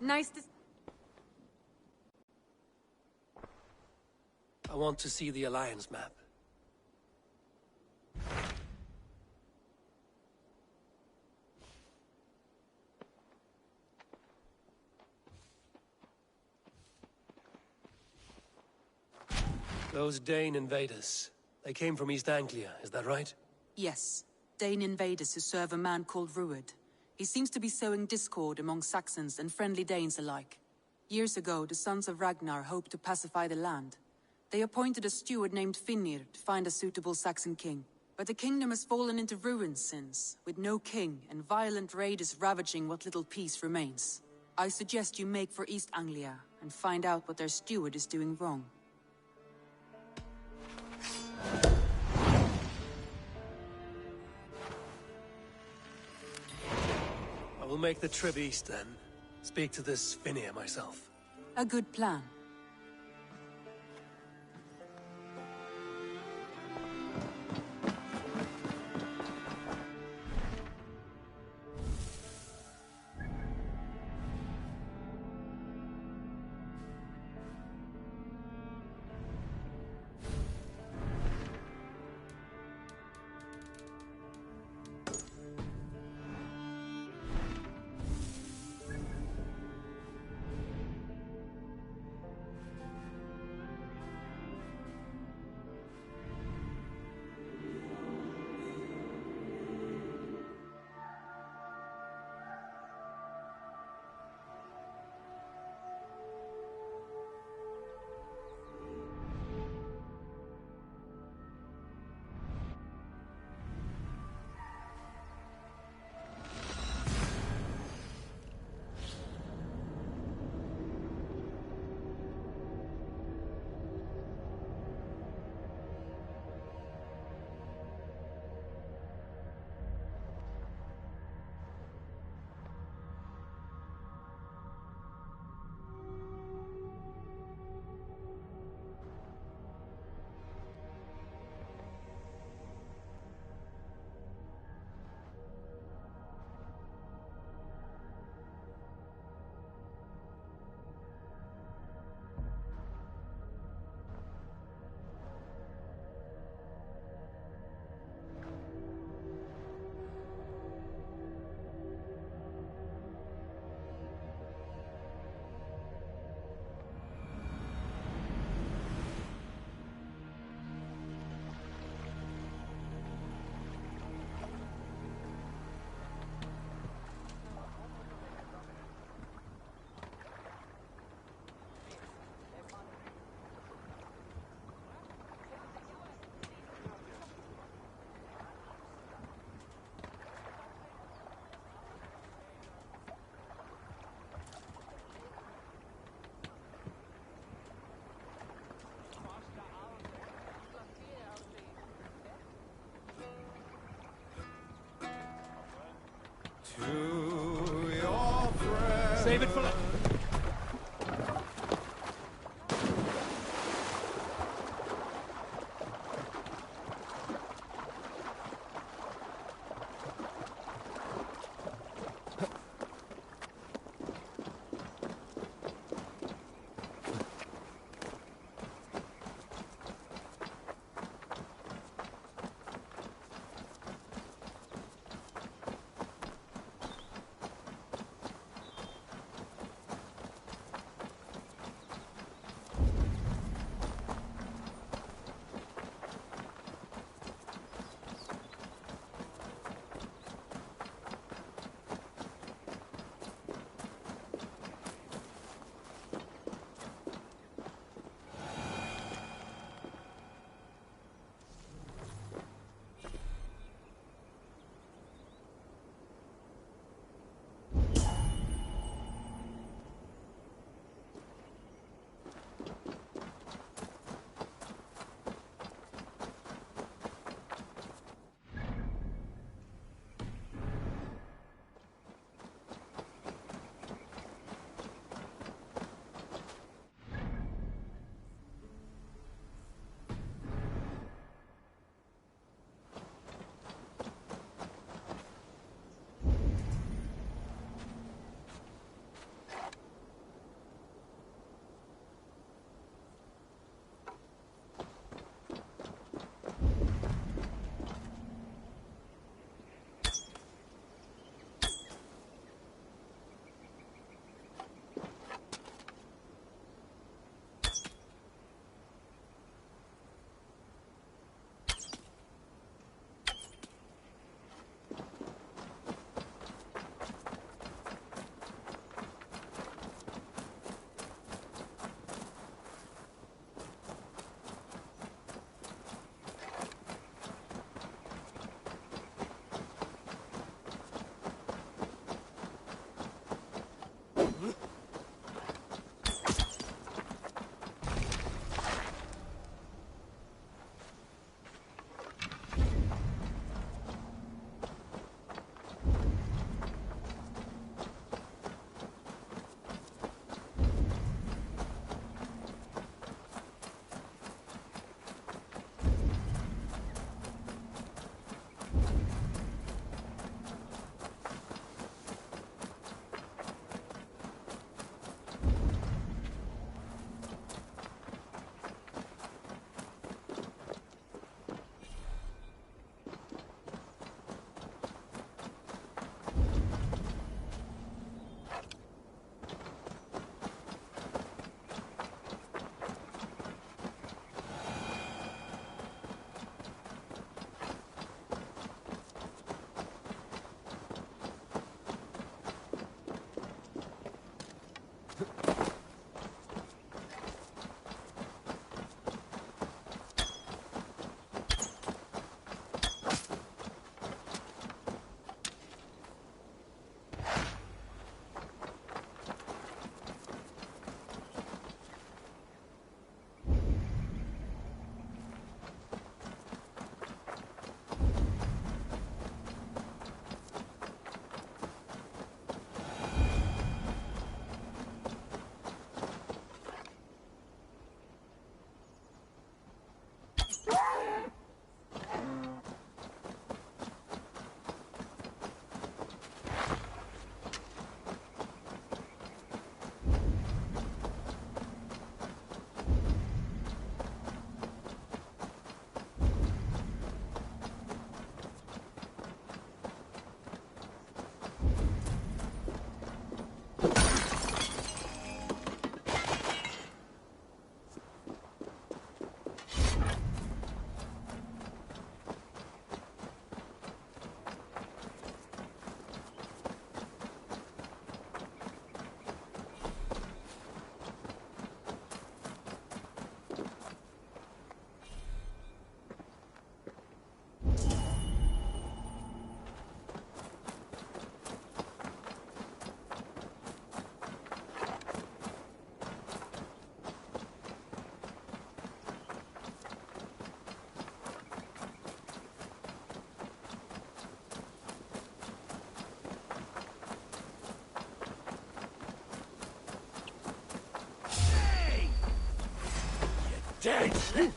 Nice to... I want to see the Alliance map. Those Dane invaders, they came from East Anglia, is that right? Yes. Dane invaders who serve a man called Ruud. He seems to be sowing discord among Saxons and friendly Danes alike. Years ago, the sons of Ragnar hoped to pacify the land. They appointed a steward named Finnir to find a suitable Saxon king. But the kingdom has fallen into ruins since, with no king and violent raiders ravaging what little peace remains. I suggest you make for East Anglia and find out what their steward is doing wrong. I will make the trip east then. Speak to this Finnir myself. A good plan. To your friend. Save it for later. dead!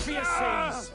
Seas!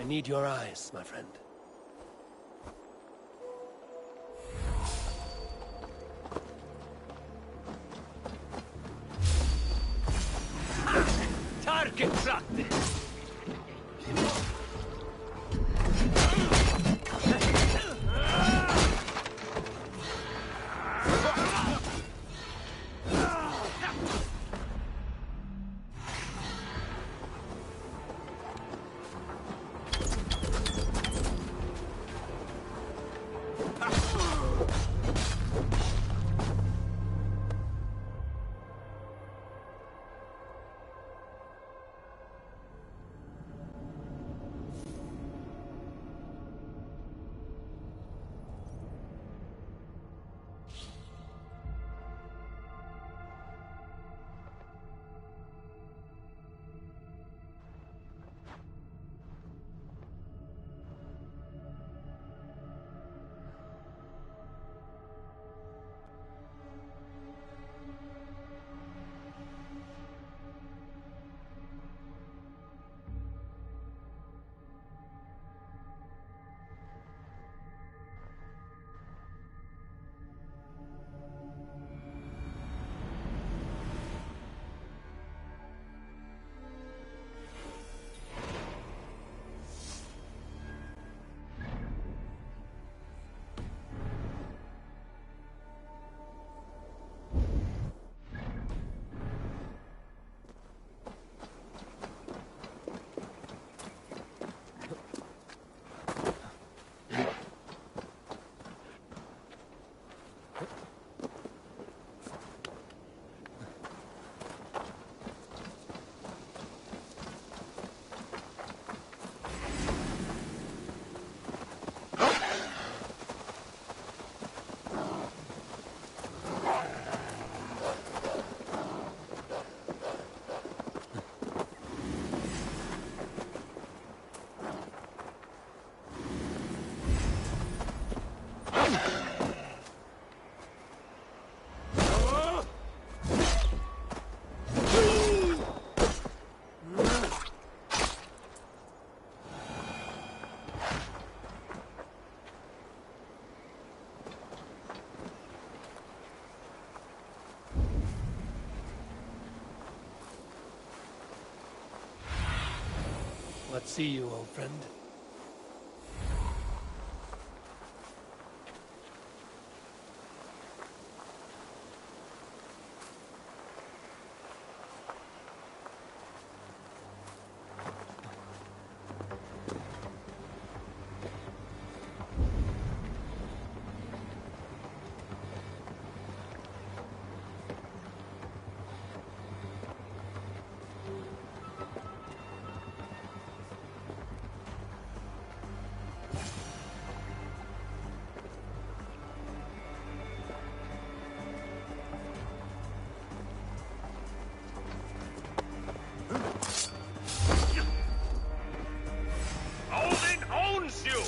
need your eyes, my friend. Target tracked! Let's see you, old friend. Odin owns you!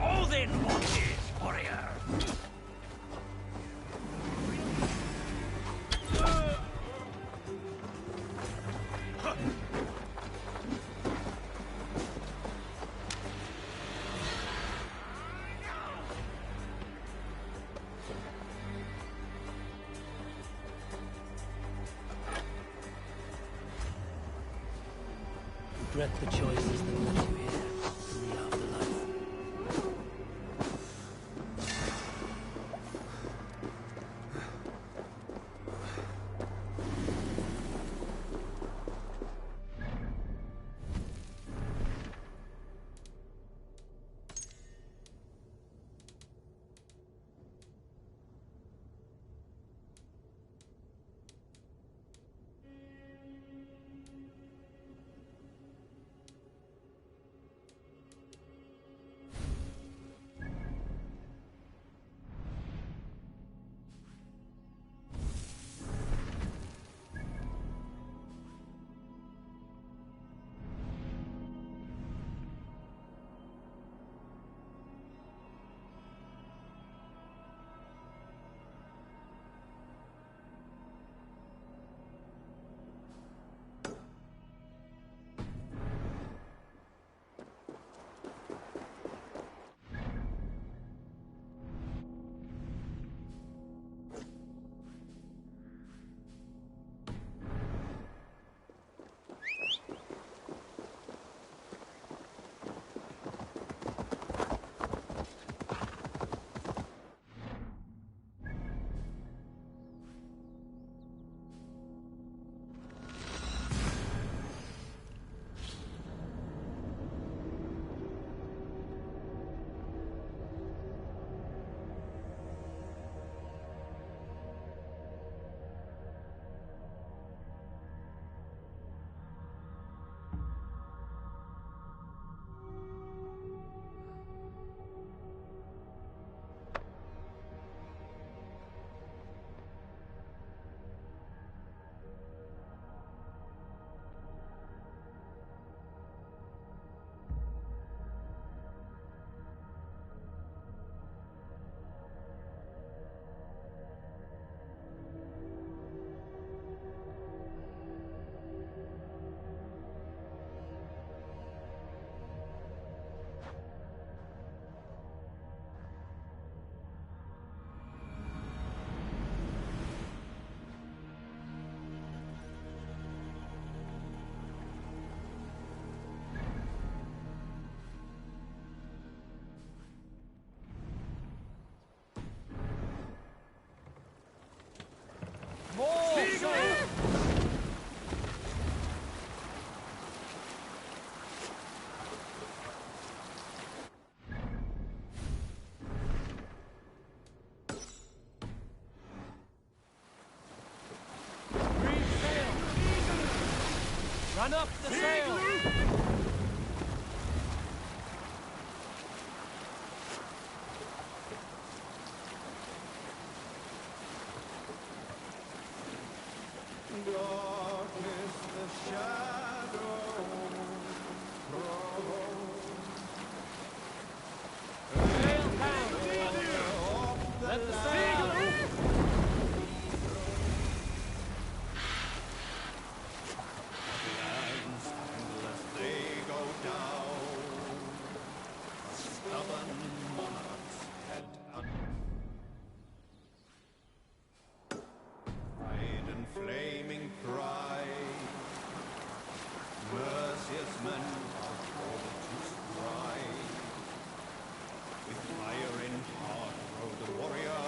Odin watches, warrior! Regret the choices that led you here in the afterlife. Run up the sail! Darkness, the shadow Sail down! Let the sail! lands, unless they go down. Stubborn monarchs head unafraid and flaming pride. Merciless men are called to strike. With fire in heart rode the warrior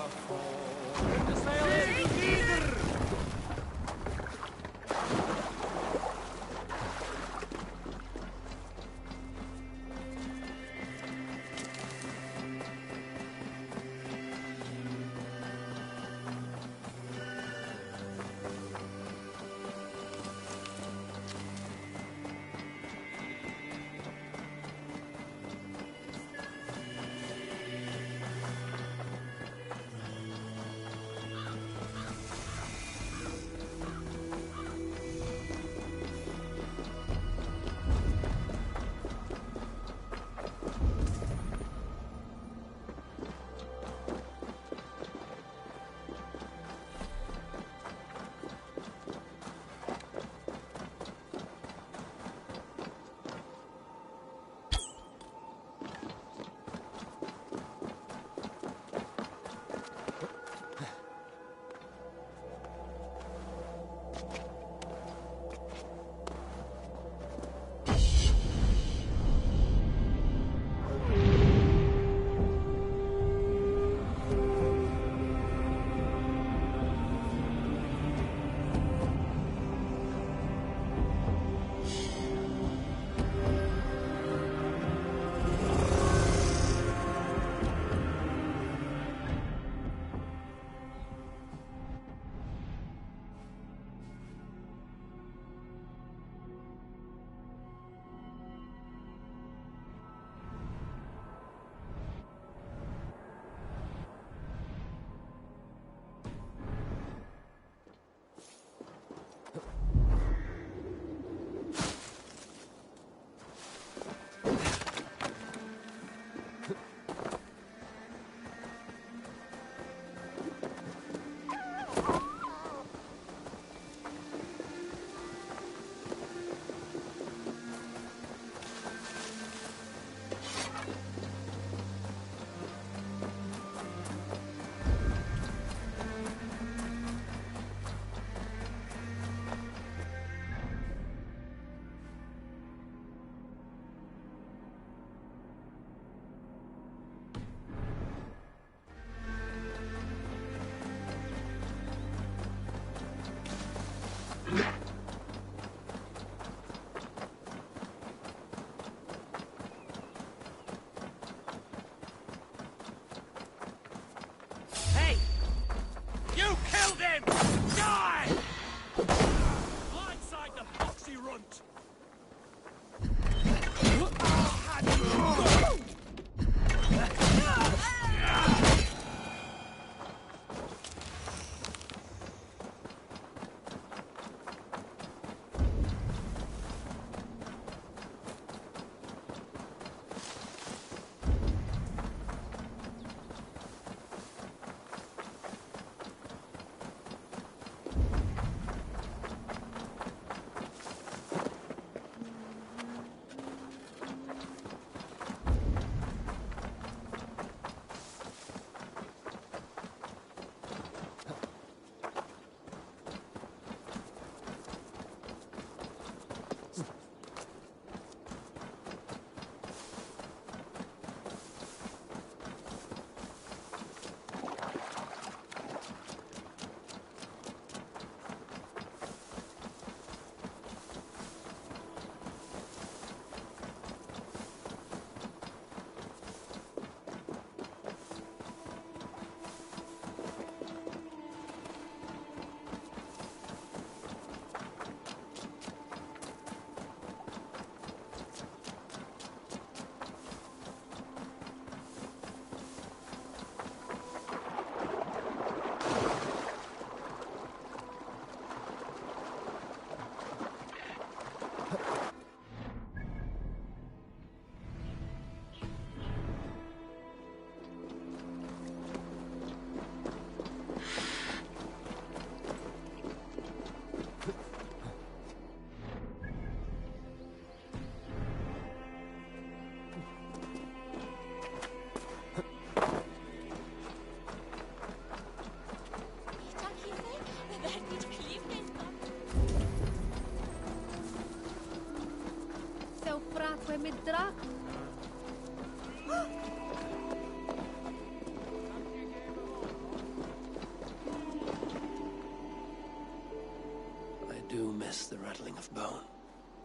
rattling of bone.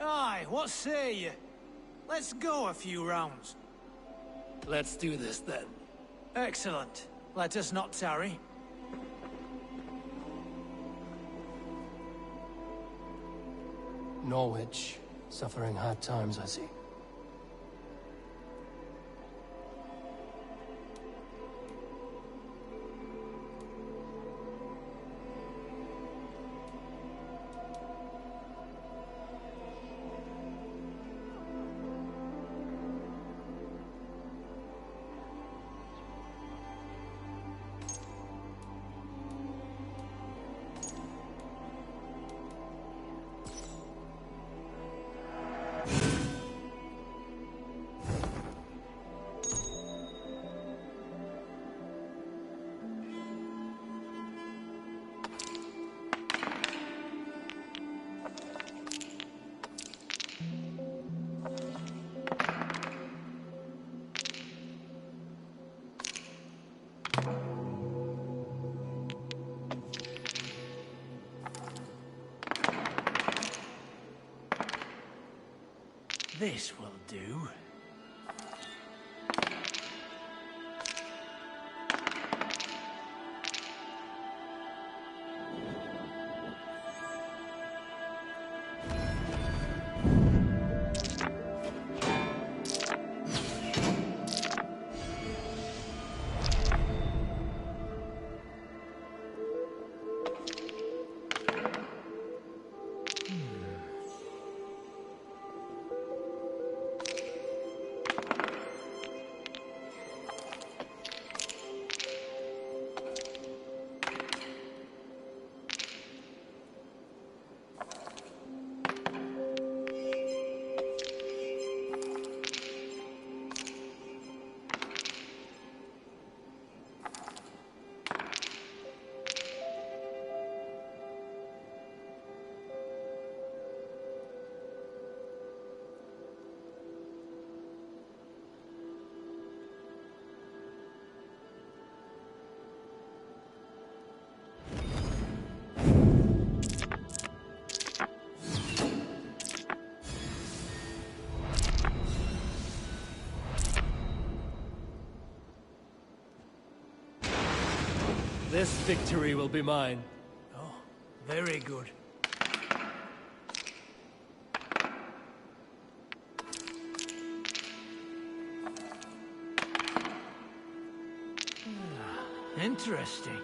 Aye, what say ye? Let's go a few rounds. Let's do this then. Excellent. Let us not tarry. Norwich, suffering hard times, I see. This will do. This victory will be mine. Oh, very good. Interesting.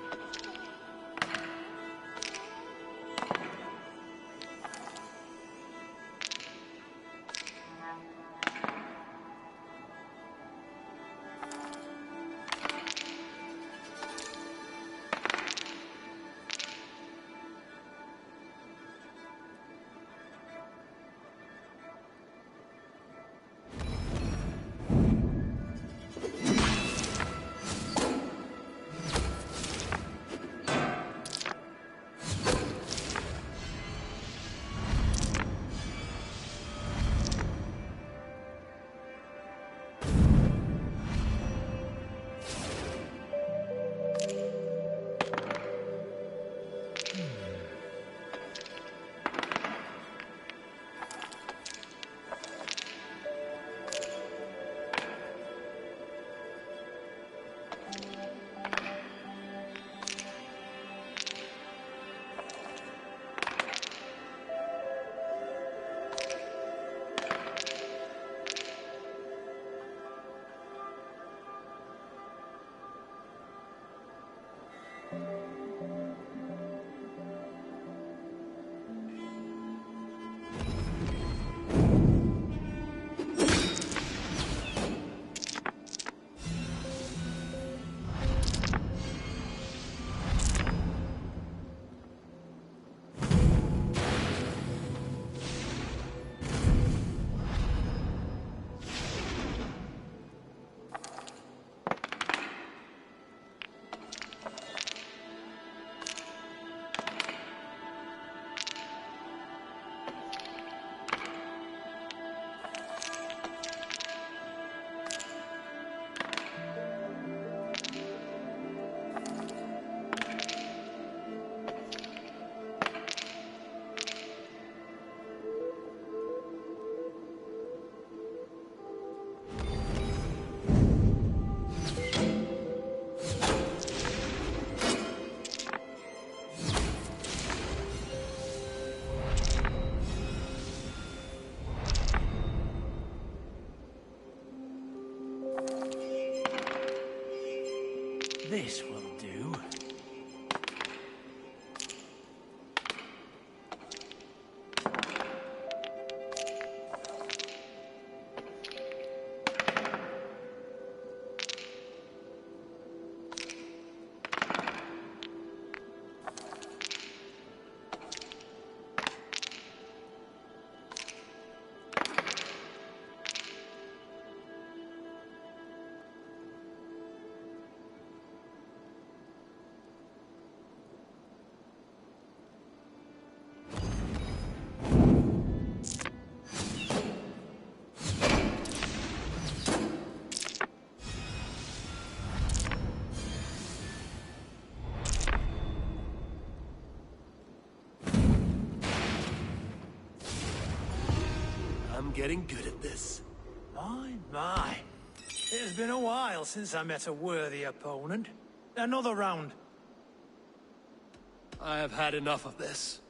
This will do. I'm getting good at this. My. It has been a while since I met a worthy opponent. Another round. I have had enough of this.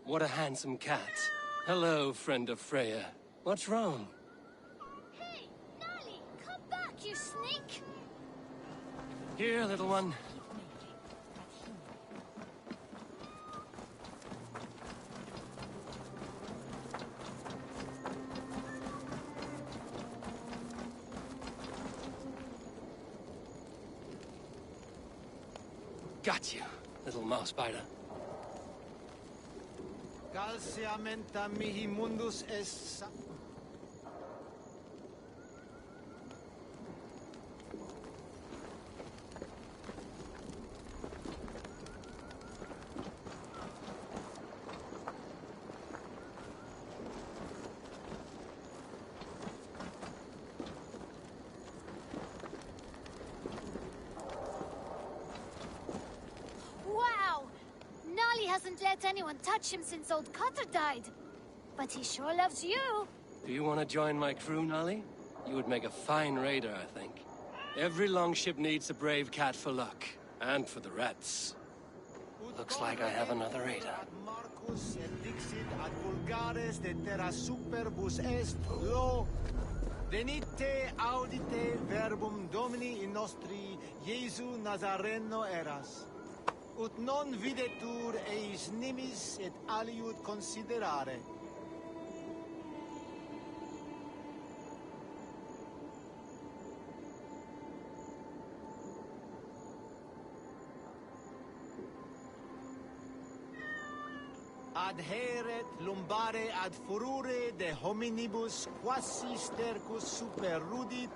What a handsome cat. Hello, friend of Freya. What's wrong? Hey, Nali, come back, you sneak! Here, little one. Got you, little mouse spider. Calciamenta mihi mundus est... Wow! Nali hasn't let anyone touch him since old Cutter died. But he sure loves you. Do you want to join my crew, Nolly? You would make a fine raider, I think. Every longship needs a brave cat for luck. And for the rats. Looks like I have another raider. Marcus et dixit ad vulgares de terra superbus est lo... Venite audite verbum Domini in nostri Iesu Nazareno eras. Ut non videtur eis nimis et aliud considerare. Adheret lumbare ad furore de hominibus quasi stercus super rudit.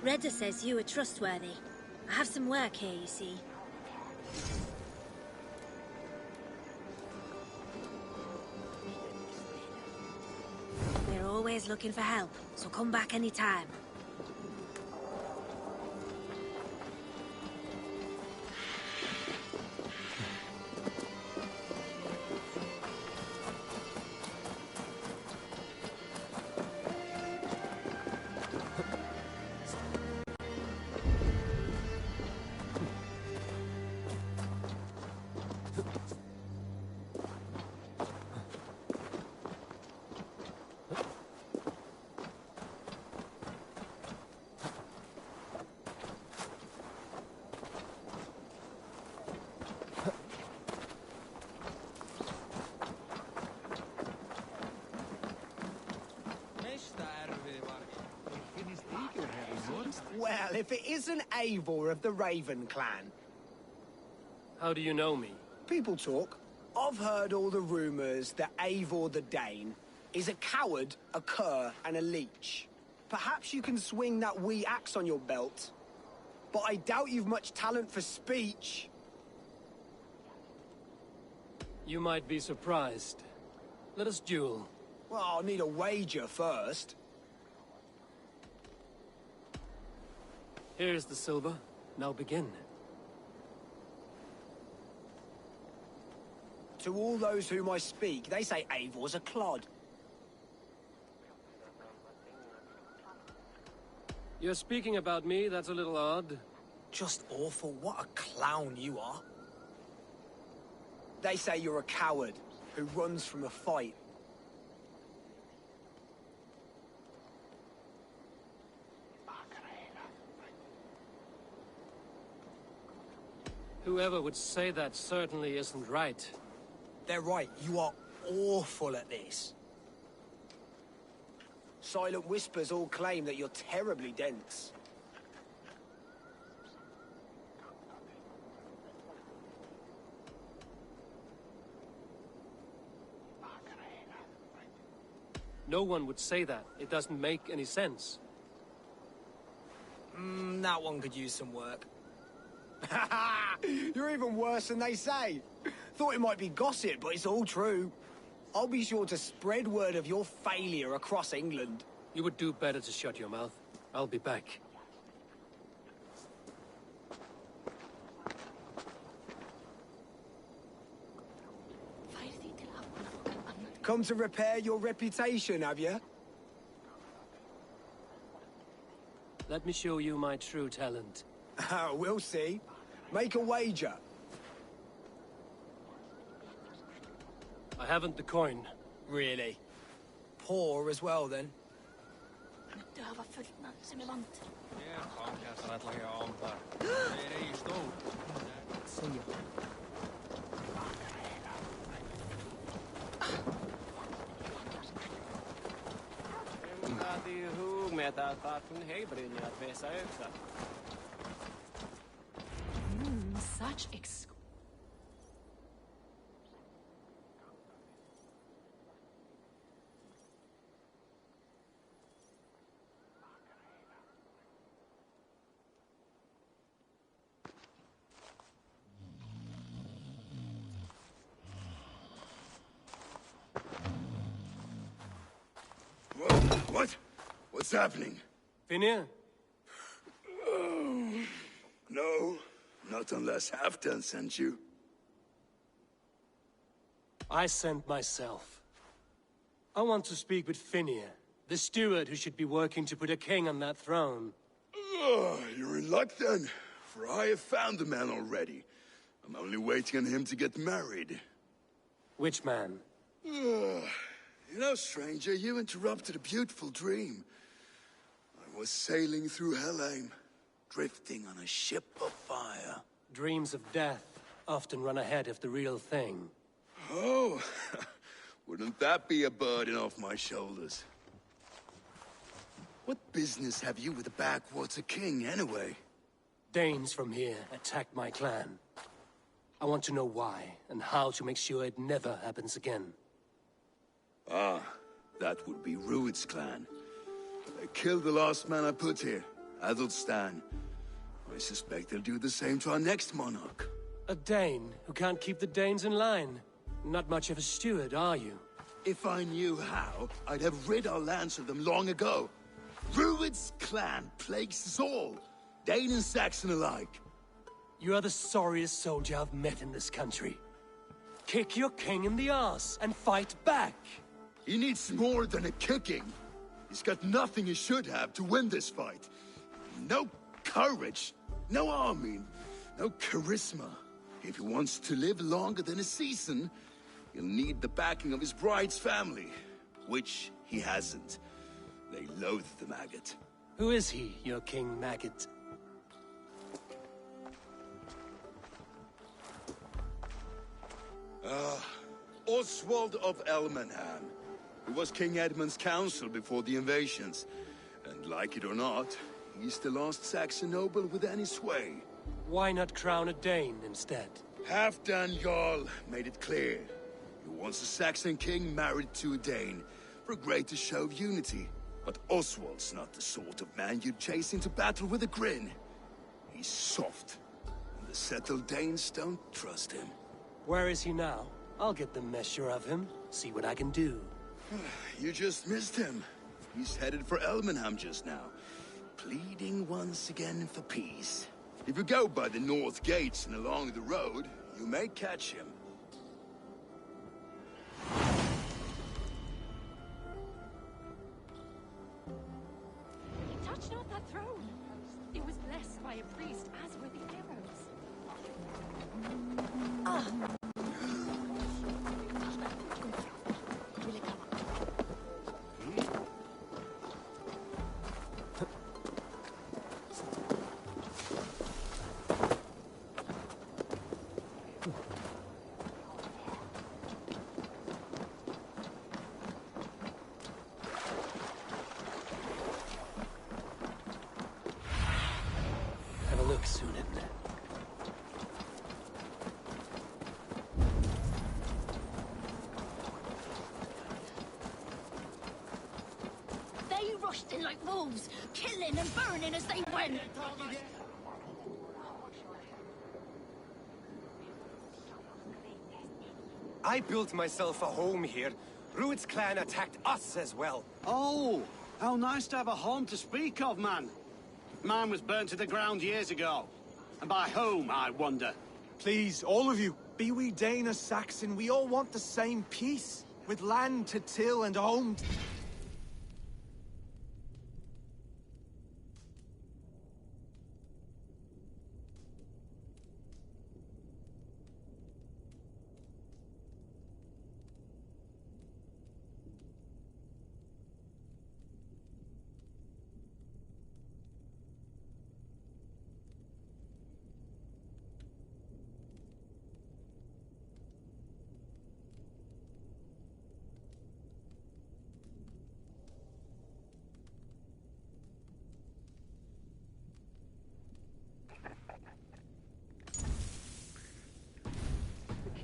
Redder says you are trustworthy. I have some work here, you see. We're always looking for help, so come back anytime. Well, if it isn't Eivor of the Raven clan. How do you know me? People talk. I've heard all the rumours that Eivor the Dane is a coward, a cur, and a leech. Perhaps you can swing that wee axe on your belt. But I doubt you've much talent for speech. You might be surprised. Let us duel. Well, I'll need a wager first. Here's the silver. Now begin. To all those whom I speak, they say Eivor's a clod. You're speaking about me, that's a little odd. Just awful. What a clown you are. They say you're a coward who runs from a fight. Whoever would say that certainly isn't right. They're right. You are awful at this. Silent Whispers all claim that you're terribly dense. No one would say that. It doesn't make any sense. That one could use some work. You're even worse than they say. Thought it might be gossip, but it's all true. I'll be sure to spread word of your failure across England. You would do better to shut your mouth. I'll be back. Come to repair your reputation, have you? Let me show you my true talent. We'll see. Make a wager. I haven't the coin. Really? Poor as well, then. Such What? What's happening? Finnir? No, not unless Halfdan sent you. I sent myself. I want to speak with Finnir, the steward who should be working to put a king on that throne. You're in luck then, for I have found the man already. I'm only waiting on him to get married. Which man? You know, stranger, you interrupted a beautiful dream. I was sailing through Helheim, drifting on a ship of fire. Dreams of death often run ahead of the real thing. Oh, wouldn't that be a burden off my shoulders? What business have you with the backwater king, anyway? Danes from here attacked my clan. I want to know why, and how to make sure it never happens again. Ah, that would be Rued's clan. They killed the last man I put here, Athelstan. I suspect they'll do the same to our next monarch. A Dane who can't keep the Danes in line. Not much of a steward, are you? If I knew how, I'd have rid our lands of them long ago. Rued's clan plagues us all, Dane and Saxon alike. You are the sorriest soldier I've met in this country. Kick your king in the arse and fight back! He needs more than a kicking. He's got nothing he should have to win this fight. No courage, no army, no charisma. If he wants to live longer than a season, he'll need the backing of his bride's family, which he hasn't. They loathe the maggot. Who is he, your king maggot? Oswald of Elmenham, who was King Edmund's counsel before the invasions. And like it or not, he's the last Saxon noble with any sway. Why not crown a Dane instead? Halfdan Jarl made it clear. He wants a Saxon king married to a Dane, for a greater show of unity. But Oswald's not the sort of man you'd chase into battle with a grin. He's soft, and the settled Danes don't trust him. Where is he now? I'll get the measure of him, see what I can do. You just missed him. He's headed for Elmenham just now, pleading once again for peace. If you go by the north gates and along the road, you may catch him. Touch not that throne. It was blessed by a priest, as were the arrows. Have a look, Sunan. They rushed in like wolves, killing and burning as they went. I built myself a home here. Rued's clan attacked us as well. Oh, how nice to have a home to speak of, man. Mine was burnt to the ground years ago. And by whom, I wonder? Please, all of you, be we Dane or Saxon, we all want the same peace. With land to till and a home.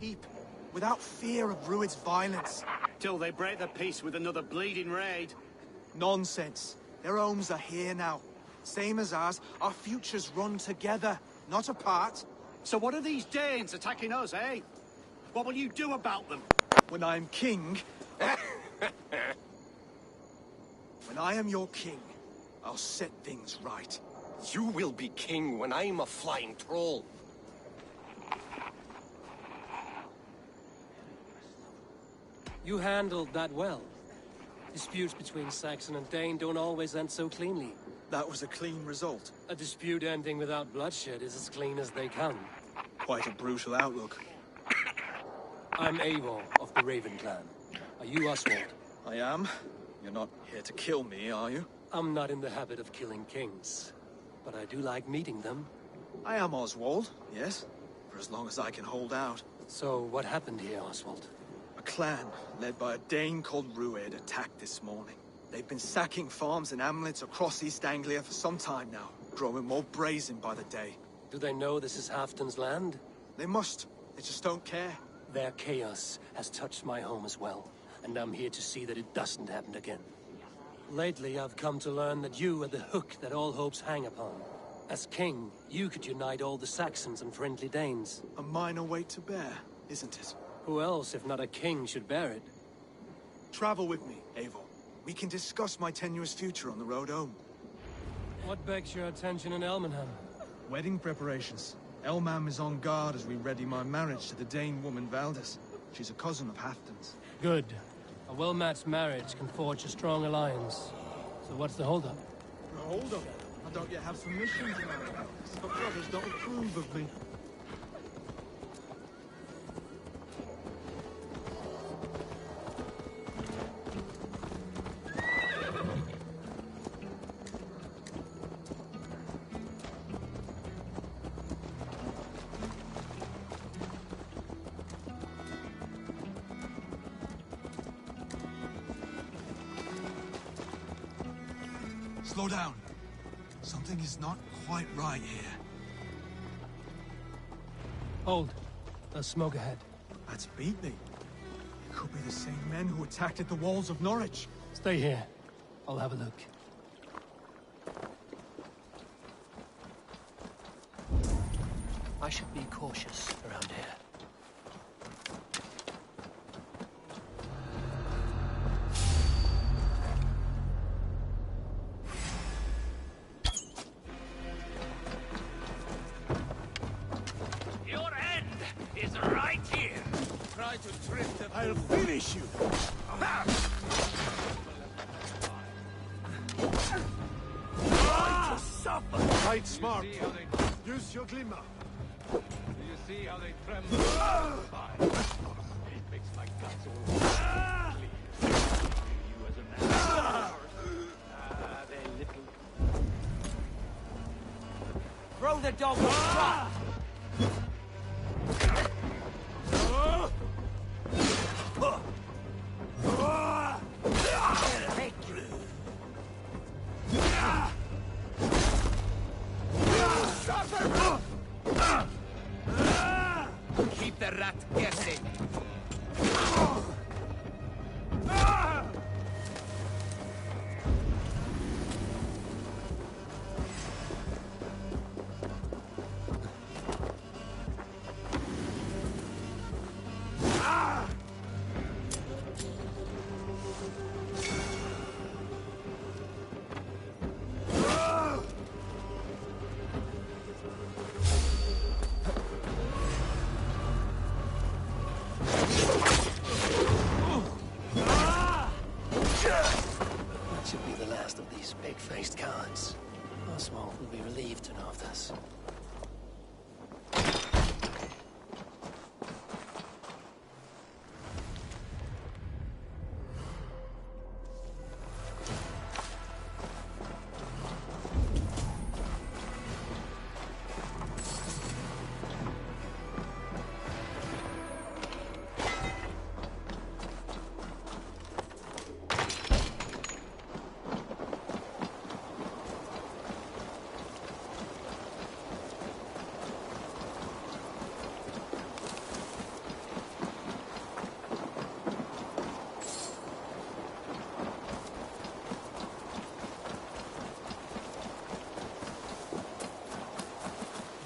Keep, without fear of Rued's violence. Till they break the peace with another bleeding raid. Nonsense. Their homes are here now. Same as ours, our futures run together, not apart. So what are these Danes attacking us, eh? What will you do about them? When I am king... when I am your king, I'll set things right. You will be king when I'm a flying troll. You handled that well. Disputes between Saxon and Dane don't always end so cleanly. That was a clean result. A dispute ending without bloodshed is as clean as they come. Quite a brutal outlook. I'm Eivor of the Raven clan. Are you Oswald? I am. You're not here to kill me, are you? I'm not in the habit of killing kings, but I do like meeting them. I am Oswald, yes. For as long as I can hold out. So, what happened here, Oswald? A clan, led by a Dane called Rued, attacked this morning. They've been sacking farms and hamlets across East Anglia for some time now, growing more brazen by the day. Do they know this is Halfdan's land? They must. They just don't care. Their chaos has touched my home as well, and I'm here to see that it doesn't happen again. Lately, I've come to learn that you are the hook that all hopes hang upon. As king, you could unite all the Saxons and friendly Danes. A minor weight to bear, isn't it? Who else, if not a king, should bear it? Travel with me, Eivor. We can discuss my tenuous future on the road home. What begs your attention in Elmenham? Wedding preparations. Elmam is on guard as we ready my marriage to the Dane woman Valdis. She's a cousin of Halfdan's. Good. A well-matched marriage can forge a strong alliance. So what's the holdup? The holdup? I don't yet have permission to marry. My brothers don't approve of me. Slow down. Something is not quite right here. Hold. There's smoke ahead. That's beat me. It could be the same men who attacked at the walls of Norwich. Stay here. I'll have a look. I should be cautious around here. Your end is right here. Try to trip them. I'll finish you! Suffer. Fight smart. Use your glimmer. Do you see how they tremble? It makes my guts all bleed. You as a man. They little. Throw the dog on the front. Keep the rat guessing. That should be the last of these big-faced cowards. Oswald will be relieved to know of this.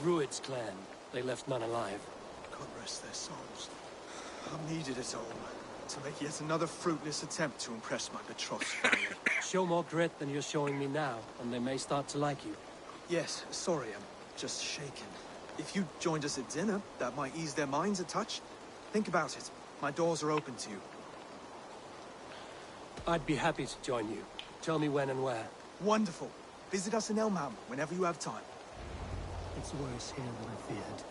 Rued's clan. They left none alive. God rest their souls. I'm needed at home to make yet another fruitless attempt to impress my betrothed family. Show more grit than you're showing me now, and they may start to like you. Yes, sorry, I'm just shaken. If you joined us at dinner, that might ease their minds a touch. Think about it. My doors are open to you. I'd be happy to join you. Tell me when and where. Wonderful. Visit us in Elmham whenever you have time. It's worse here than I feared.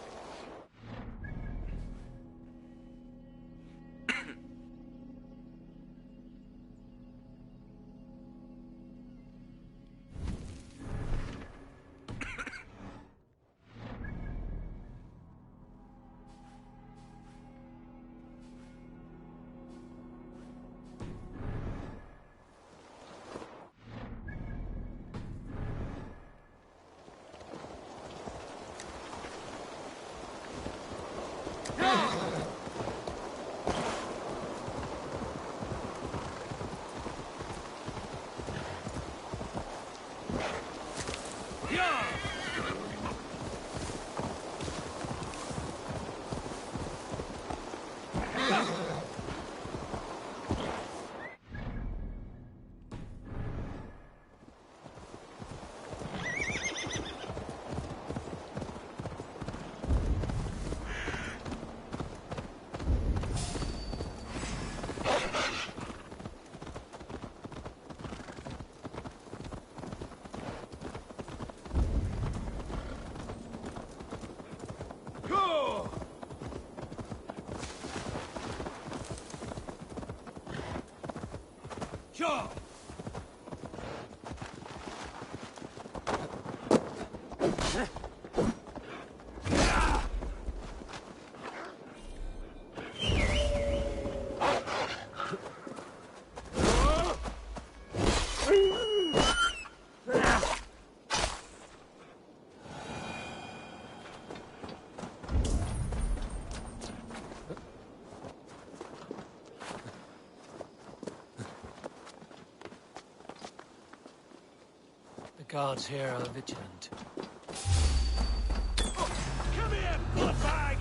Go! The guards here are vigilant. Come here, bloodbag!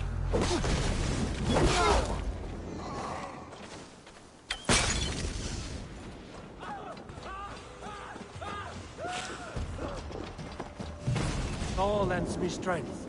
All lends me strength.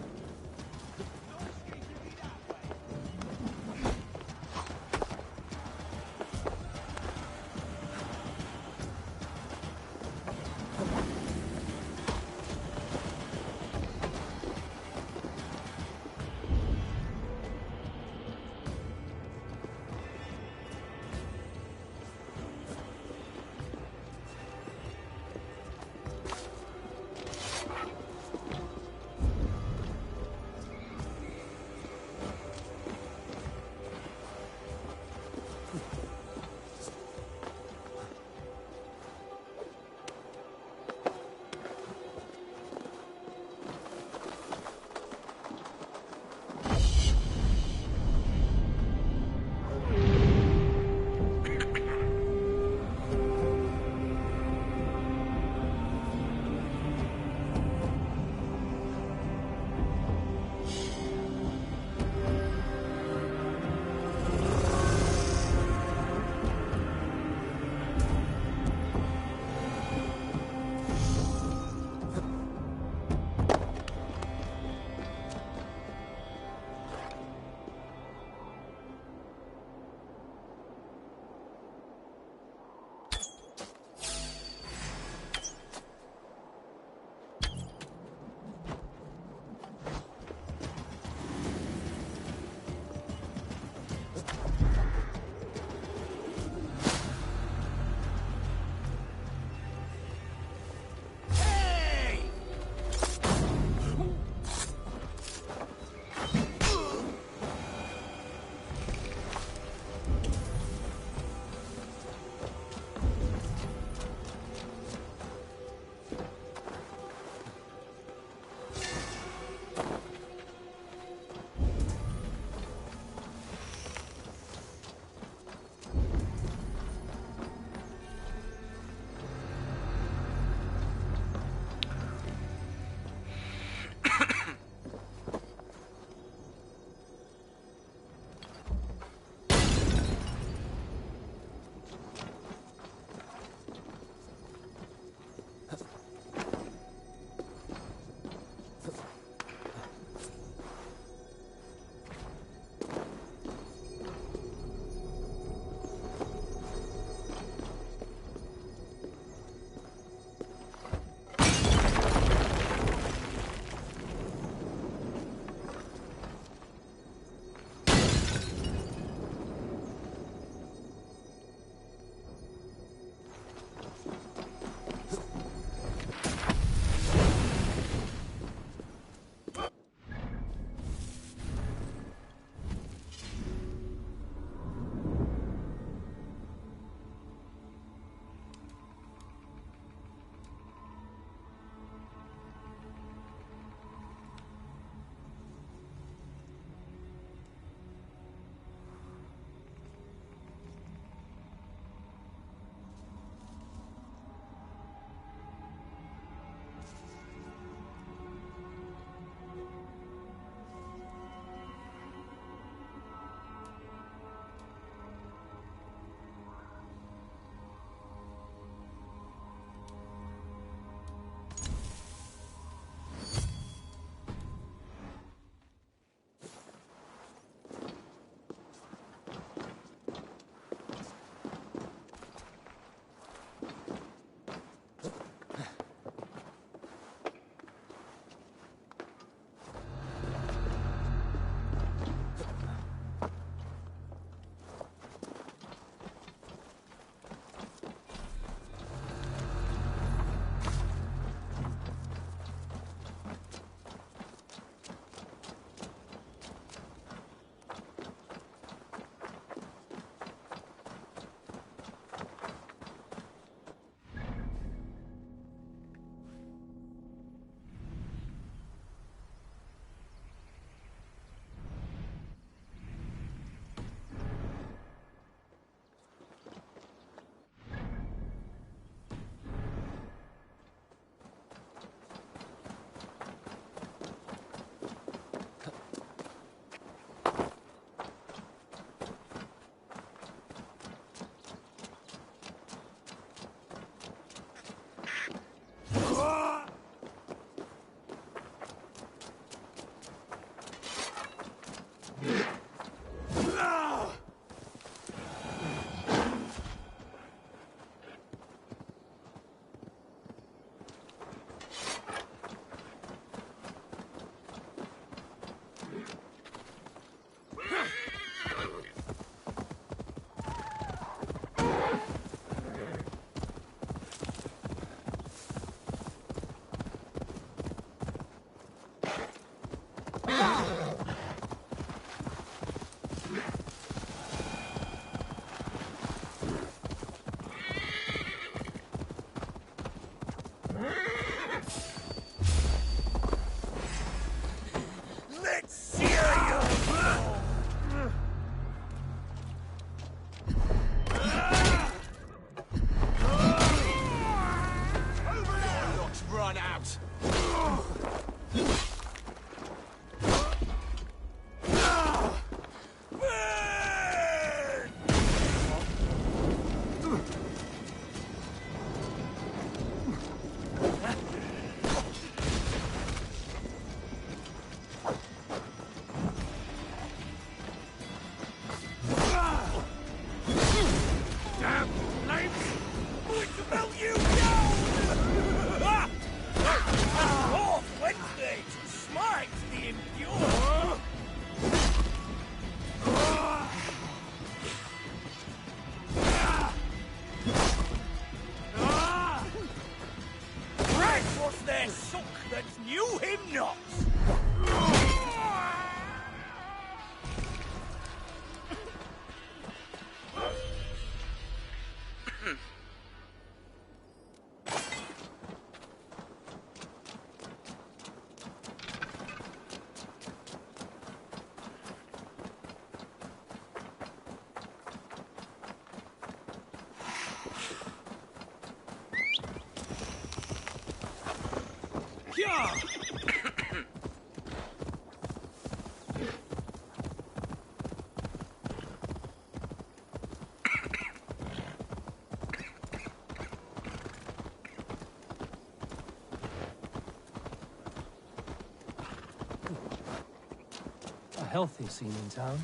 A healthy scene in town.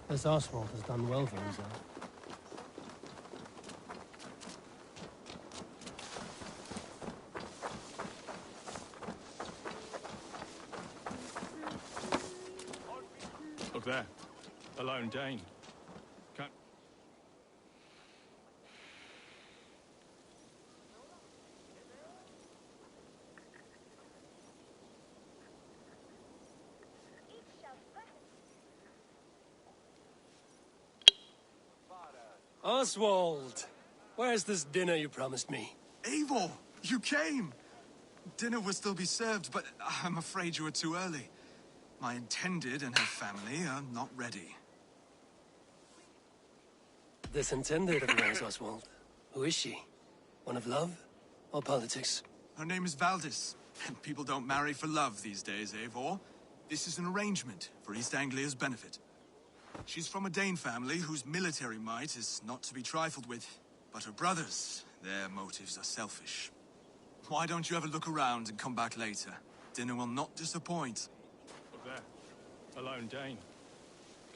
This Oswald has done well for himself. Look there. A lone Dane. Can't... Oswald! Where's this dinner you promised me? Eivor, you came! Dinner will still be served, but I'm afraid you were too early. My intended and her family are not ready. This intended of yours, Oswald. Who is she? One of love or politics? Her name is Valdis, and people don't marry for love these days, Eivor. This is an arrangement for East Anglia's benefit. She's from a Dane family whose military might is not to be trifled with. But her brothers, their motives are selfish. Why don't you have a look around and come back later? Dinner will not disappoint. Look there. A lone Dane.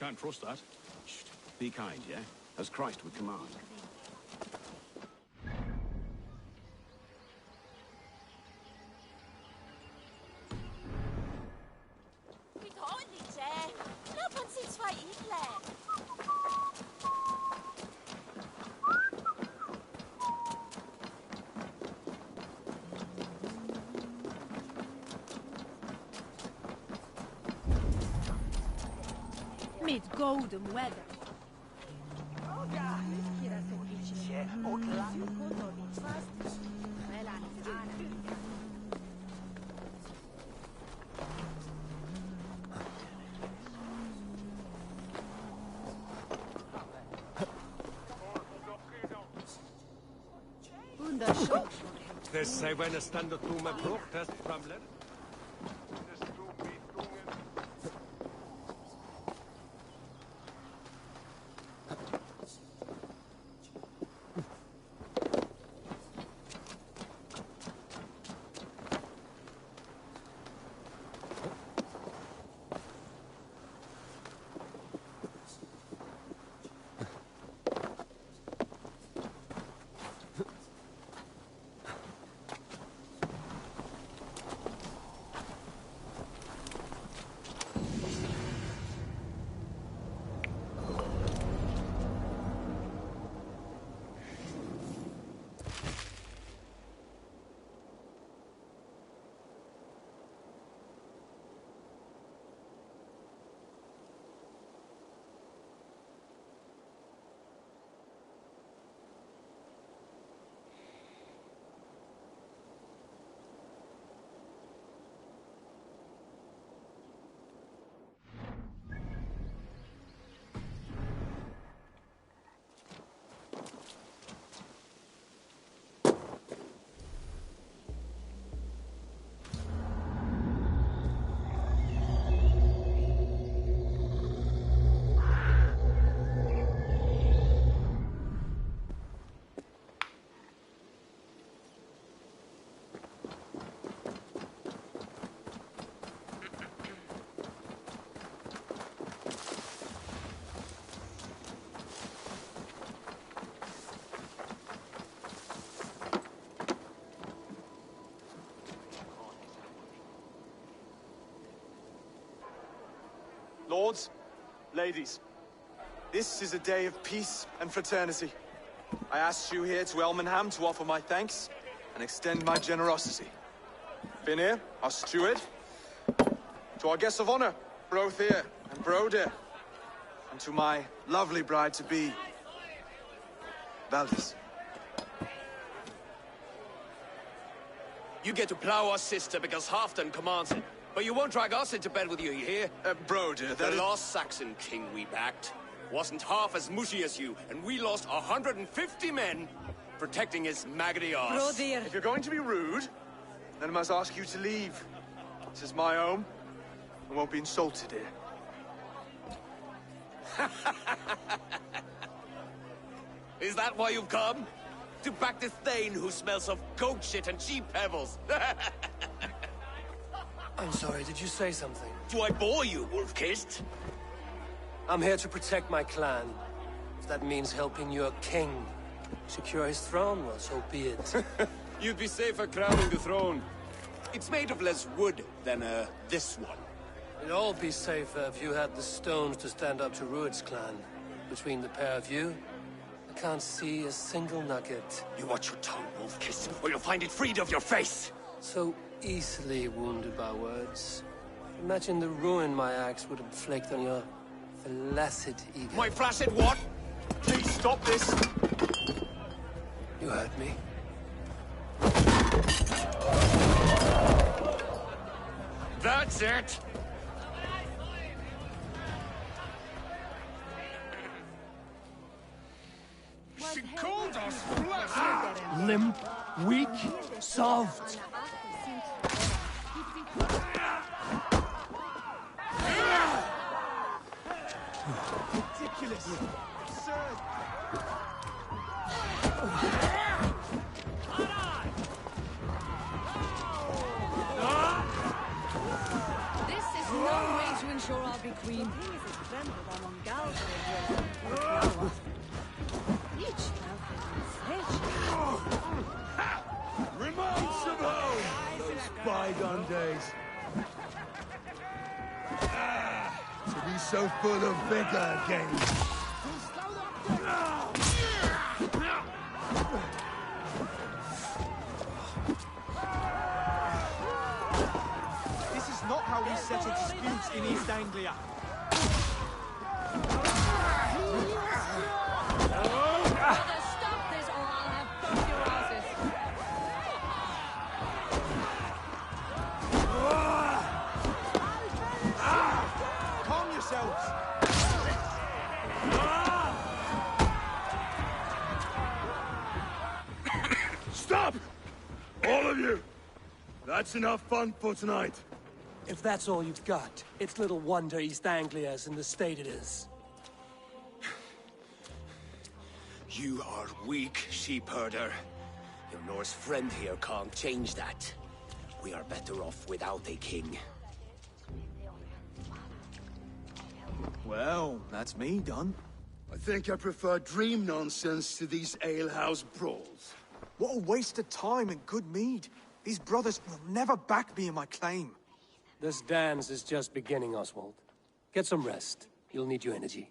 Can't trust that. Shh. Be kind, yeah? As Christ would command. Mid golden weather. Det sei wenn stand du med protest framled. Lords, ladies, this is a day of peace and fraternity. I asked you here to Elmenham to offer my thanks and extend my generosity. Finir, our steward, to our guests of honor, Brothir and Brodir, and to my lovely bride-to-be, Valdis. You get to plow our sister because Halfdan commands it. But you won't drag us into bed with you hear? Brodir, the last Saxon king we backed wasn't half as mushy as you, and we lost 150 men protecting his maggoty arse. If you're going to be rude, Then I must ask you to leave. This is my home. I won't be insulted here. Is that why you've come? To back this Thane who smells of goat shit and cheap pebbles? I'm sorry, did you say something? Do I bore you, wolf-kissed? I'm here to protect my clan. If that means helping your king secure his throne, well, so be it. You'd be safer crowning the throne. It's made of less wood than, this one. We'd all be safer if you had the stones to stand up to Rued's clan. Between the pair of you, I can't see a single nugget. You watch your tongue, wolf-kissed, or you'll find it freed of your face! So easily wounded by words. Imagine the ruin my axe would inflict on your flaccid ego. My flaccid what? Please stop this! You heard me. That's it! She called us flesh! Limp, weak, soft. Ridiculous! Absurd! This is no way to ensure I'll be queen. Reminds of home! Those bygone days. To be so full of vigor again. This is not how we settle disputes in East Anglia. Either stop this or I'll have both your houses. Calm yourselves! Stop! All of you! That's enough fun for tonight. If that's all you've got, it's little wonder East Anglia is in the state it is. You are weak, sheep herder. Your Norse friend here can't change that. We are better off without a king. Well, that's me done. I think I prefer dream nonsense to these alehouse brawls. What a waste of time and good mead. These brothers will never back me in my claim. This dance is just beginning, Oswald. Get some rest. You'll need your energy.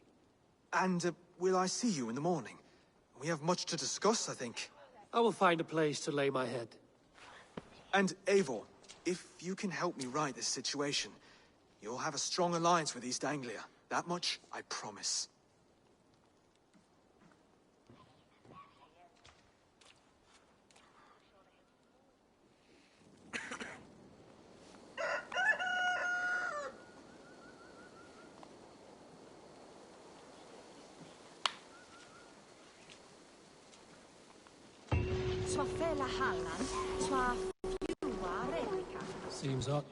And, will I see you in the morning? We have much to discuss, I think. I will find a place to lay my head. And, Eivor, if you can help me right this situation, you'll have a strong alliance with East Anglia. That much, I promise. Seems odd.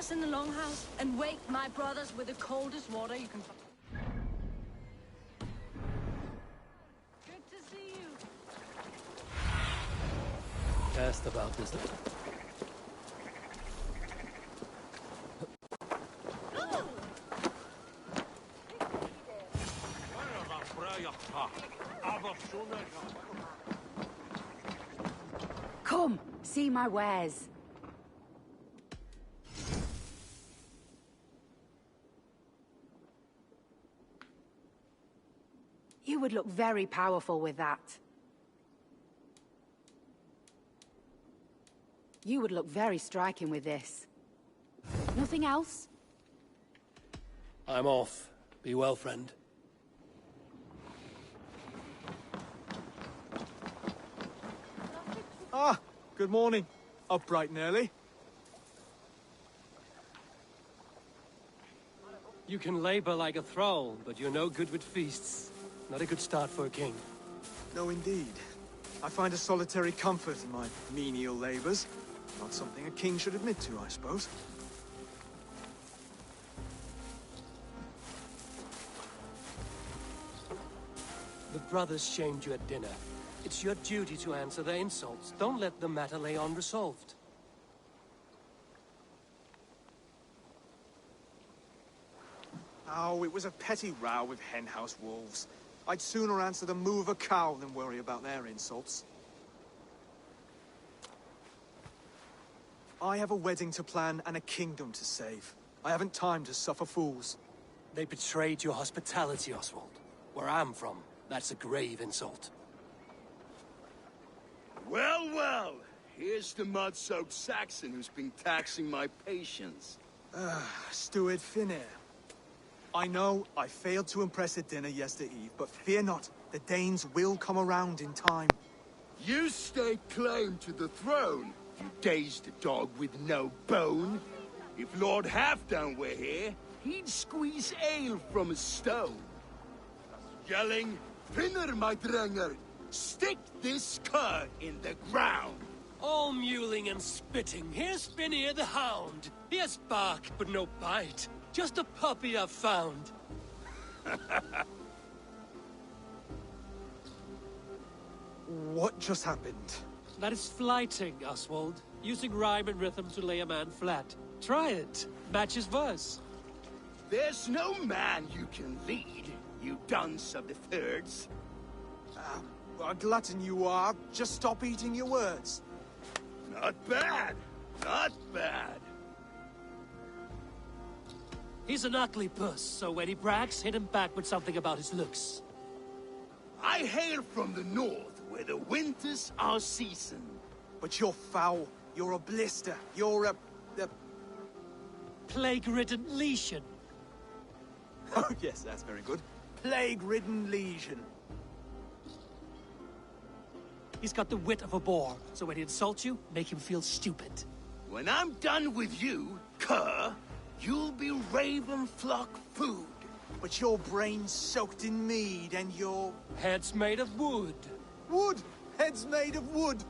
us in the longhouse and wake my brothers with the coldest water you can find. Good to see you. Asked about this. Come, see my wares. You would look very powerful with that. You would look very striking with this. Nothing else? I'm off. Be well, friend. Ah, good morning. Up bright and early. You can labor like a thrall, but you're no good with feasts. Not a good start for a king. No, indeed. I find a solitary comfort in my menial labors. Not something a king should admit to, I suppose. The brothers shamed you at dinner. It's your duty to answer their insults. Don't let the matter lay unresolved. Oh, it was a petty row with henhouse wolves. I'd sooner answer the moo of a cow than worry about their insults. I have a wedding to plan and a kingdom to save. I haven't time to suffer fools. They betrayed your hospitality, Oswald. Where I'm from, that's a grave insult. Well, well. Here's the mud-soaked Saxon who's been taxing my patience. Steward Finnair. I know I failed to impress at dinner yesterday eve, but fear not, the Danes will come around in time. You stake claim to the throne, you dazed dog with no bone. If Lord Halfdan were here, he'd squeeze ale from a stone. Yelling, Finner, my drenger, stick this cur in the ground. All mewling and spitting. Here's Finnear the hound. He has bark, but no bite. Just a puppy I've found. What just happened? That is flighting, Oswald. Using rhyme and rhythm to lay a man flat. Try it. Matches verse. There's no man you can lead, you dunce of the thirds. A glutton you are. Just stop eating your words. Not bad. Not bad. He's an ugly puss, so when he brags, hit him back with something about his looks. I hail from the north, where the winters are seasoned. But you're foul. You're a blister. You're a... Plague-ridden lesion. Oh, yes, that's very good. Plague-ridden lesion. He's got the wit of a boar, so when he insults you, make him feel stupid. When I'm done with you, cur, you'll be raven flock food. But your brain's soaked in mead and your... Head's made of wood. Wood! Head's made of wood!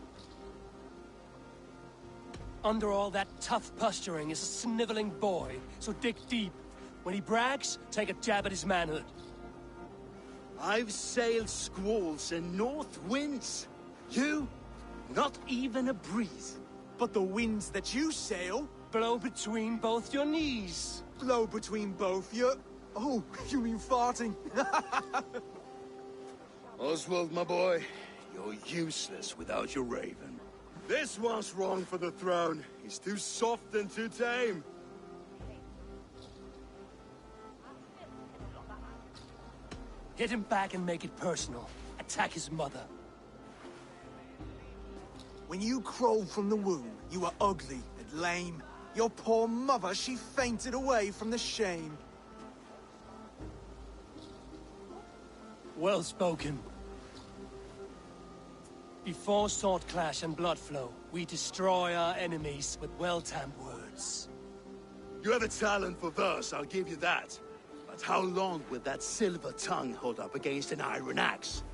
Under all that tough posturing is a sniveling boy, so dig deep. When he brags, take a jab at his manhood. I've sailed squalls and north winds. You, not even a breeze. But the winds that you sail... Blow between both your knees. Blow between both your... Oh, you mean farting? Oswald, my boy, you're useless without your raven. This one's wrong for the throne. He's too soft and too tame. Hit him back and make it personal. Attack his mother. When you crawled from the womb, you were ugly and lame. Your poor mother, she fainted away from the shame. Well spoken. Before sword clash and blood flow, we destroy our enemies with well-timed words. You have a talent for verse, I'll give you that. But how long will that silver tongue hold up against an iron axe?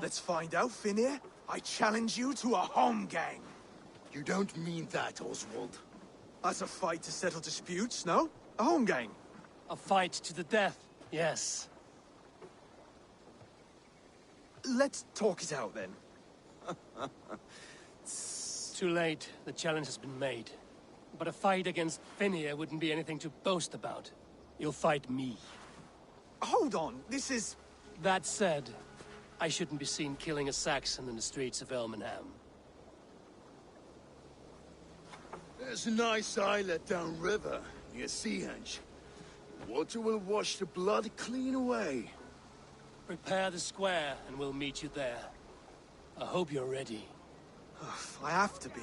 Let's find out, Finir. I challenge you to a home gang. You don't mean that, Oswald. That's a fight to settle disputes, no? A home gang. A fight to the death, yes. Let's talk it out, then. Too late. The challenge has been made. But a fight against Finir wouldn't be anything to boast about. You'll fight me. Hold on, this is... That said, I shouldn't be seen killing a Saxon in the streets of Elmenham. There's a nice islet downriver, near Seahenge. Water will wash the blood clean away. Prepare the square, and we'll meet you there. I hope you're ready. I have to be.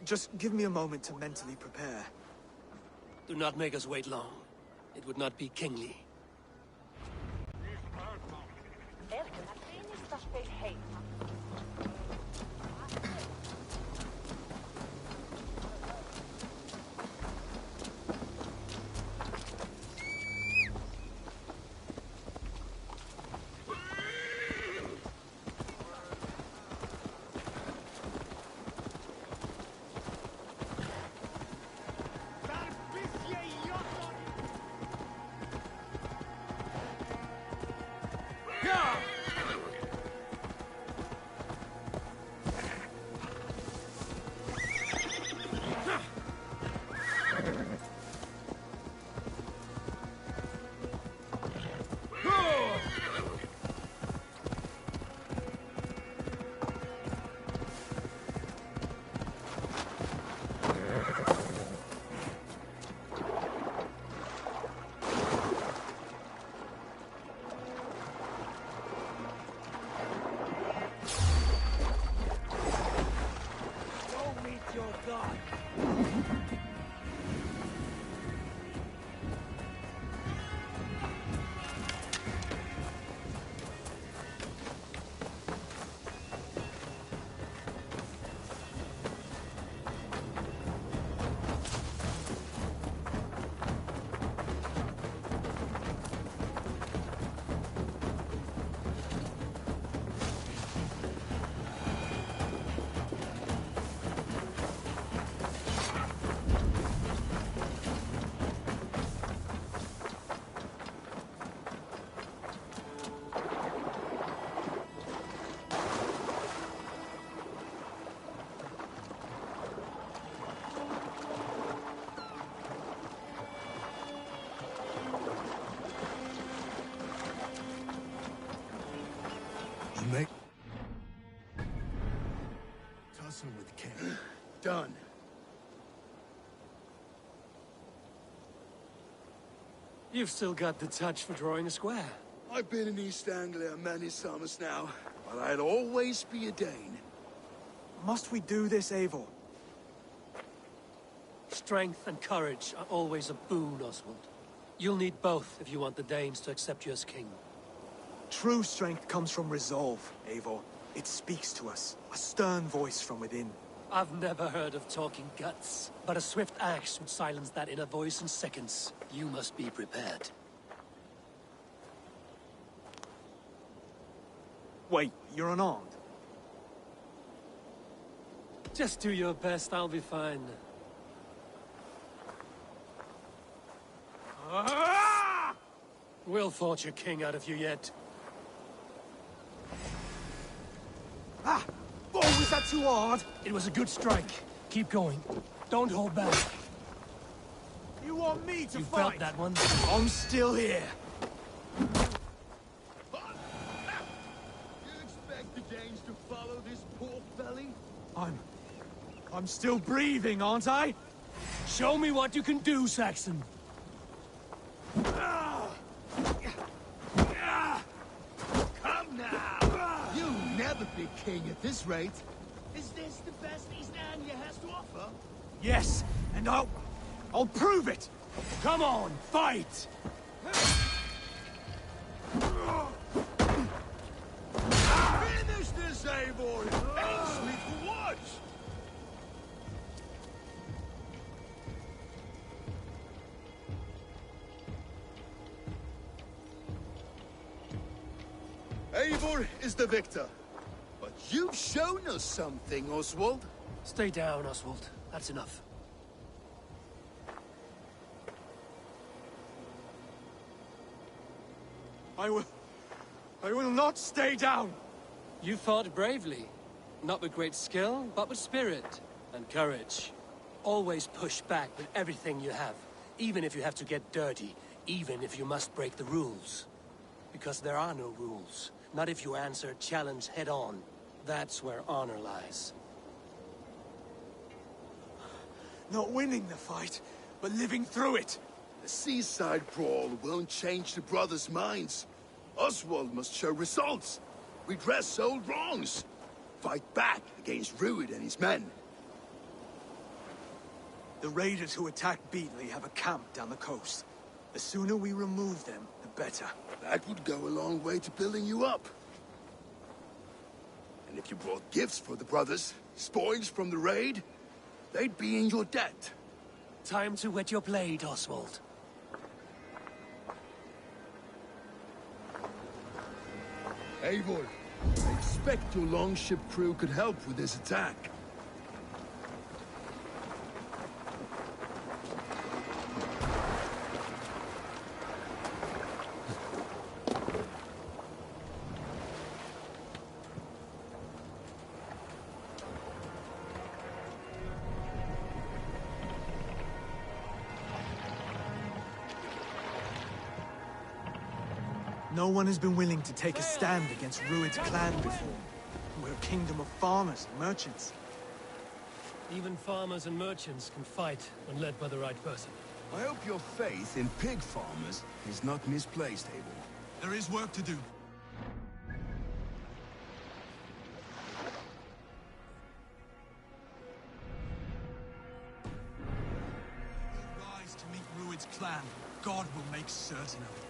Just give me a moment to mentally prepare. Do not make us wait long. It would not be kingly. Make tussle with King. Done. You've still got the touch for drawing a square. I've been in East Anglia many summers now, but I'll always be a Dane. Must we do this, Eivor? Strength and courage are always a boon, Oswald. You'll need both if you want the Danes to accept you as king. True strength comes from resolve, Eivor. It speaks to us. A stern voice from within. I've never heard of talking guts, but a swift axe would silence that inner voice in seconds. You must be prepared. Wait, you're unarmed? Just do your best, I'll be fine. We'll forge a king out of you yet. Ah! Oh, was that too hard? It was a good strike. Keep going. Don't hold back. You want me to You fight? felt that one? I'm still here. You expect the Danes to follow this pork belly? I'm still breathing, aren't I? Show me what you can do, Saxon. Come now! You'll never be king at this rate. Is this the best East Anglia has to offer? Yes, and I'll prove it! Come on, fight! Finish this, Eivor! It pains me to watch! Eivor war is the victor. But you've shown us something, Oswald. Stay down, Oswald. That's enough. I will not stay down! You fought bravely. Not with great skill, but with spirit and courage. Always push back with everything you have. Even if you have to get dirty. Even if you must break the rules. Because there are no rules. Not if you answer a challenge head on. That's where honor lies. Not winning the fight, but living through it. The seaside brawl won't change the brothers' minds. Oswald must show results. Redress old wrongs. Fight back against Rued and his men. The raiders who attacked Beatley have a camp down the coast. The sooner we remove them, the better. That would go a long way to building you up. And if you brought gifts for the brothers, spoils from the raid, they'd be in your debt. Time to wet your blade, Oswald. Eivor, I expect your longship crew could help with this attack. No one has been willing to take a stand against Rued's clan before. We're a kingdom of farmers and merchants. Even farmers and merchants can fight when led by the right person. I hope your faith in pig farmers is not misplaced, Eivor. There is work to do. Rise to meet Rued's clan. God will make certain of it.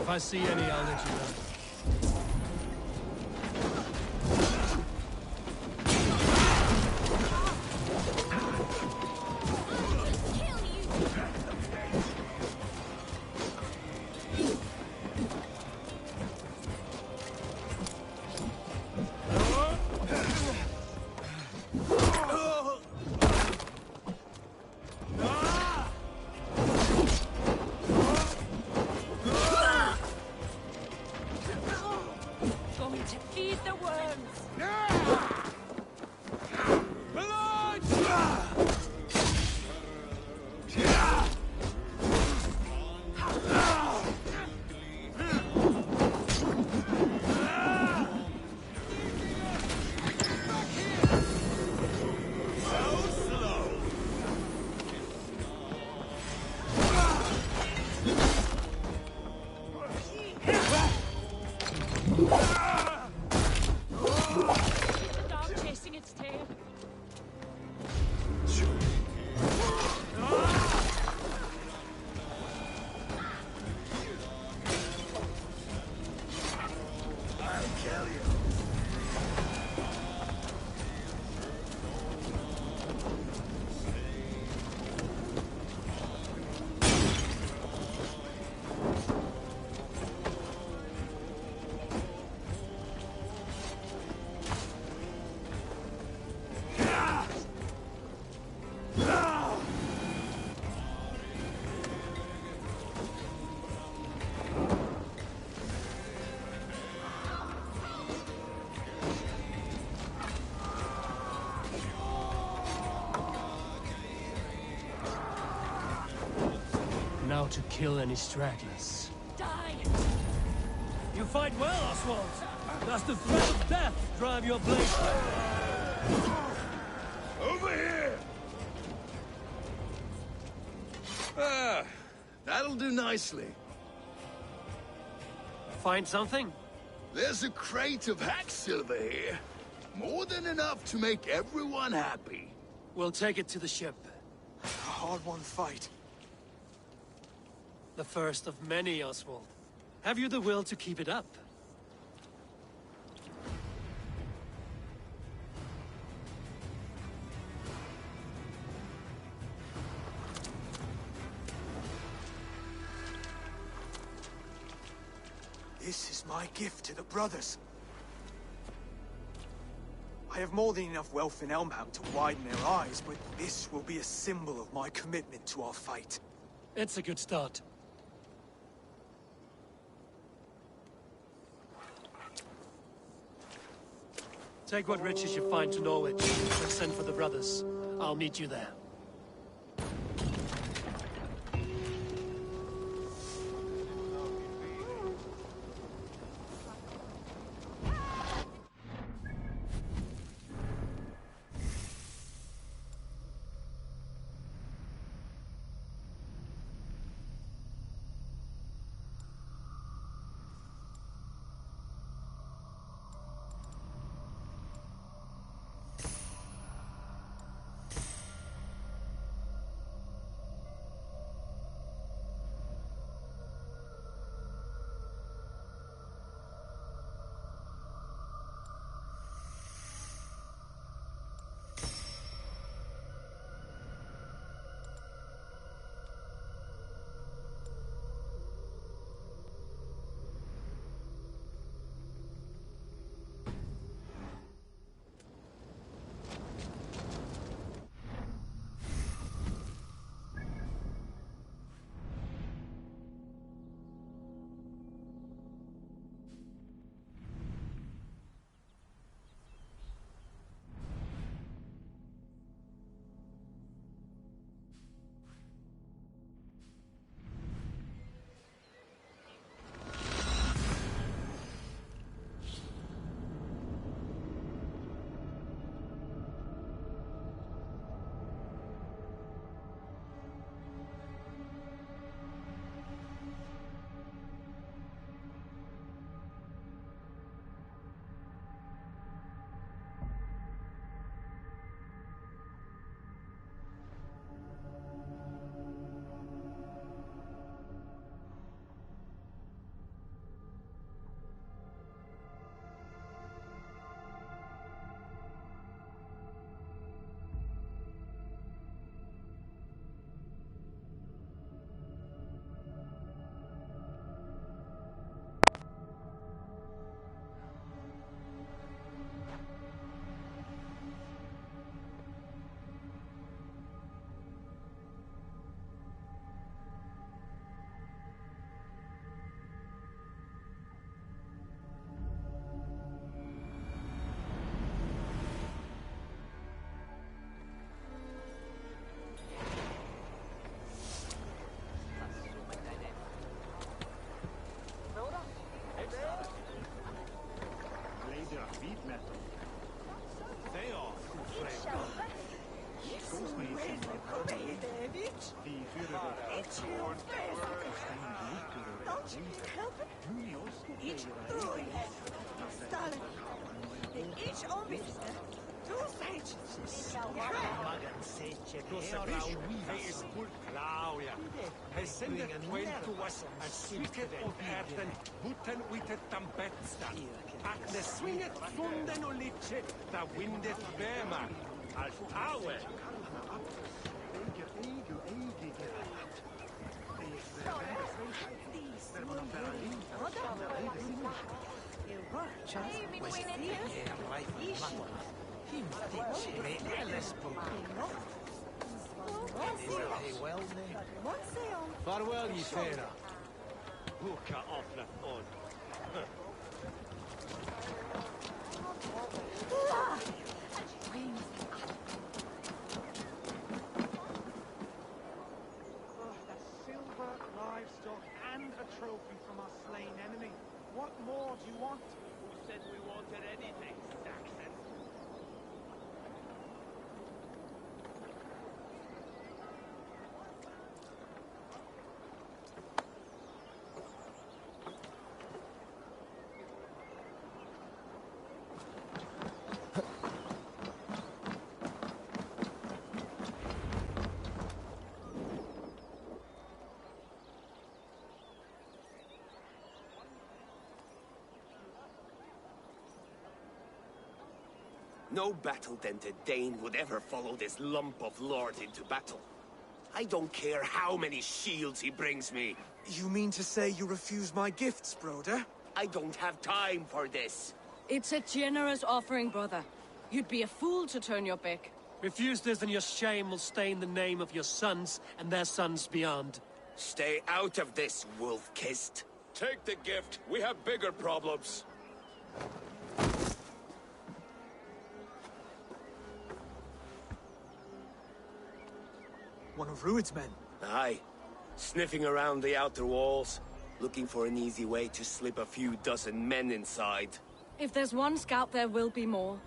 If I see any, I'll let you know. to kill any stragglers. Die! You fight well, Oswald. Does the threat of death drive your blade? Over here! Ah, that'll do nicely. Find something? There's a crate of hack silver here. More than enough to make everyone happy. We'll take it to the ship. A hard-won fight. The first of many, Oswald. Have you the will to keep it up? This is my gift to the brothers. I have more than enough wealth in Elmham to widen their eyes, but this will be a symbol of my commitment to our fight. It's a good start. Take what riches you find to Norwich, and send for the brothers. I'll meet you there. Hij sendet twain to us as sweeted of earthen, buten uitet tam bedstad. Ac ne swinget funden o litche, da windet bemer. Al awe. Farewell, ye fair. Hookah off the on. The silver No battle-dented Dane would ever follow this lump of lord into battle. I don't care how many shields he brings me. You mean to say you refuse my gifts, Broder? I don't have time for this. It's a generous offering, brother. You'd be a fool to turn your back. Refuse this and your shame will stain the name of your sons and their sons beyond. Stay out of this, wolf-kissed. Take the gift. We have bigger problems. One of Rued's men. Aye. Sniffing around the outer walls, looking for an easy way to slip a few dozen men inside. If there's one scout, there will be more.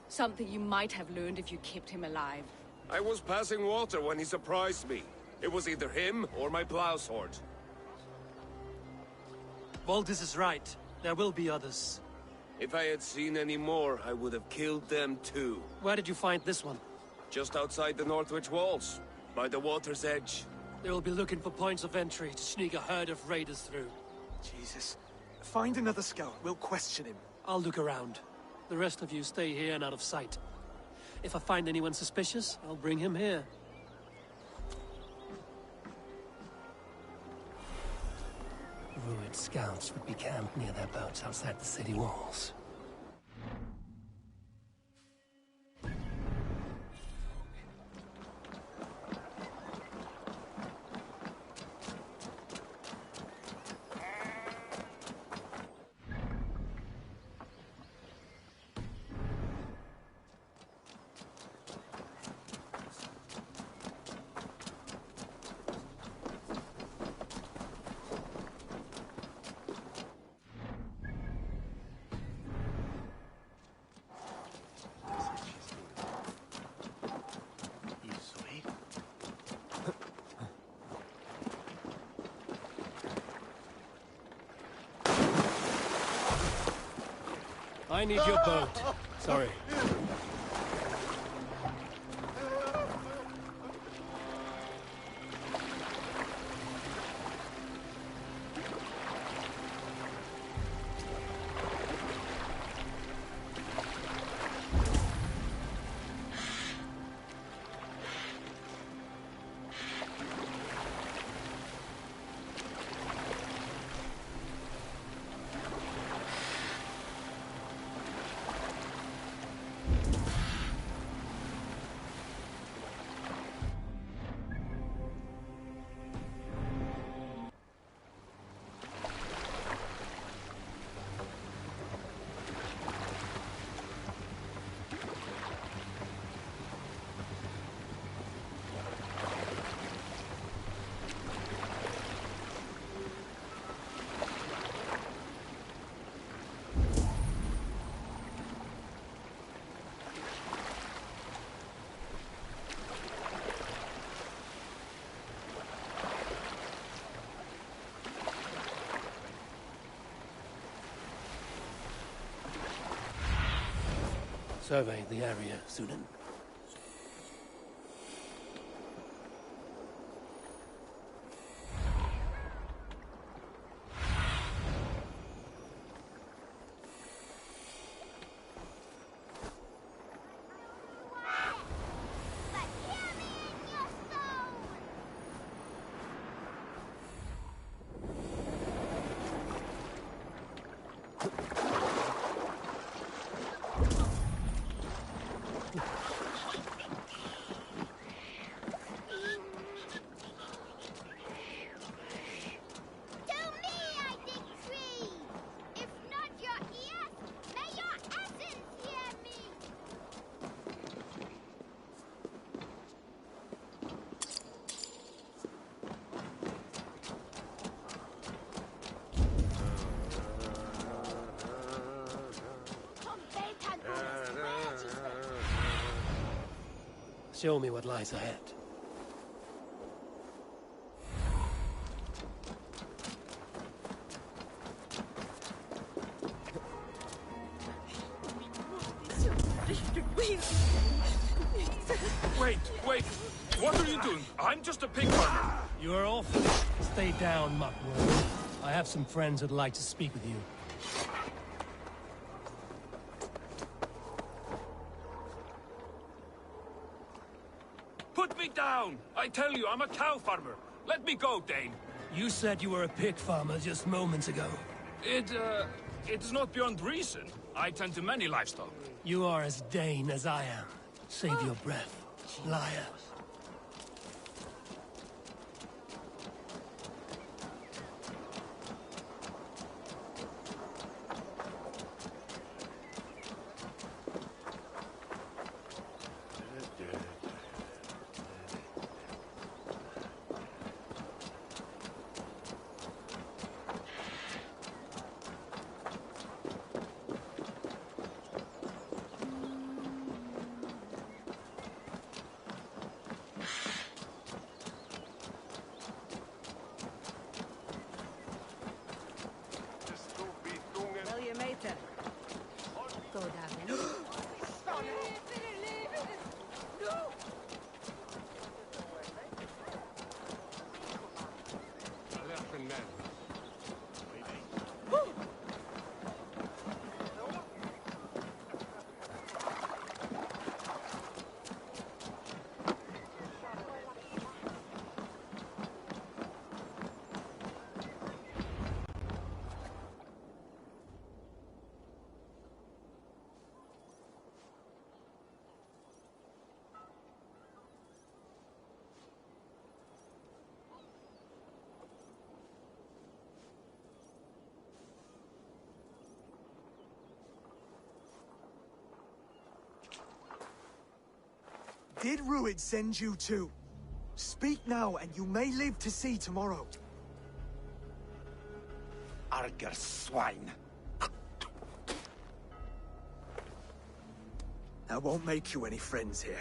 Something you might have learned if you kept him alive. I was passing water when he surprised me. It was either him or my plow sword. Valdis is right. There will be others. If I had seen any more, I would have killed them too. Where did you find this one? Just outside the Northwich walls, by the water's edge. They will be looking for points of entry to sneak a herd of raiders through. Jesus. Find another scout. We'll question him. I'll look around. The rest of you stay here and out of sight. If I find anyone suspicious, I'll bring him here. Ruined scouts would be camped near their boats outside the city walls. I need your boat. Sorry. Survey the area, Sudan. Show me what lies ahead. Wait! What are you doing? I'm just a pig farmer. You are off. Stay down, muckworm. I have some friends who'd like to speak with you. Put me down! I tell you, I'm a cow farmer. Let me go, Dane. You said you were a pig farmer just moments ago. It's not beyond reason. I tend to many livestock. You are as Dane as I am. Save your breath, liar. Go down. Did Ruid send you too? Speak now, and you may live to see tomorrow. Arger swine. That won't make you any friends here.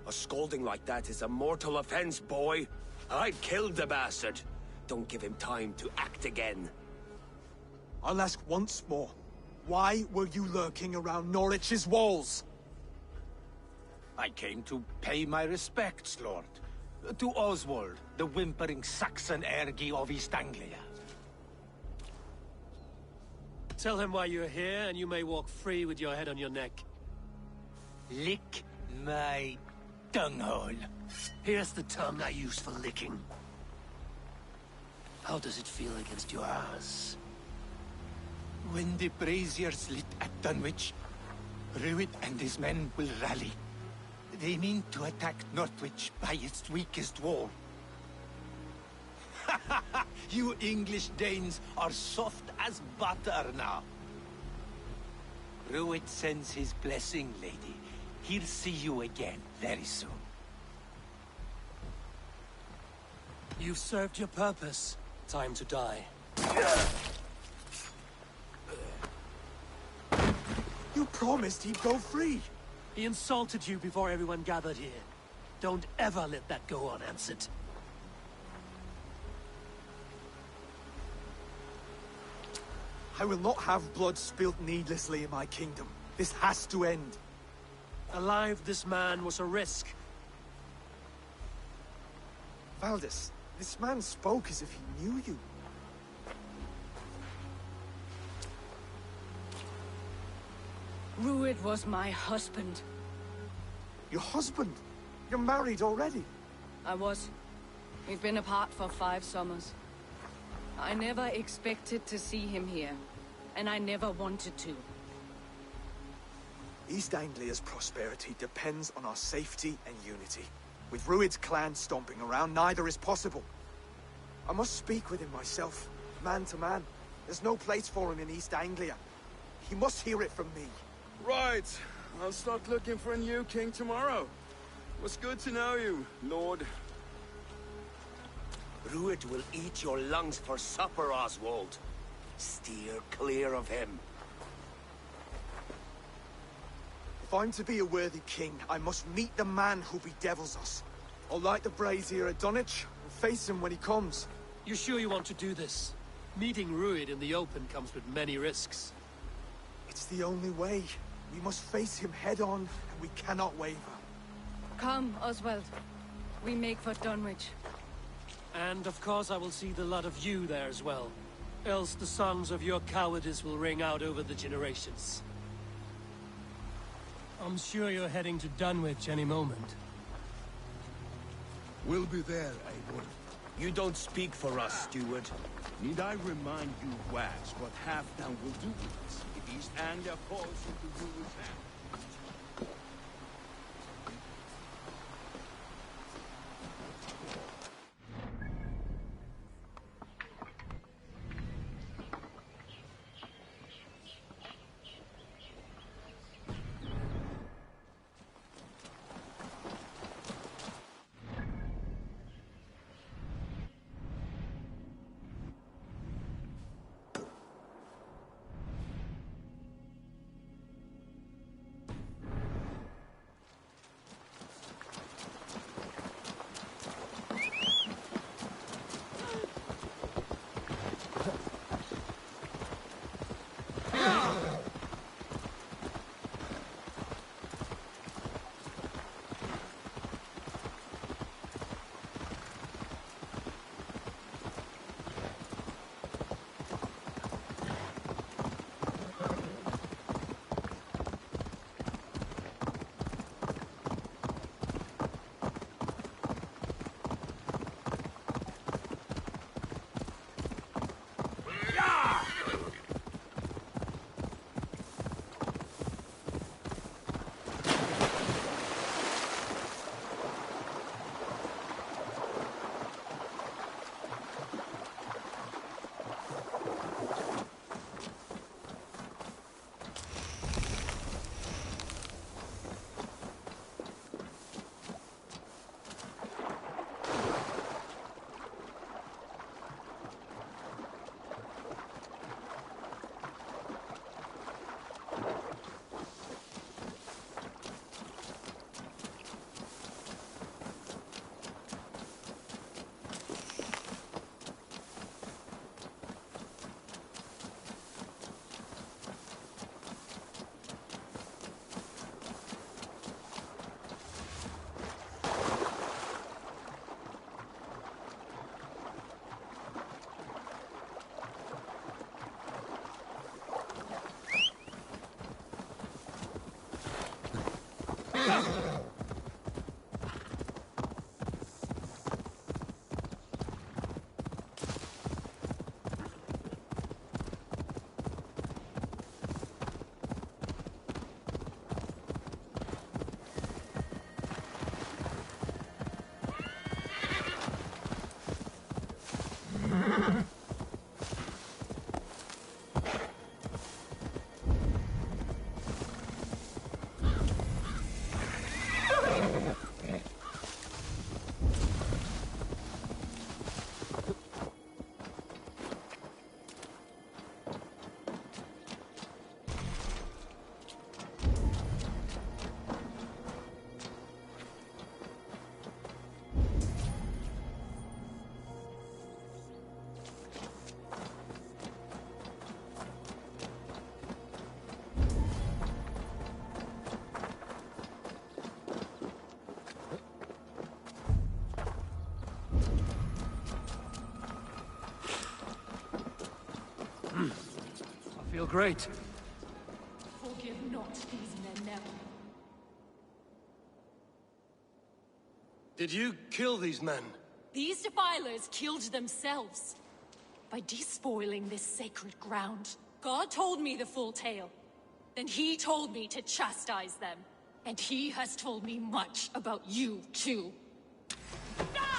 A scolding like that is a mortal offense, boy. I'd killed the bastard. Don't give him time to act again. I'll ask once more. Why were you lurking around Norwich's walls? I came to pay my respects, Lord. To Oswald, the whimpering Saxon ergi of East Anglia. Tell him why you're here, and you may walk free with your head on your neck. Lick my dunghole. Here's the tongue I use for licking. How does it feel against your ass? When the braziers lit at Dunwich, Ruid and his men will rally. They mean to attack Northwich by its weakest wall. You English Danes are soft as butter now. Ruid sends his blessing, lady. He'll see you again very soon. You've served your purpose. Time to die. You promised he'd go free. He insulted you before everyone gathered here. Don't ever let that go unanswered. I will not have blood spilt needlessly in my kingdom. This has to end. Alive, this man was a risk. Valdis, this man spoke as if he knew you. Ruid was my husband. Your husband? You're married already? I was. We've been apart for 5 summers. I never expected to see him here, and I never wanted to. East Anglia's prosperity depends on our safety and unity. With Ruid's clan stomping around, neither is possible. I must speak with him myself, man to man. There's no place for him in East Anglia. He must hear it from me. Right. I'll start looking for a new king tomorrow. It was good to know you, Lord. Ruid will eat your lungs for supper, Oswald. Steer clear of him. If I'm to be a worthy king, I must meet the man who bedevils us. I'll light the brazier at Dunwich and face him when he comes. You sure you want to do this? Meeting Ruid in the open comes with many risks. It's the only way. We must face him head-on, and we cannot waver. Come, Oswald. We make for Dunwich. And of course I will see the lot of you there as well. Else the songs of your cowardice will ring out over the generations. I'm sure you're heading to Dunwich any moment. We'll be there, Eivor. You don't speak for us, steward. Need I remind you, Wax, what Halftown will do with us if East Anglia falls into Ruin's hands? I feel great. Forgive not these men now. Did you kill these men? These defilers killed themselves by despoiling this sacred ground. God told me the full tale. Then he told me to chastise them. And he has told me much about you, too.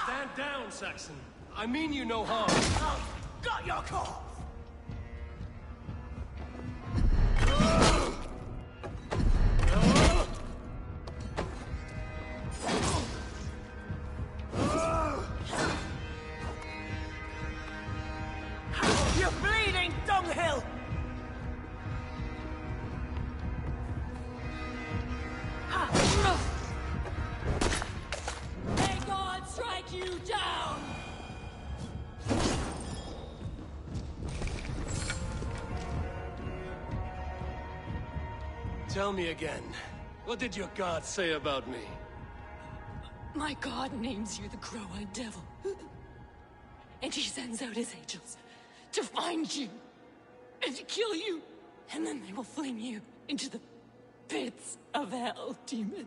Stand down, Saxon. I mean you no harm. Got your call! You bleeding dunghill! May God strike you down! Tell me again. What did your god say about me? My God names you the Crow-Eyed Devil. And he sends out his angels to find you and to kill you. And then they will fling you into the pits of hell, demon.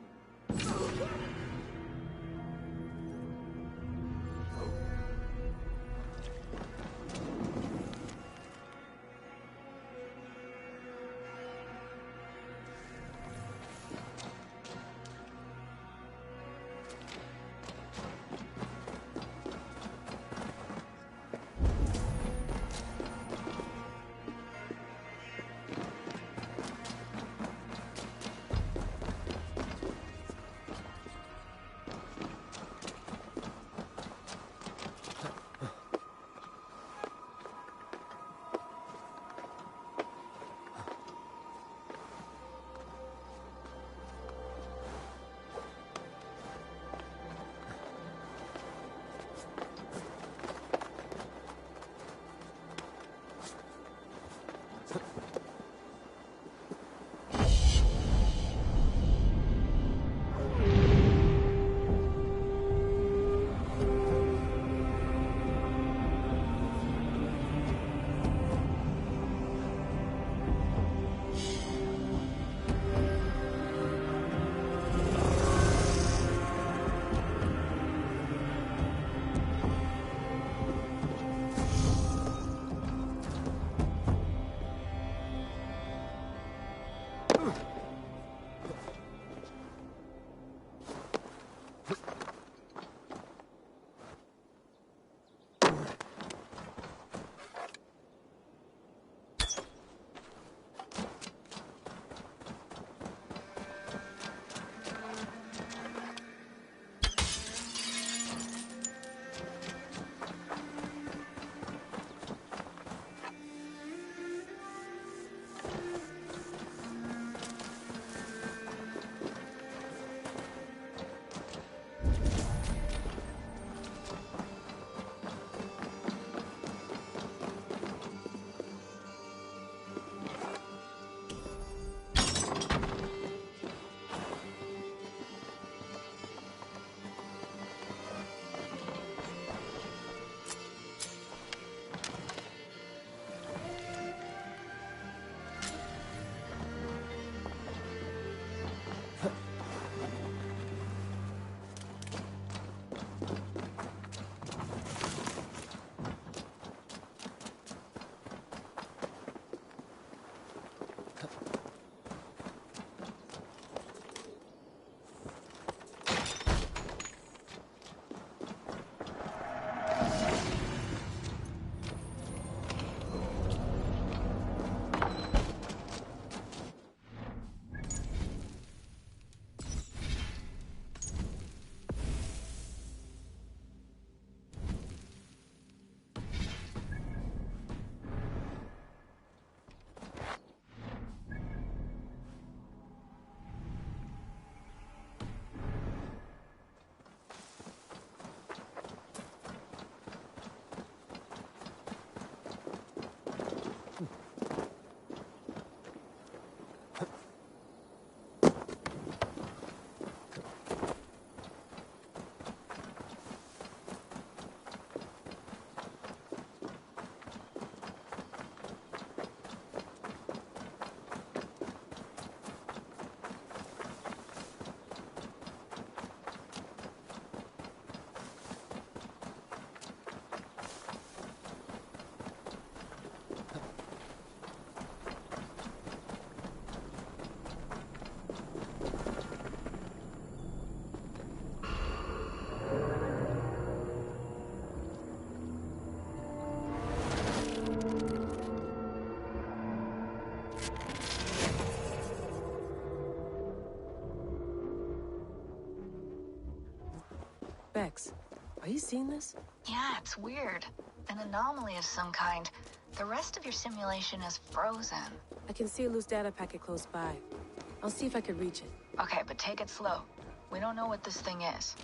specks. Are you seeing this? Yeah, it's weird. An anomaly of some kind. The rest of your simulation is frozen. I can see a loose data packet close by. I'll see if I can reach it. Okay, but take it slow. We don't know what this thing is.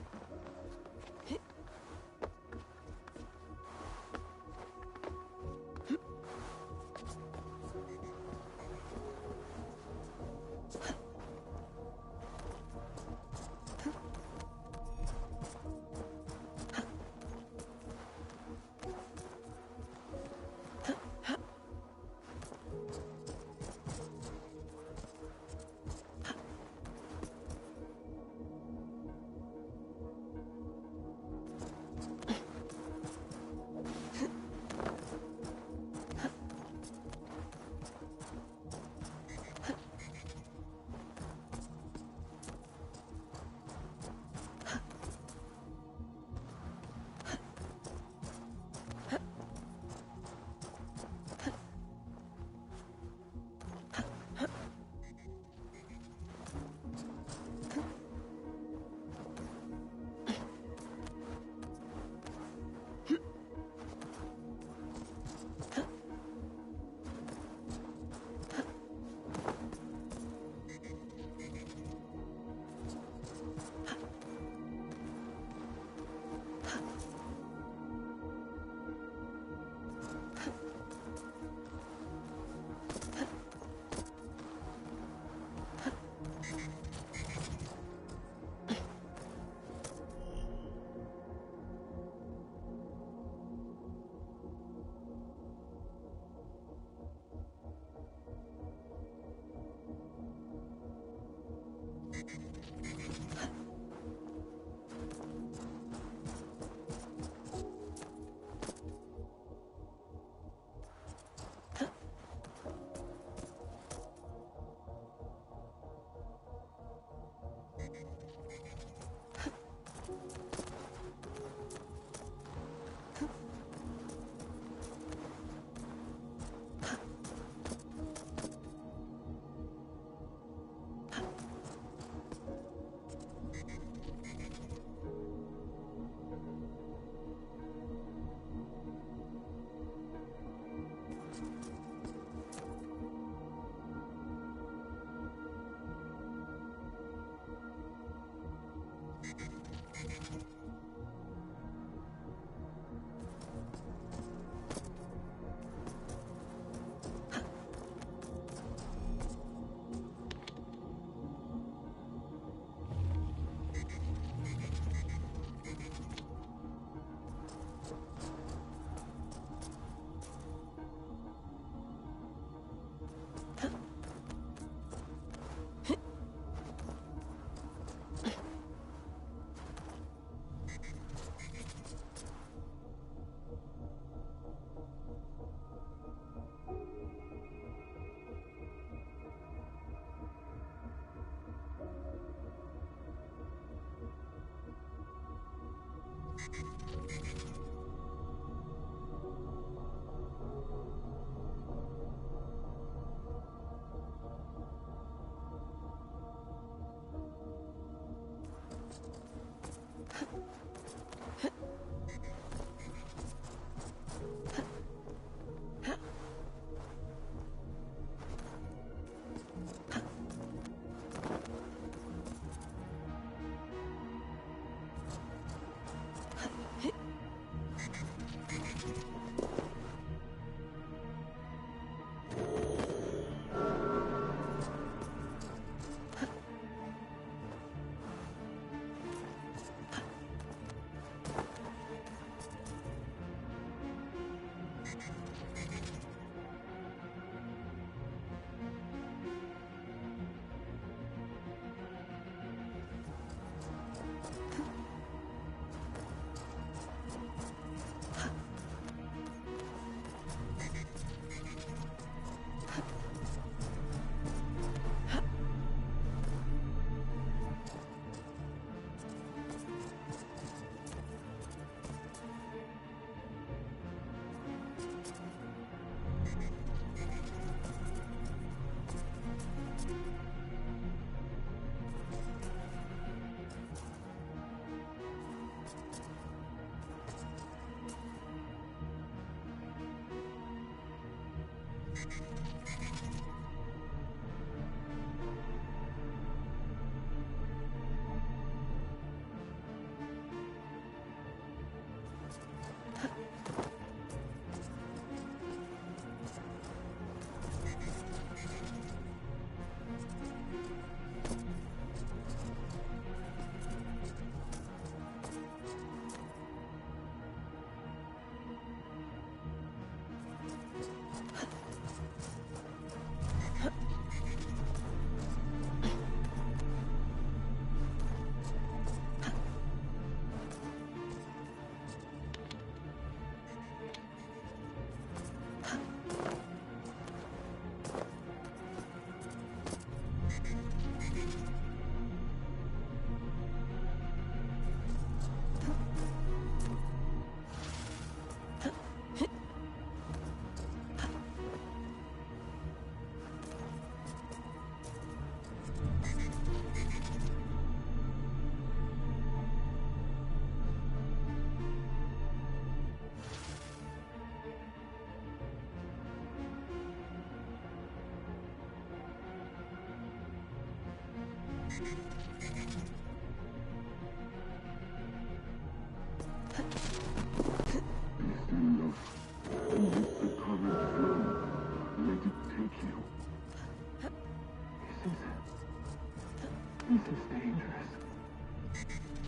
This is dangerous.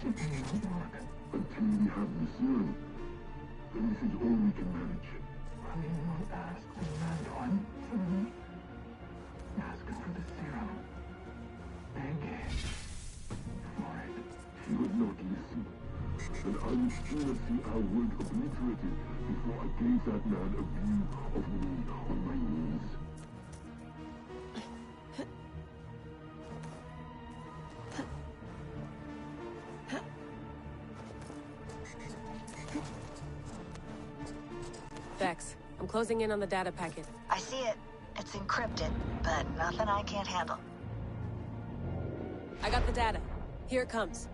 It may not work until we have the serum. And this is all we can manage. Will you not ask the mad one for me? Ask her for the serum. Beg for it. She would not listen. And I would sooner see our word obliterated before I gave that man a view of me on my knees. Vex, I'm closing in on the data packet. I see it. It's encrypted, but nothing I can't handle. I got the data. Here it comes.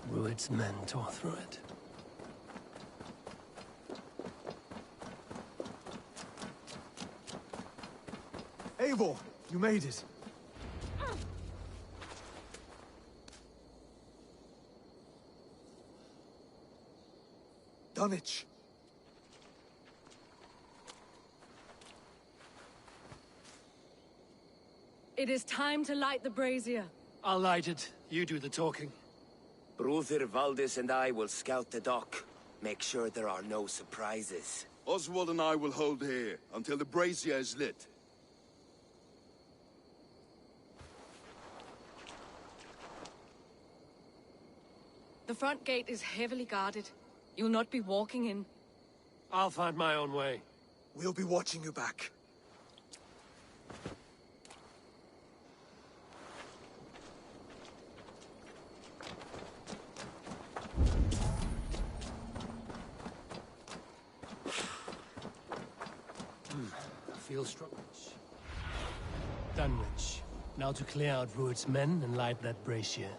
Rued's men tore through it. Eivor, you made it. Dunwich. It is time to light the brazier. I'll light it. You do the talking. Brother Valdis and I will scout the dock. Make sure there are no surprises. Oswald and I will hold here until the brazier is lit. The front gate is heavily guarded. You'll not be walking in. I'll find my own way. We'll be watching you back. I feel strong. Dunwich. Now to clear out Rued's men and light that brazier.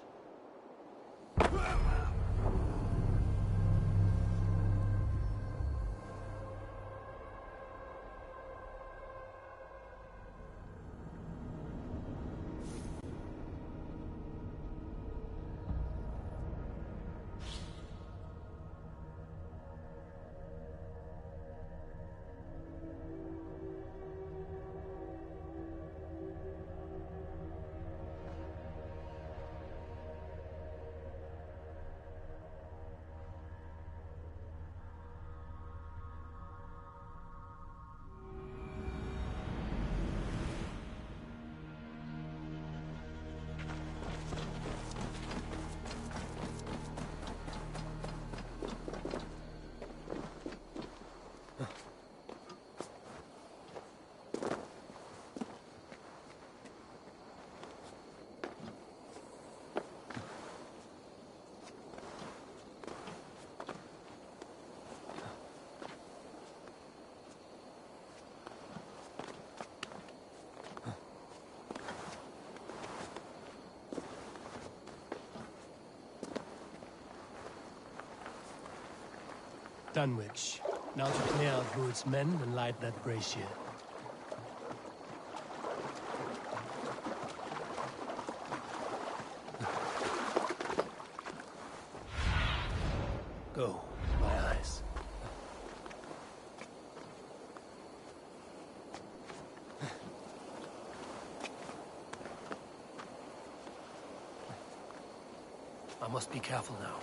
Dunwich. Now to clear out Rued's men and light that brazier. Go, my eyes. I must be careful now.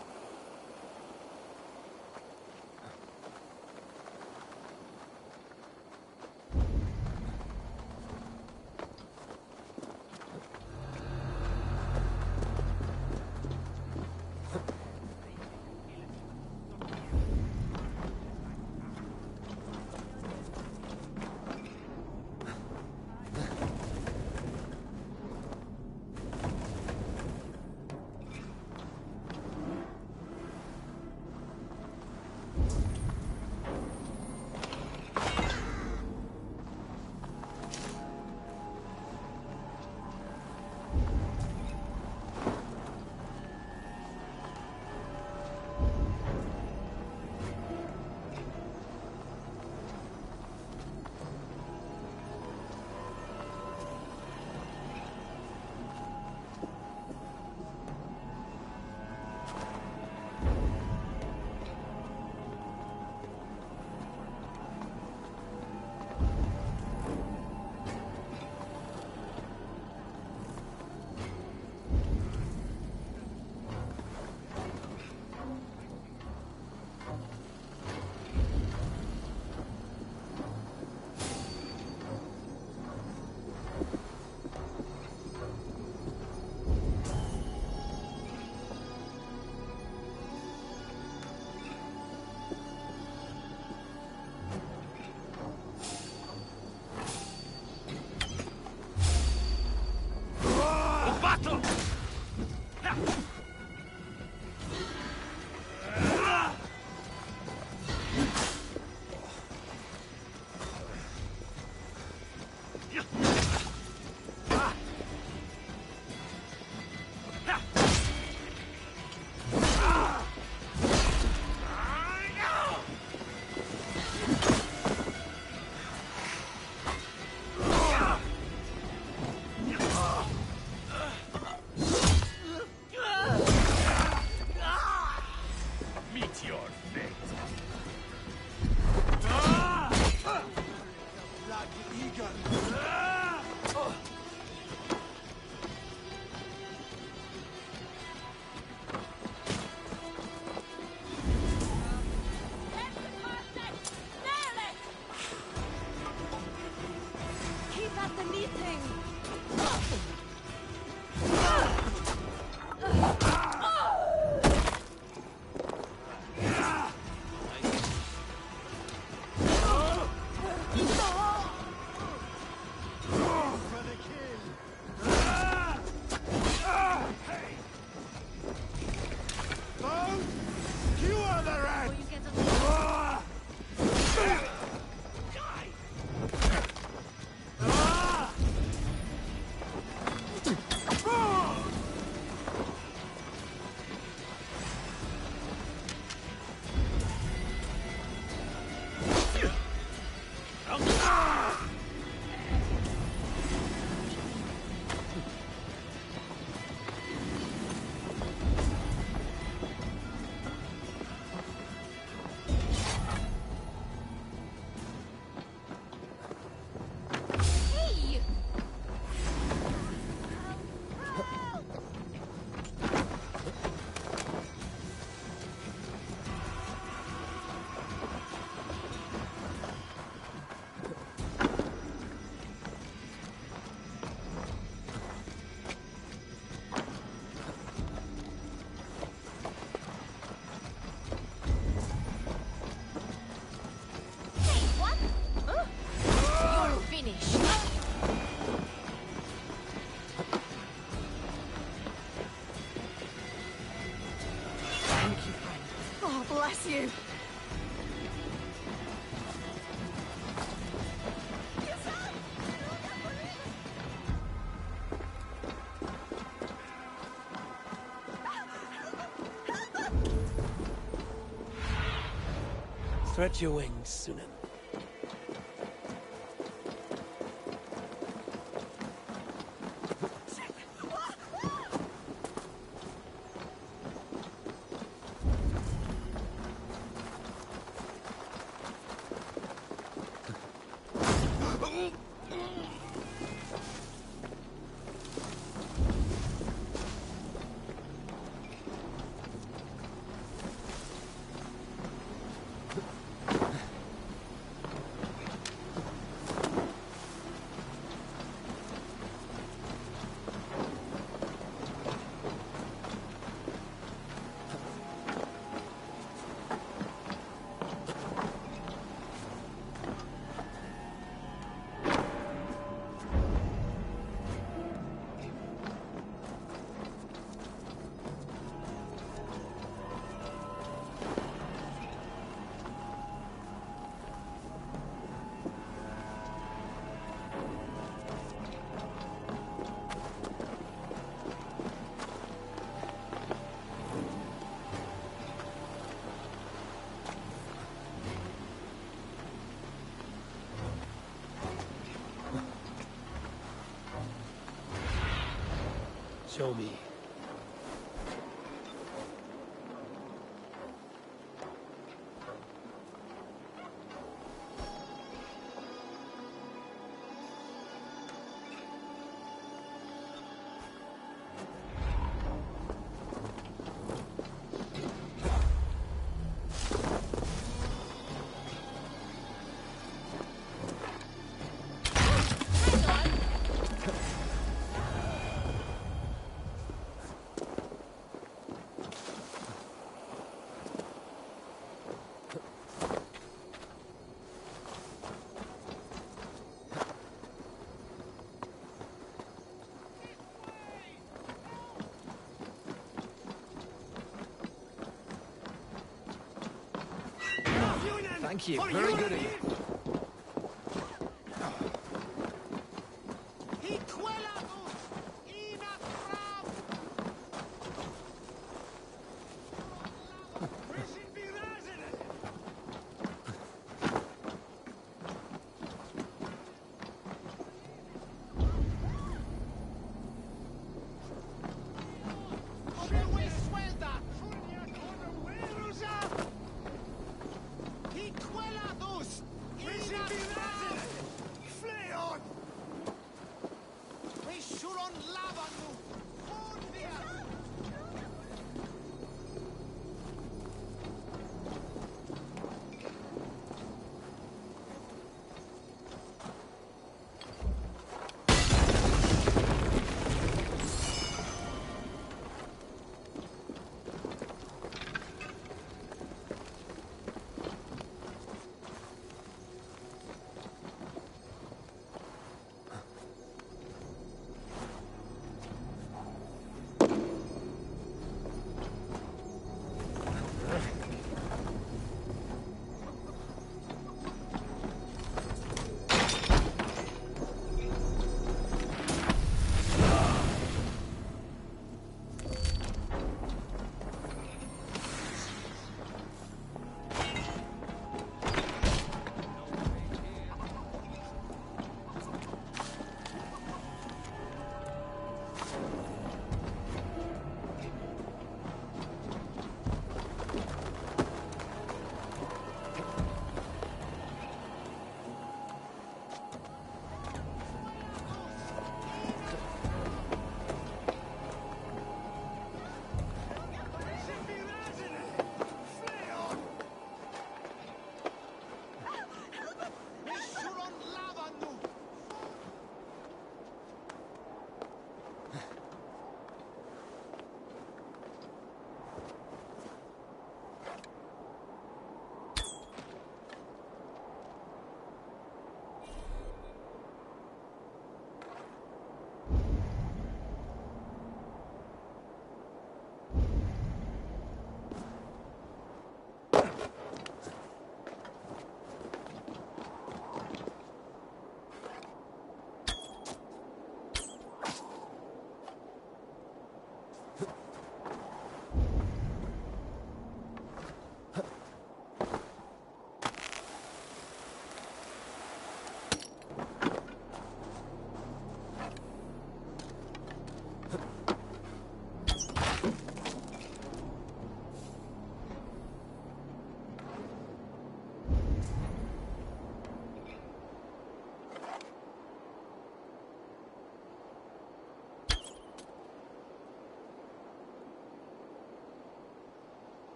Stretch your wings, Sunan. Show me. Thank you. Very good of you.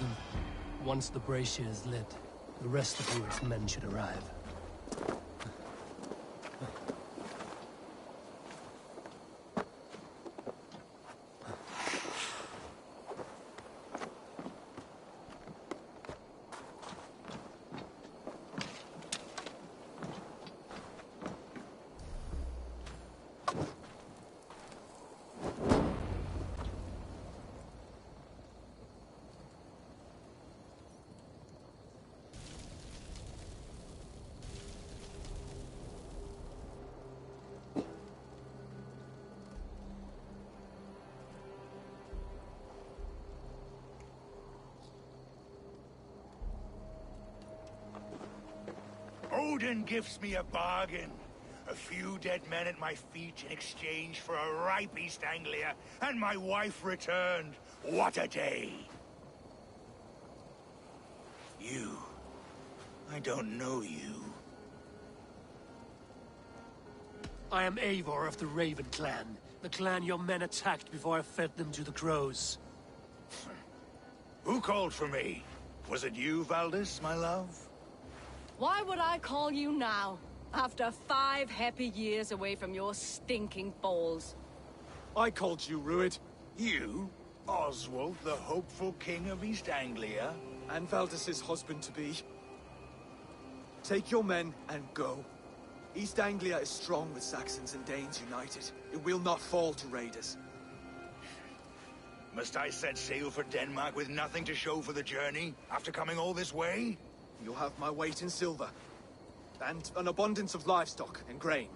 them. Once the brazier is lit, the rest of Rued's men should arrive. Odin gives me a bargain. A few dead men at my feet in exchange for a ripe East Anglia, and my wife returned. What a day! You. I don't know you. I am Eivor of the Raven Clan. The clan your men attacked before I fed them to the crows. Who called for me? Was it you, Valdis, my love? Why would I call you now, after 5 happy years away from your stinking balls? I called you, Rued. You? Oswald, the hopeful king of East Anglia? And Valdis's husband-to-be. Take your men and go. East Anglia is strong with Saxons and Danes united. It will not fall to raiders. Must I set sail for Denmark with nothing to show for the journey, after coming all this way? You'll have my weight in silver. And an abundance of livestock and grain.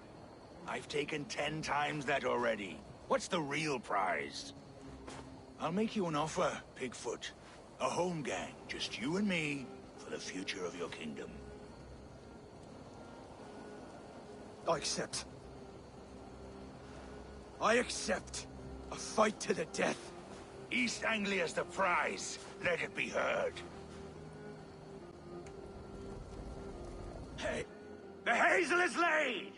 I've taken 10 times that already. What's the real prize? I'll make you an offer, Pigfoot. A home gang, just you and me, for the future of your kingdom. I accept. I accept. A fight to the death. East Anglia's the prize. Let it be heard. Hey, the hazel is laid!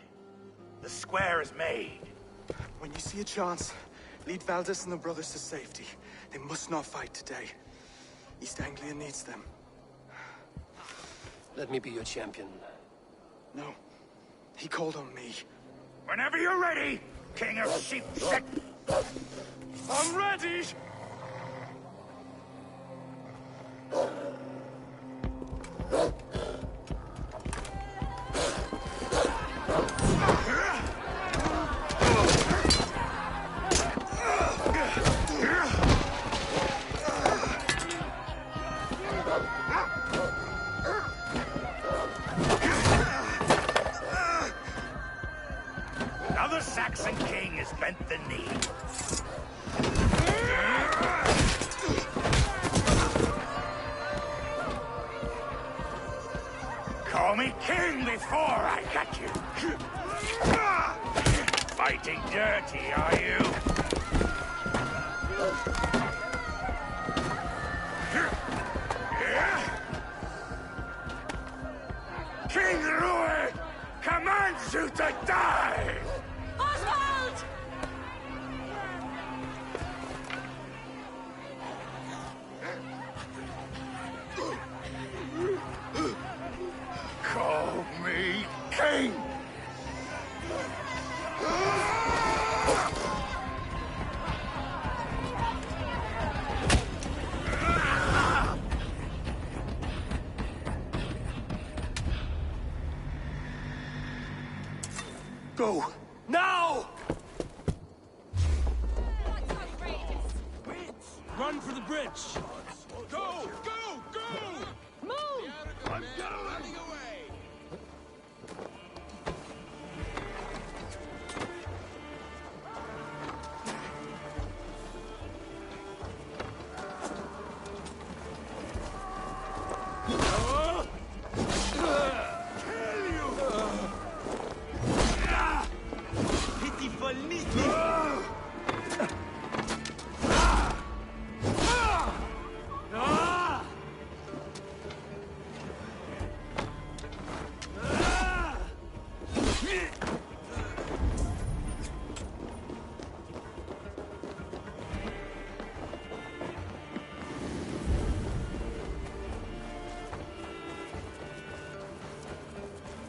The square is made. When you see a chance, lead Valdis and the brothers to safety. They must not fight today. East Anglia needs them. Let me be your champion. No. He called on me. Whenever you're ready, King of Sheep Sick. I'm ready! Another Saxon king has bent the knee. Call me king before I got you. Fighting dirty, are you? King Rued commands you to die! Oswald! Call me king! Go! Now! Run for the bridge! Go! Go! Go! Move! I'm running away! Pitiful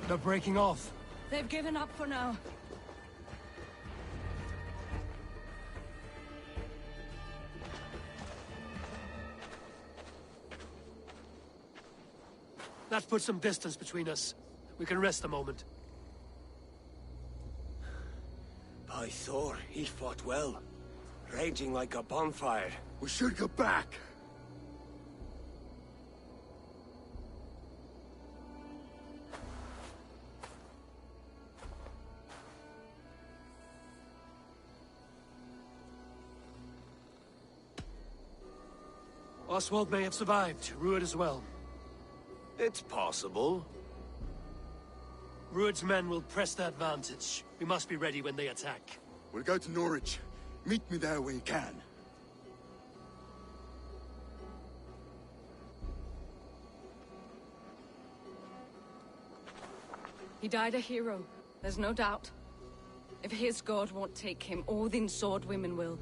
They're breaking off. They've given up for now. That puts some distance between us. We can rest a moment. By Thor, he fought well. Raging like a bonfire. We should go back. Oswald may have survived. Ruud as well. It's possible. Ruud's men will press the advantage. We must be ready when they attack. We'll go to Norwich. Meet me there when you can. He died a hero, there's no doubt. If his god won't take him, Odin's sword women will.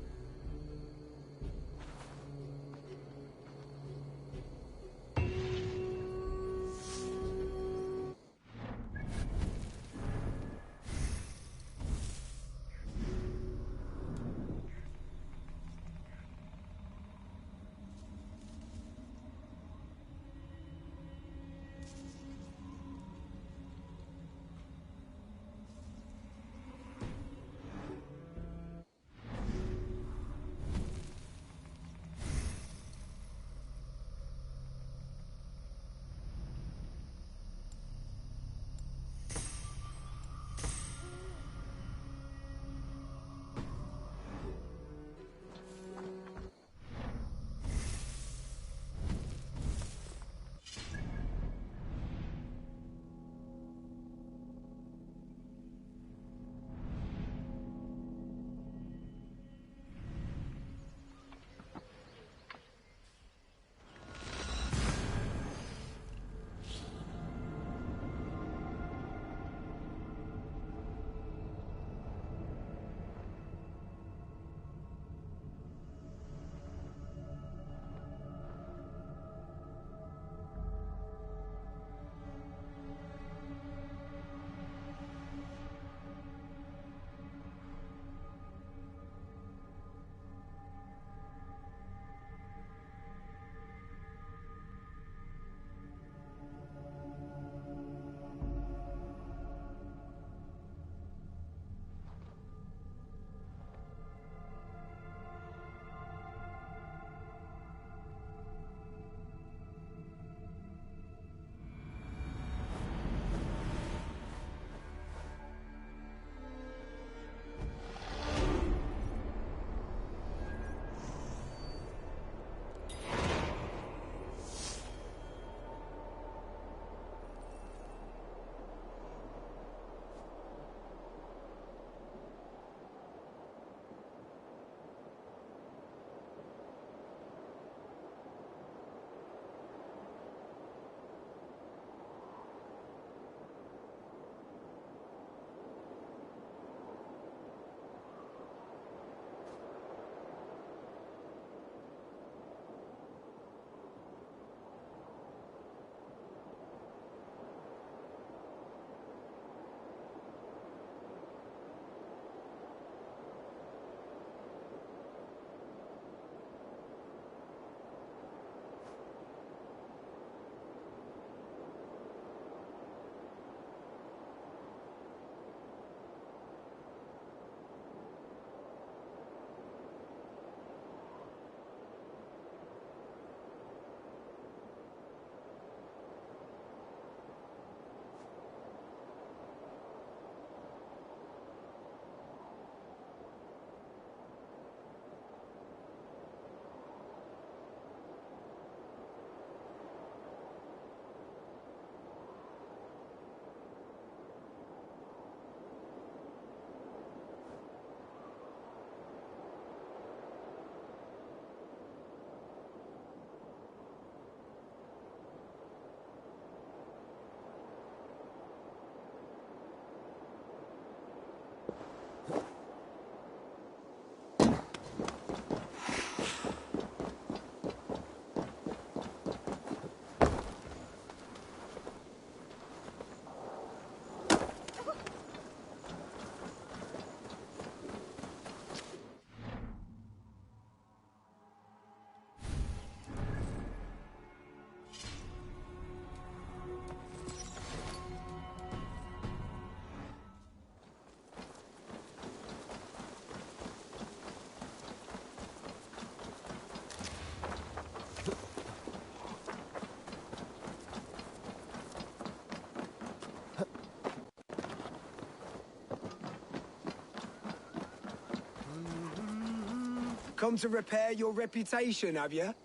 Come to repair your reputation, have you?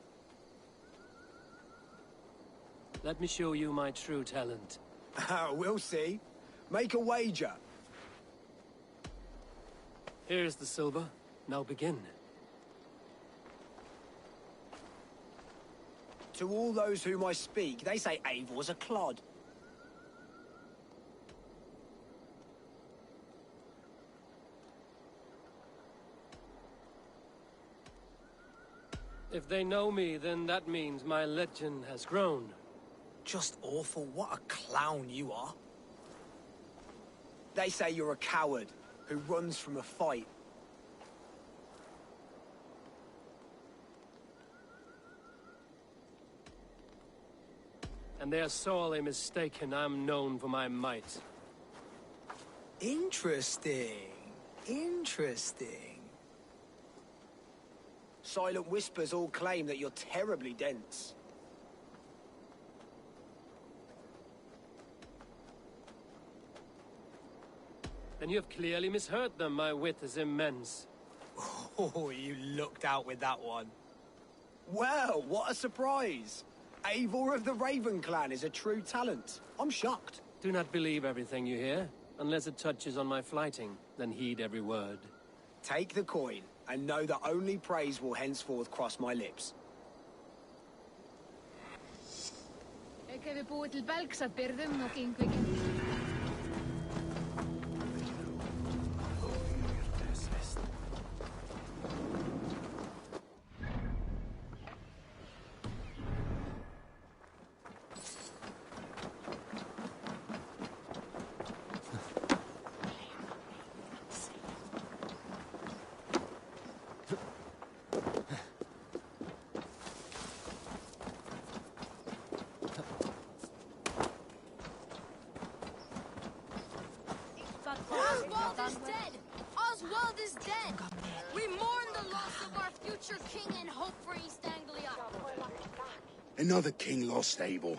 Let me show you my true talent. We'll see. Make a wager. Here's the silver. Now begin. To all those whom I speak, they say Eivor's a clod. If they know me, then that means my legend has grown. Just awful. What a clown you are. They say you're a coward who runs from a fight. And they are sorely mistaken. I'm known for my might. Interesting. Interesting. Silent whispers all claim that you're terribly dense. Then you have clearly misheard them. My wit is immense. Oh, you looked out with that one. Well, what a surprise! Eivor of the Raven Clan is a true talent. I'm shocked. Do not believe everything you hear. Unless it touches on my flighting, then heed every word. Take the coin, and know that only praise will henceforth cross my lips. Ek heb búið til belgs að byrðum og gengvikin. Oswald is dead! Oswald is dead! We mourn the loss of our future king and hope for East Anglia. Another king lost, Eivor.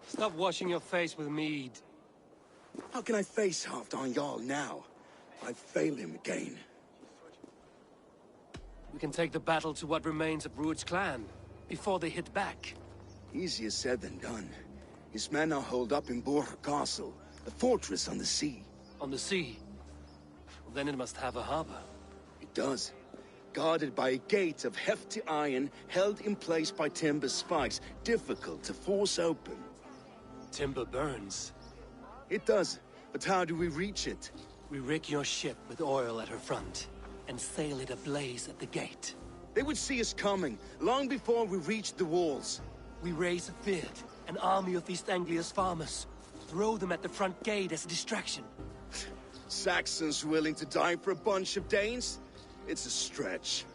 Stop washing your face with mead. How can I face Halfdan Jarl now? I've failed him again. We can take the battle to what remains of Ruud's clan, before they hit back. Easier said than done. His men are holed up in Borg Castle, a fortress on the sea. On the sea? Then it must have a harbor. It does. Guarded by a gate of hefty iron, held in place by timber spikes, difficult to force open. Timber burns. It does, but how do we reach it? We rig your ship with oil at her front, and sail it ablaze at the gate. They would see us coming, long before we reached the walls. We raise a beard, an army of East Anglia's farmers. Throw them at the front gate as a distraction. Saxons willing to die for a bunch of Danes? It's a stretch.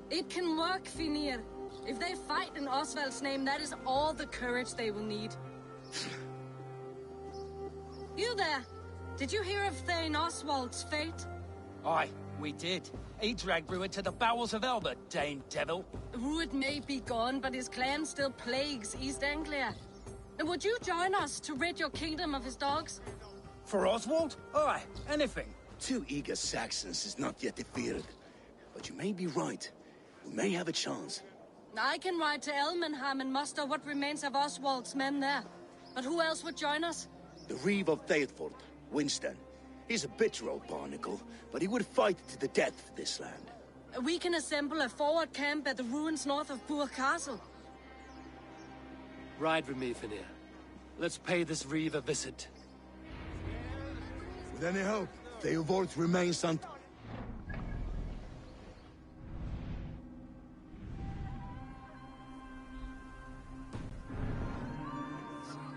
It can work, Finir. If they fight in Oswald's name, that is all the courage they will need. You there! Did you hear of Thane Oswald's fate? Aye, we did. He dragged Ruud to the bowels of hell, the Dane devil. Ruud may be gone, but his clan still plagues East Anglia. And would you join us to rid your kingdom of his dogs? For Oswald? Aye, anything. 2 eager Saxons is not yet defeated. But you may be right. We may have a chance. I can ride to Elmenham and muster what remains of Oswald's men there. But who else would join us? The Reeve of Thetford, Winston. He's a bitter old barnacle, but he would fight to the death for this land. We can assemble a forward camp at the ruins north of Burg Castle. Ride with me, Finir. Let's pay this Reeve a visit. With any hope, Theodort remains on...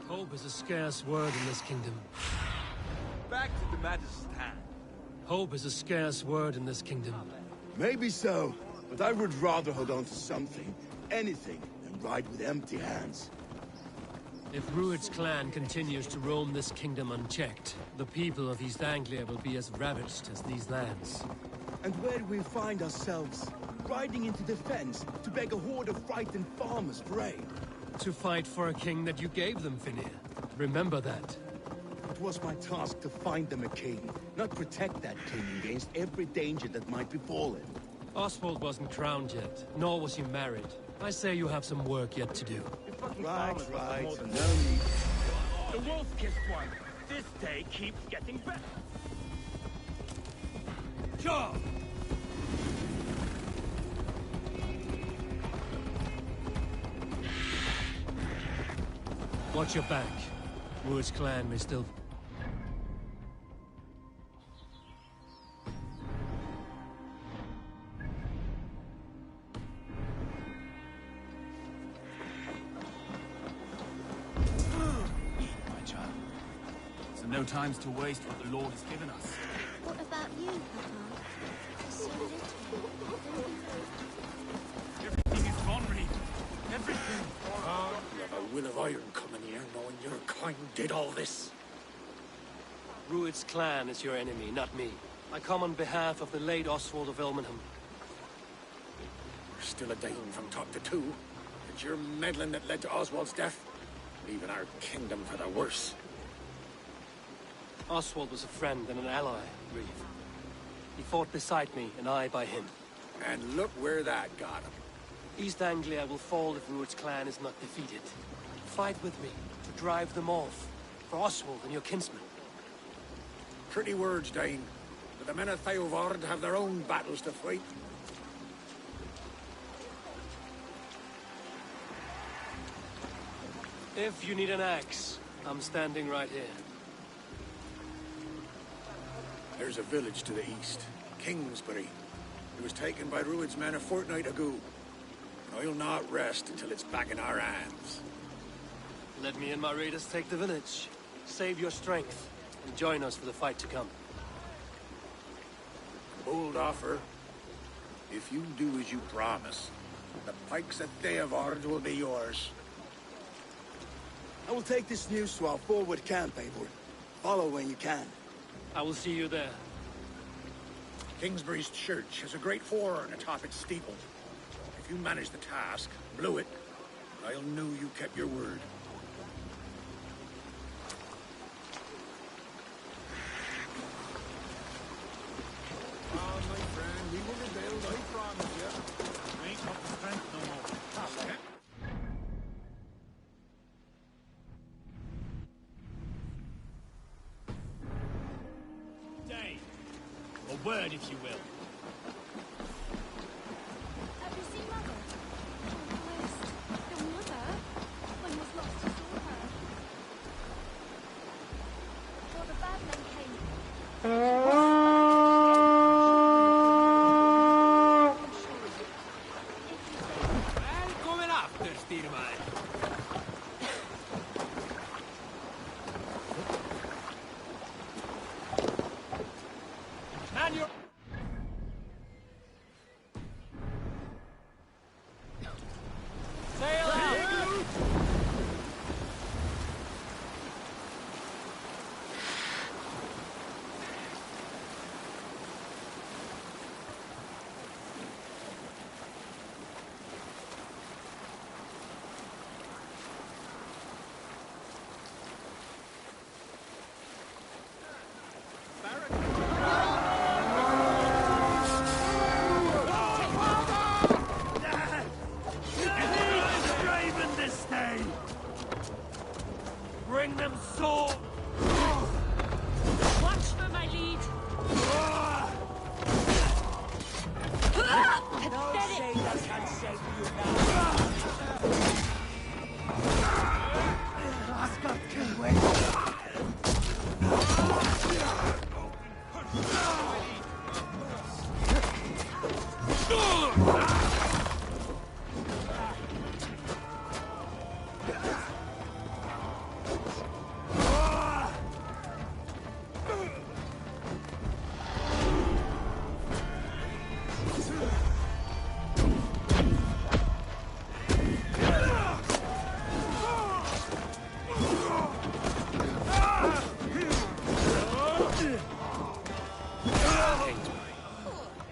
Hope is a scarce word in this kingdom. Back to the matters at hand. Hope is a scarce word in this kingdom. Maybe so, but I would rather hold on to something, anything, than ride with empty hands. If Ruud's clan continues to roam this kingdom unchecked, the people of East Anglia will be as ravaged as these lands. And where do we find ourselves? Riding into defense to beg a horde of frightened farmers for aid. To fight for a king that you gave them, Finir. Remember that. It was my task to find them a king, not protect that king against every danger that might befall him. Oswald wasn't crowned yet, nor was he married. I say you have some work yet to do. Right. No need. The wolf-kissed one. This day keeps getting better. Sure. Watch your back. Rued's clan may still... My child. So no time's to waste what the Lord has given us. What about you, Papa? So little. Everything is gone, Reed. Everything. You have a will of iron coming here, knowing your kind did all this. Rued's clan is your enemy, not me. I come on behalf of the late Oswald of Ilmenham. We're still a Dane from top to two. It's your meddling that led to Oswald's death, leaving our kingdom for the worse. Oswald was a friend and an ally, Reeve. He fought beside me, and I by him. And look where that got him. East Anglia will fall if Rued's clan is not defeated. Fight with me, to drive them off. For Oswald and your kinsmen. Pretty words, Dane. But the men of Theovard have their own battles to fight. If you need an axe, I'm standing right here. There's a village to the east, Kingsbury. It was taken by Rued's men a fortnight ago. I'll not rest until it's back in our hands. Let me and my raiders take the village. Save your strength, and join us for the fight to come. Bold offer. If you do as you promise, the pikes at Theovard will be yours. I will take this news to our forward camp, Eivor. Follow when you can. I will see you there. Kingsbury's church has a great horn atop its steeple. If you manage the task, blew it, I'll know you kept your word. Oh, my friend, we will rebuild, I promise you. Ain't got the strength no more. Okay. Dane, a word if you will. Have you seen Mother? Your mother? When was last you saw her? Well, the bad men came. Välkommen after, Styrman. Man, you're... Sail out! Bring them sword! Watch for my lead.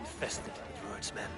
Infested with Rued's men.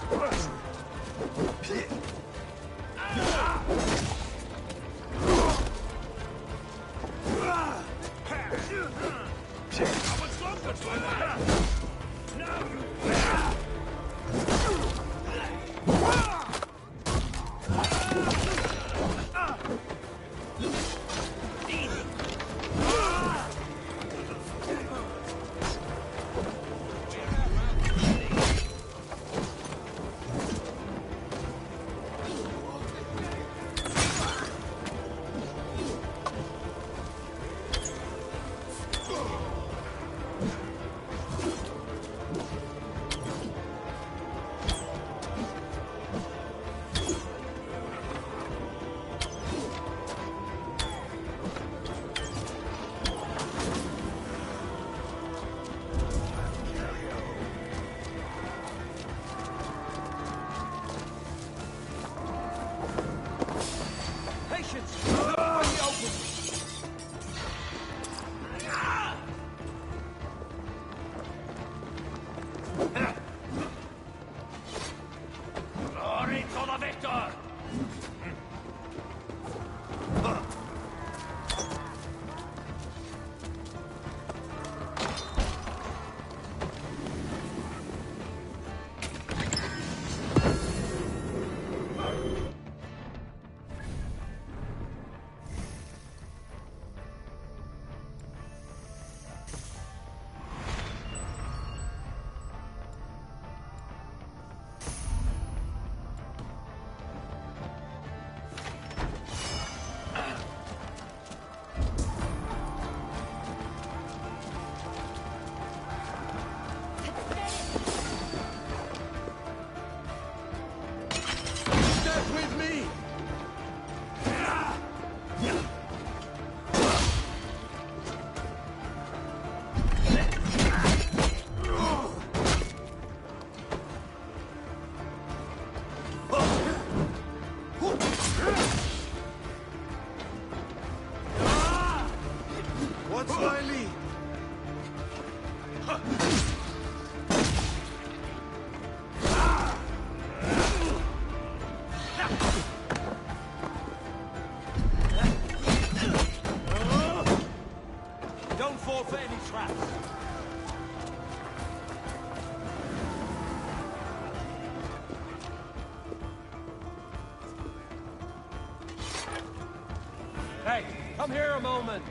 Glory to the victor! What's my lead? Don't fall for any traps. Hey, come here a moment.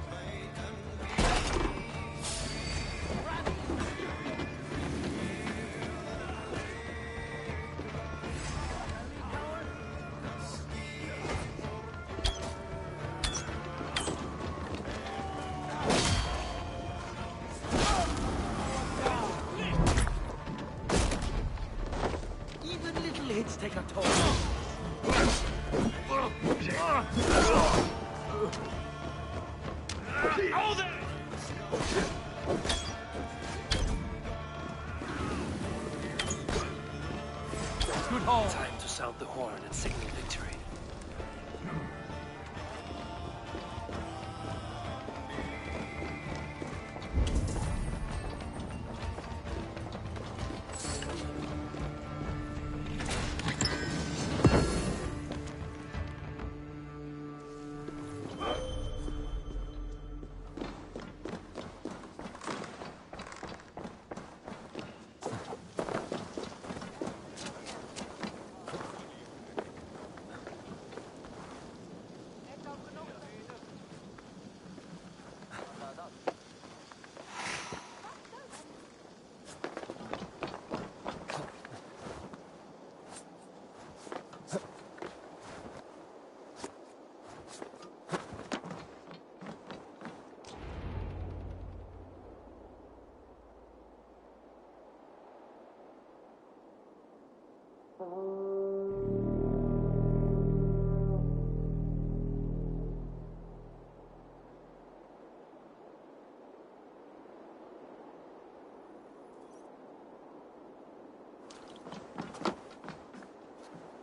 Even little hits take a toll. Oh, there! Good haul. Time to sound the horn and signal victory.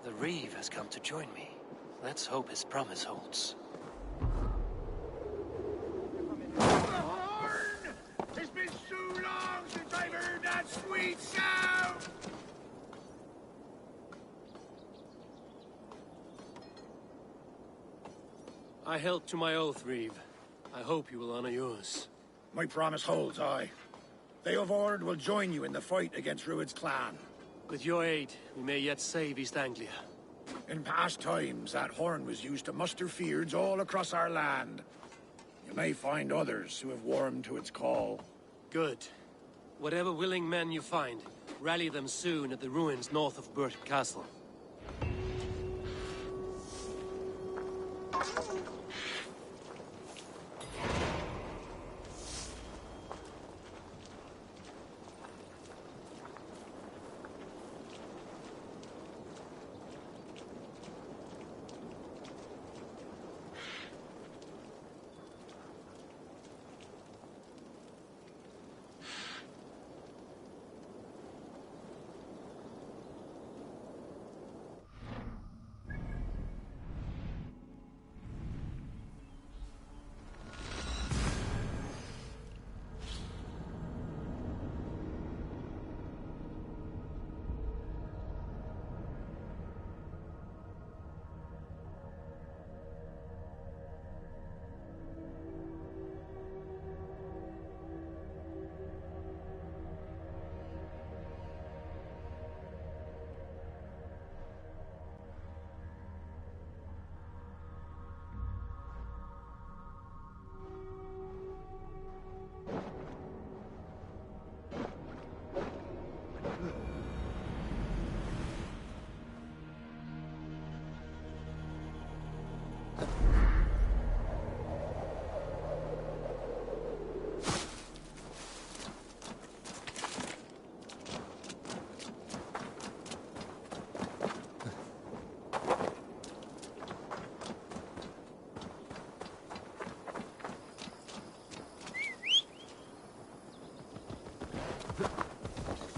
The Reeve has come to join me. Let's hope his promise holds. It's been so long since I've heard that sweet sound! I held to my oath, Reeve. I hope you will honor yours. My promise holds, aye. Theodord will join you in the fight against Rued's clan. With your aid, we may yet save East Anglia. In past times, that horn was used to muster fyrds all across our land. You may find others who have warmed to its call. Good. Whatever willing men you find, rally them soon at the ruins north of Burton Castle.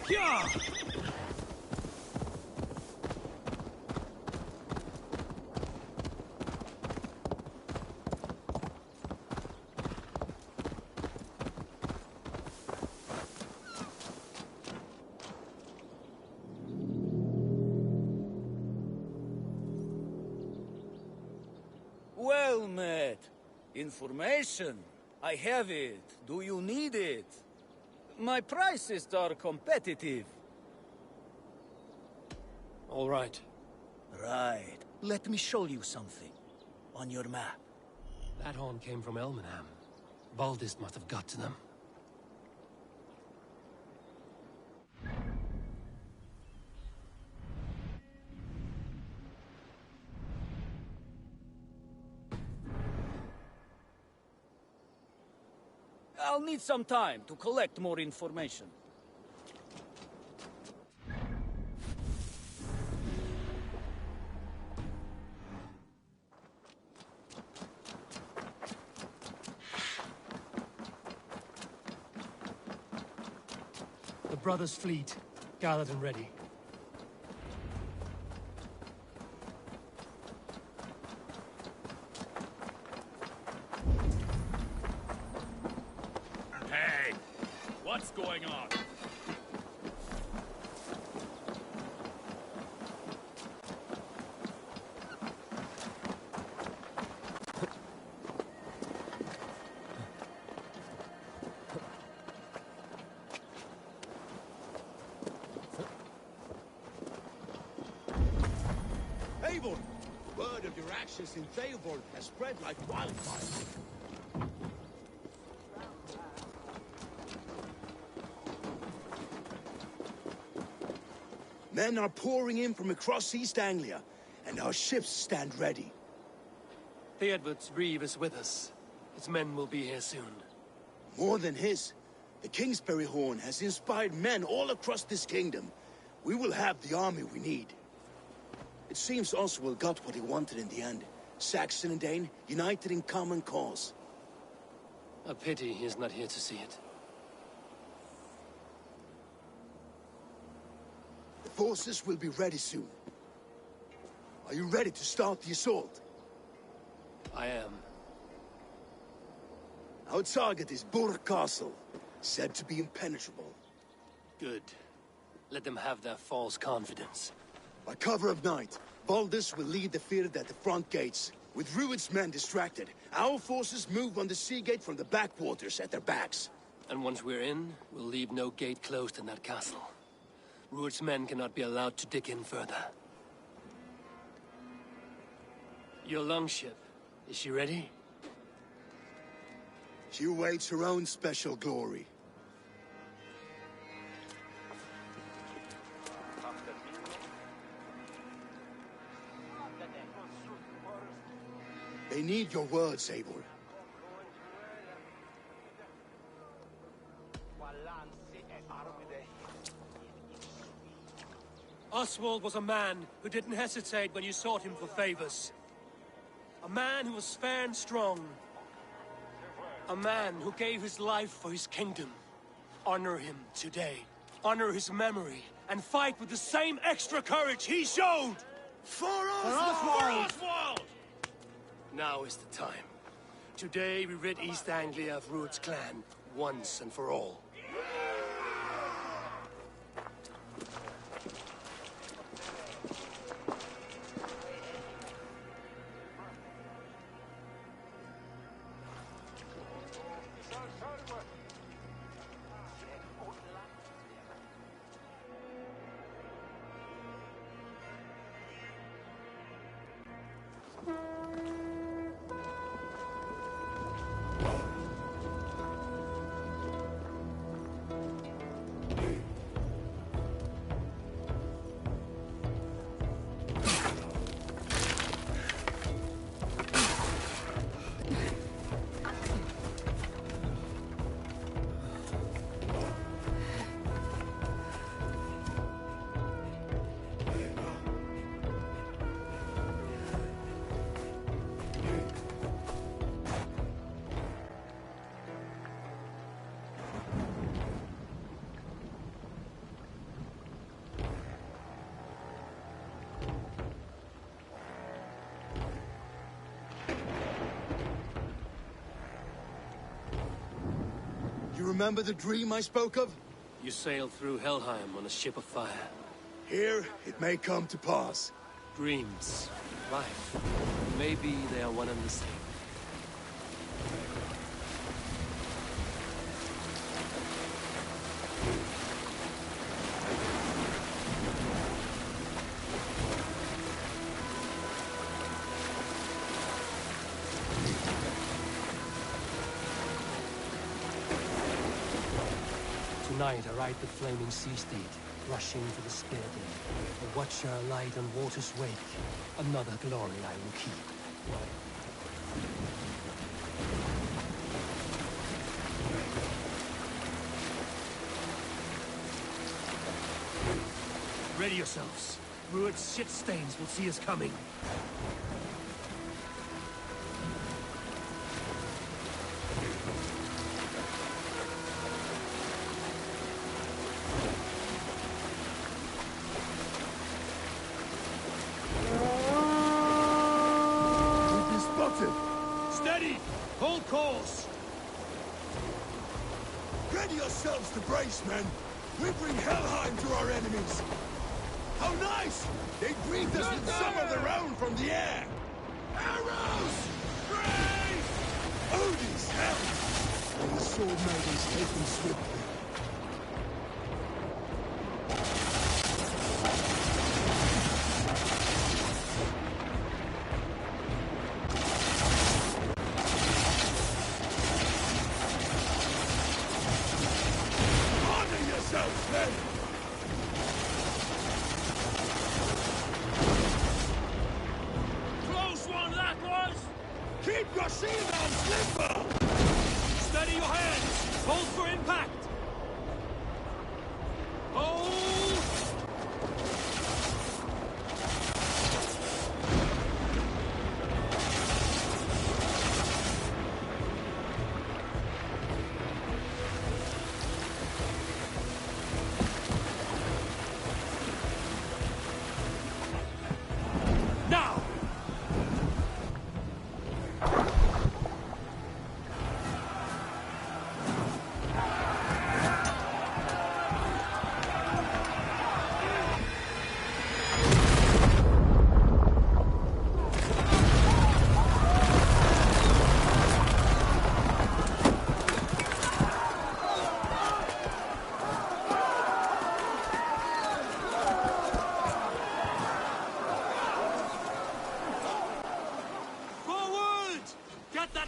Yeah! Well met. Information. I have it. Do you need it? My prices are competitive. All right. Right. Let me show you something. On your map. That horn came from Elmenham. Baldist must have got to them. I'll need some time to collect more information. The brothers' fleet, gathered and ready. Hey, what's going on? Eivor! Word of your actions in Theobald has spread like wildfire. Men are pouring in from across East Anglia, and our ships stand ready. Theodward's Reeve is with us. His men will be here soon. More than his, the Kingsbury Horn has inspired men all across this kingdom. We will have the army we need. It seems Oswald got what he wanted in the end. Saxon and Dane united in common cause. A pity he's not here to see it. The forces will be ready soon. Are you ready to start the assault? I am. Our target is Burg Castle, said to be impenetrable. Good. Let them have their false confidence. By cover of night, Baldus will lead the field at the front gates. With Rued's men distracted, our forces move on the sea gate from the backwaters at their backs. And once we're in, we'll leave no gate closed in that castle. Rued's men cannot be allowed to dig in further. Your longship, is she ready? She awaits her own special glory. They need your words, Eivor. Oswald was a man who didn't hesitate when you sought him for favors. A man who was fair and strong. A man who gave his life for his kingdom. Honor him today. Honor his memory. And fight with the same extra courage he showed! For Oswald! Now is the time. Today we rid East Anglia of Rued's clan, once and for all. You remember the dream I spoke of? You sailed through Helheim on a ship of fire. Here, it may come to pass. Dreams, life, maybe they are one and the same. Tonight I ride the flaming sea steed, rushing to the spear den. A watcher light on water's wake. Another glory I will keep. Ready yourselves. Rued's shit stains will see us coming. Steady! Hold course! Ready yourselves to brace, men! We bring Helheim to our enemies! How nice! They breathed us with some of their own from the air! Arrows! Brace! Odin's help! And the sword maidens take them swiftly. Close one, that was! Keep your shield on, Slipper! Steady your hands! Hold for impact!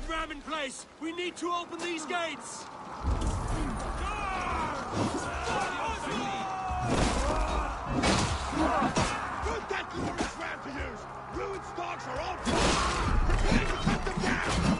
ram in place! We need to open these gates! Put that glorious ram to use! Ruined stocks are all prepare to cut them down!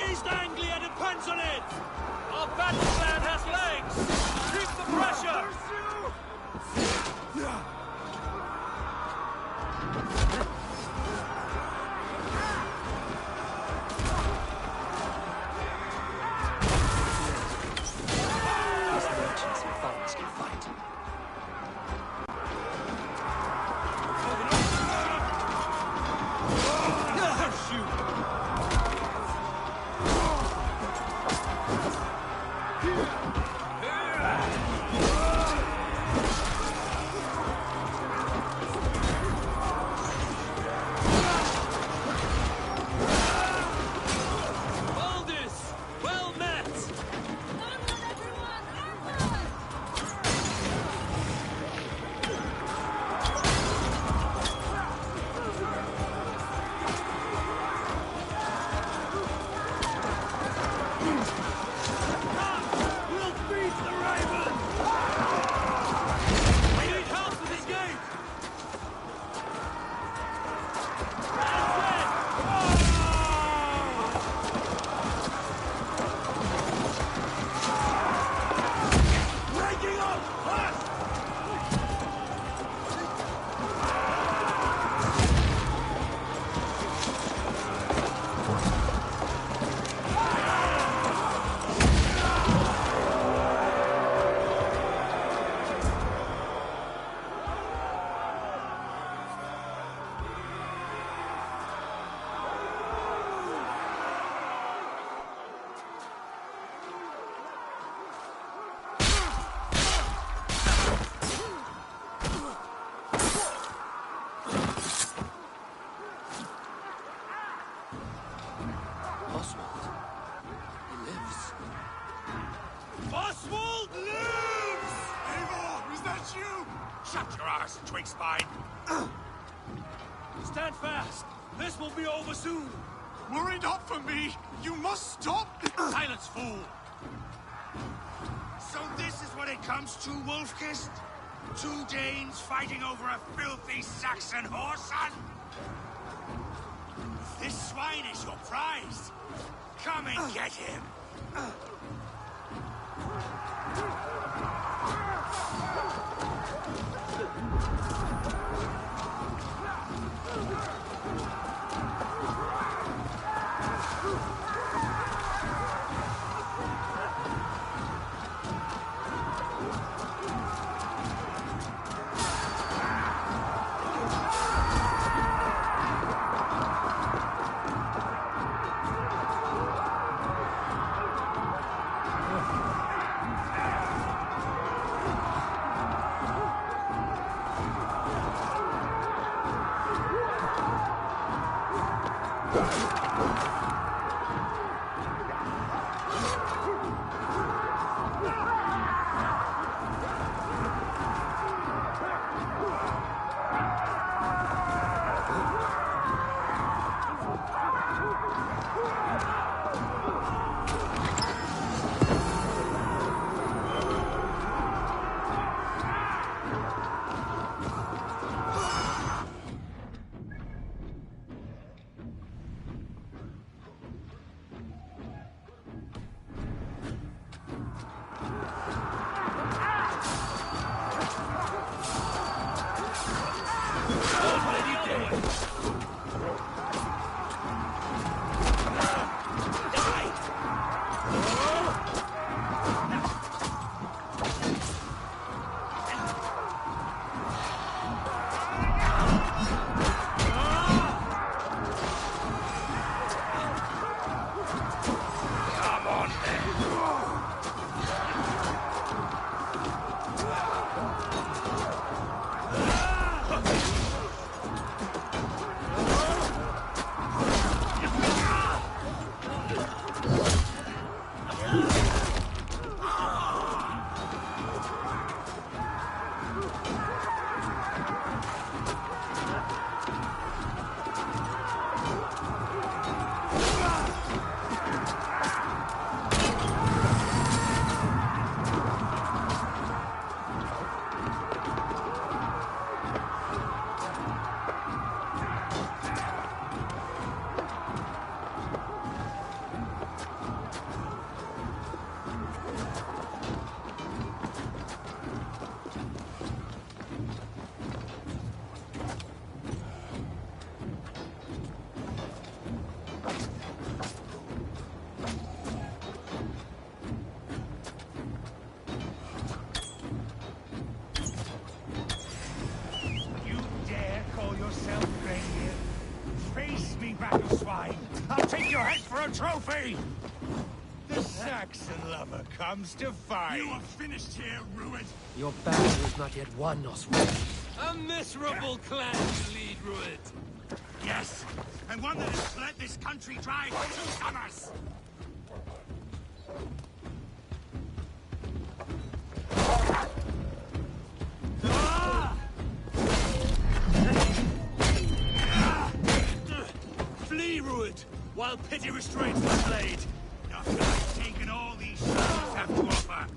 East Anglia depends on it! Our battle plan has legs! Keep the pressure! These merchants and foreigners can fight. Shut your arse, twig spine! Stand fast! This will be over soon! Worry not for me! You must stop! Silence, fool! So this is what it comes to, Wolfkist? 2 Danes fighting over a filthy Saxon whoreson? This swine is your prize! Come and get him! I'll take your head for a trophy! The Saxon lover comes to fight. You are finished here, Rued. Your battle is not yet won, Oswald. A miserable clan you lead, Rued. Yes, and one that has bled this country dry for 2 summers! Flee, Rued, while pity restrains my blade. Not that I've taken all these shores have to offer.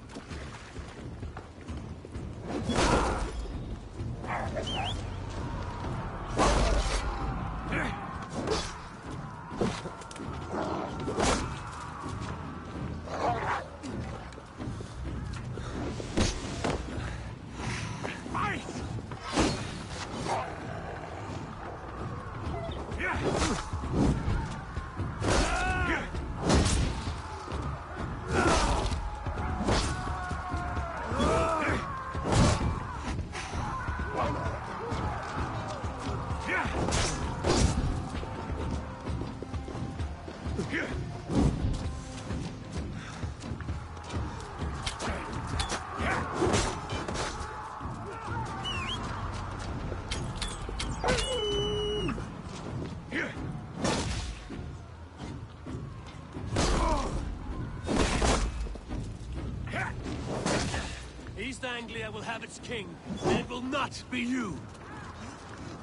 East Anglia will have its king, and it will not be you.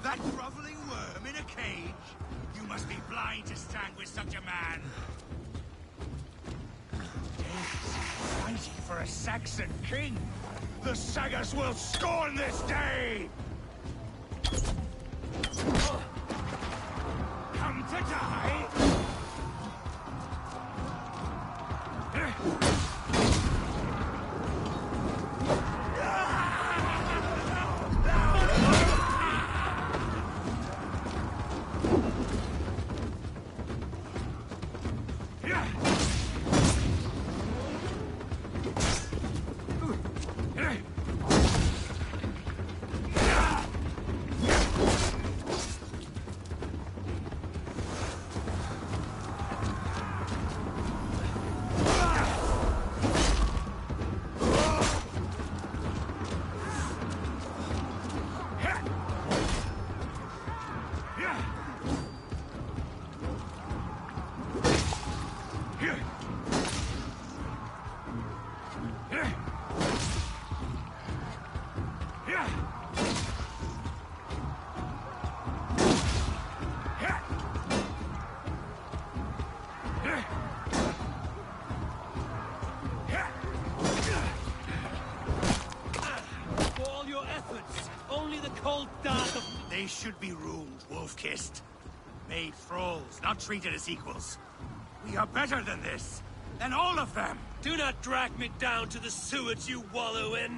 That groveling worm in a cage? You must be blind to stand with such a man. Fighting for a Saxon king? The Sagas will scorn this day! Come to die? They should be ruled, wolf-kissed. Made thralls, not treated as equals. We are better than this. Than all of them. Do not drag me down to the sewage you wallow in.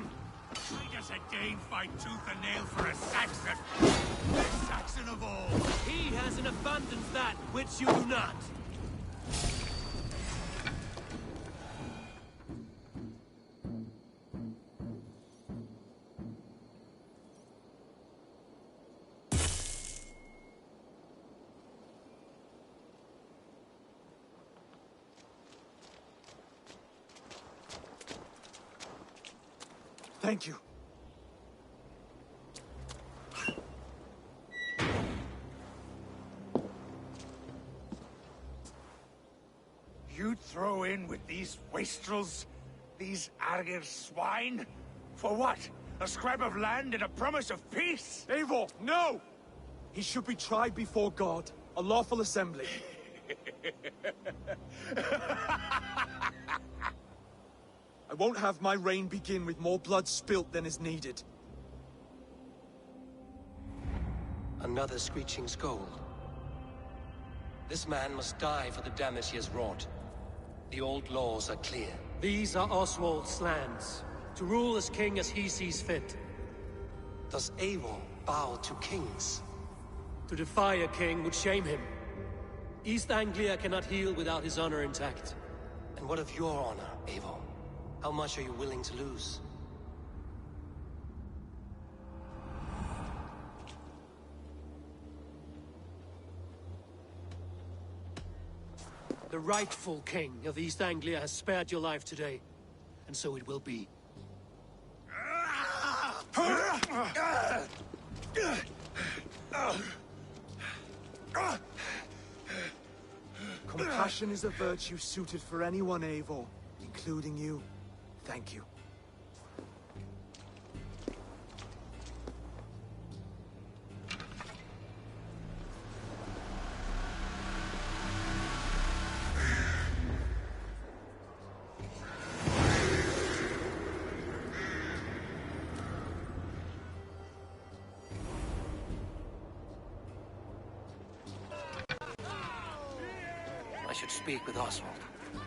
Why does a Dane fight tooth and nail for a Saxon? The Saxon of all. He has in abundance that which you do not. Thank you. You'd throw in with these wastrels? These Argir swine? For what? A scrap of land and a promise of peace? Eivor, no! He should be tried before God, a lawful assembly. I won't have my reign begin with more blood spilt than is needed. Another screeching scold. This man must die for the damage he has wrought. The old laws are clear. These are Oswald's lands, to rule as king as he sees fit. Does Eivor bow to kings? To defy a king would shame him. East Anglia cannot heal without his honor intact. And what of your honor, Eivor? How much are you willing to lose? The rightful king of East Anglia has spared your life today, and so it will be. Compassion is a virtue suited for anyone, Eivor, including you. Thank you. I should speak with Oswald,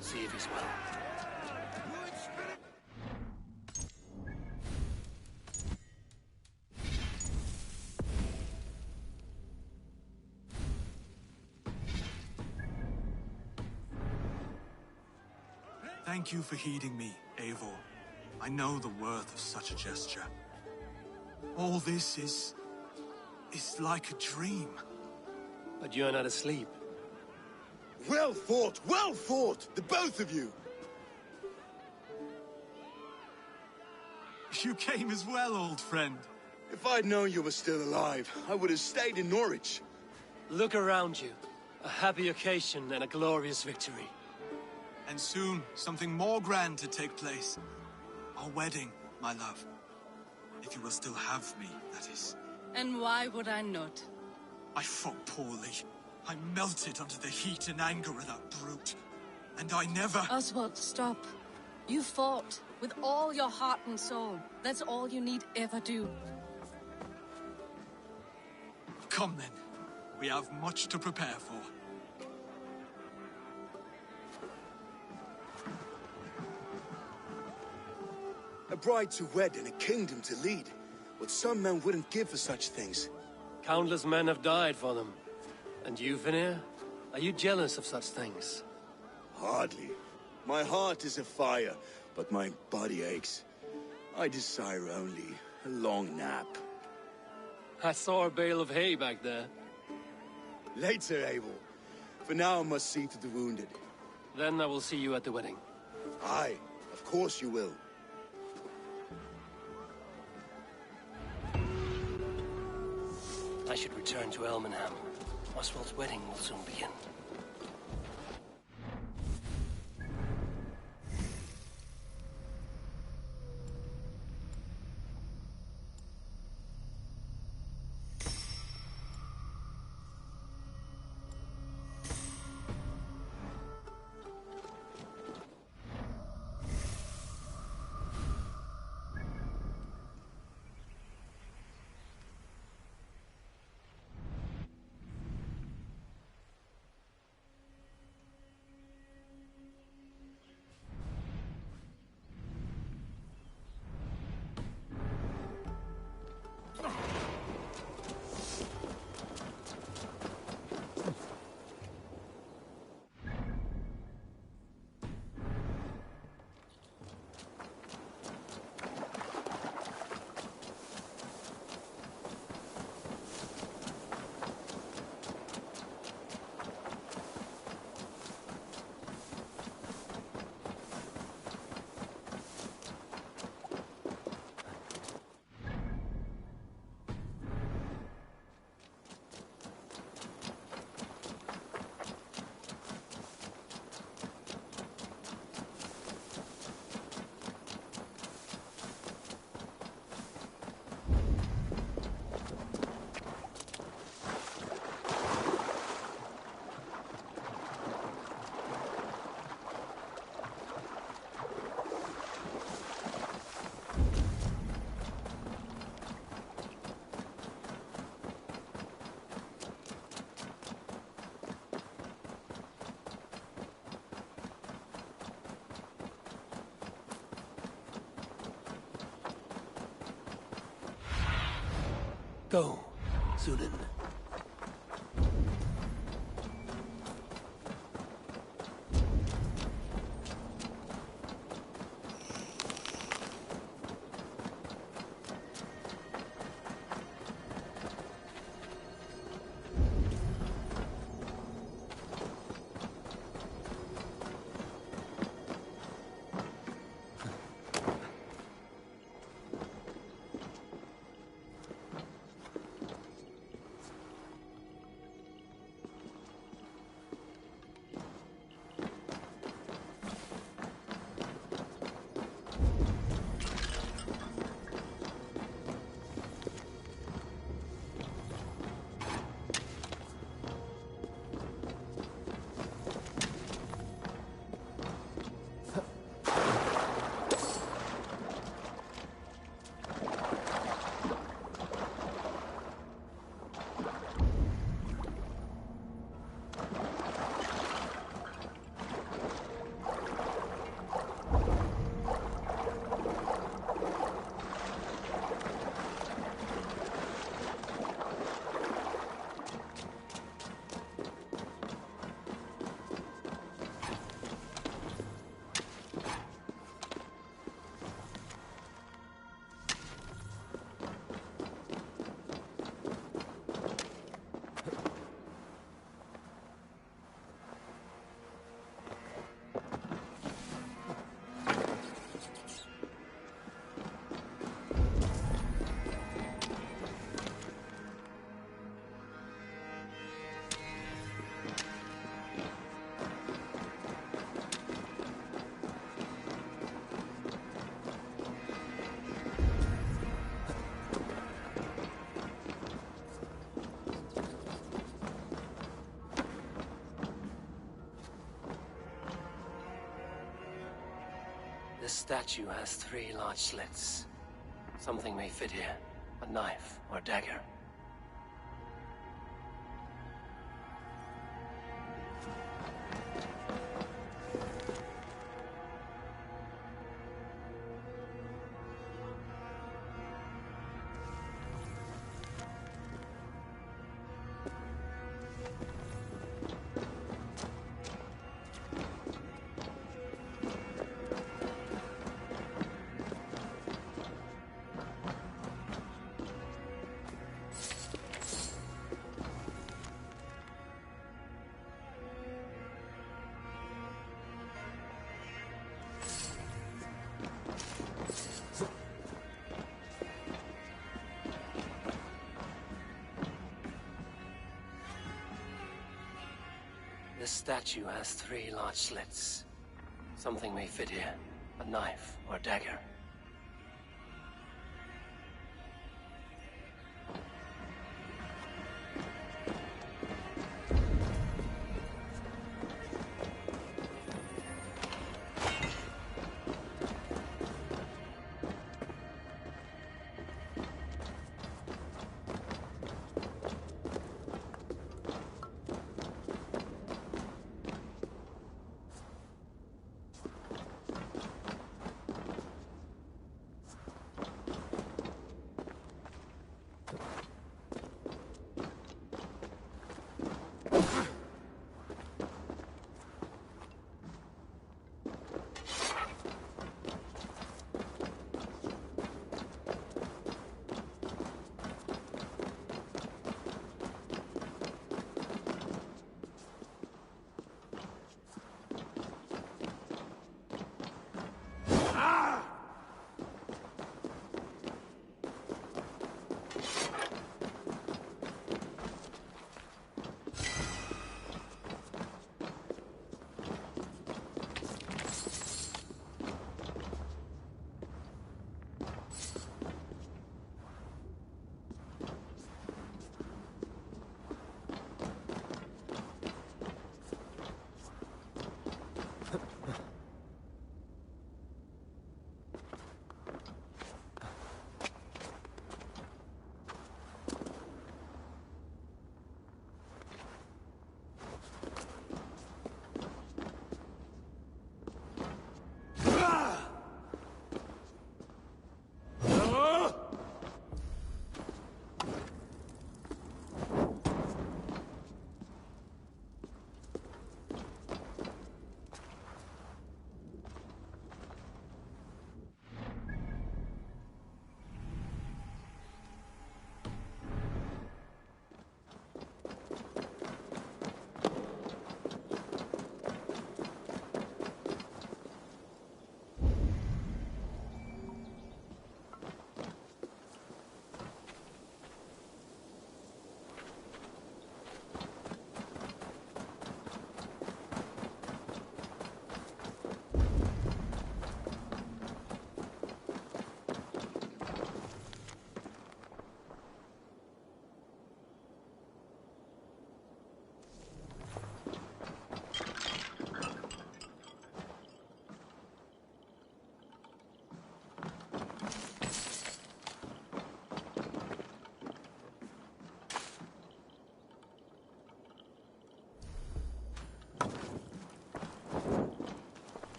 see if he's well. Thank you for heeding me, Eivor. I know the worth of such a gesture. All this is like a dream. But you're not asleep. Well fought, the both of you! You came as well, old friend. If I'd known you were still alive, I would have stayed in Norwich. Look around you. A happy occasion and a glorious victory. And soon, something more grand to take place. Our wedding, My love. If you will still have me, that is. And why would I not? I fought poorly. I melted under the heat and anger of that brute. And I never... Oswald, stop. You fought with all your heart and soul. That's all you need ever do. Come then. We have much to prepare for. A bride to wed and a kingdom to lead. What some men wouldn't give for such things. Countless men have died for them. And you, Veneer? Are you jealous of such things? Hardly. My heart is afire, but my body aches. I desire only a long nap. I saw a bale of hay back there. Later, Abel. For now, I must see to the wounded. Then I will see you at the wedding. Aye, of course you will. I should return to Elmenham. Oswald's wedding will soon begin. Go, Zulin. statue has 3 large slits. Something may fit here. A knife or dagger. This statue has 3 large slits. Something may fit here. A knife or dagger.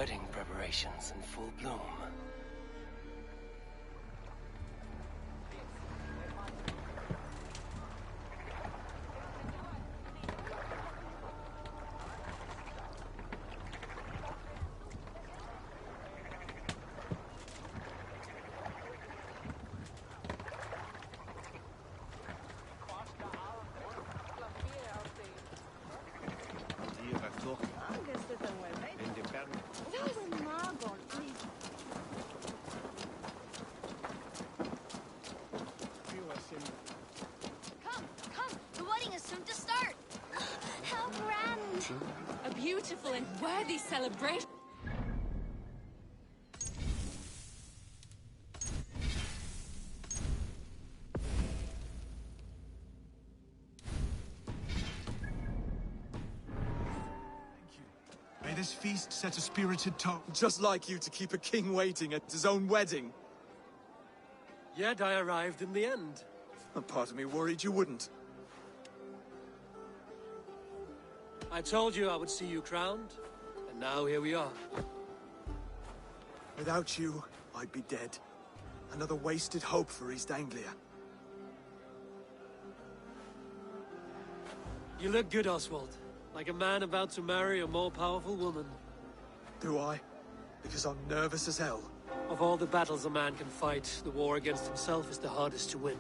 wedding preparations in full bloom. Come, the wedding is soon to start. How grand! A beautiful and worthy celebration. May this feast set a spirited tone. Just like you to keep a king waiting at his own wedding. Yet I arrived in the end. A part of me worried you wouldn't. I told you I would see you crowned, and now here we are. Without you, I'd be dead. Another wasted hope for East Anglia. You look good, Oswald. Like a man about to marry a more powerful woman. Do I? Because I'm nervous as hell. Of all the battles a man can fight, the war against himself is the hardest to win.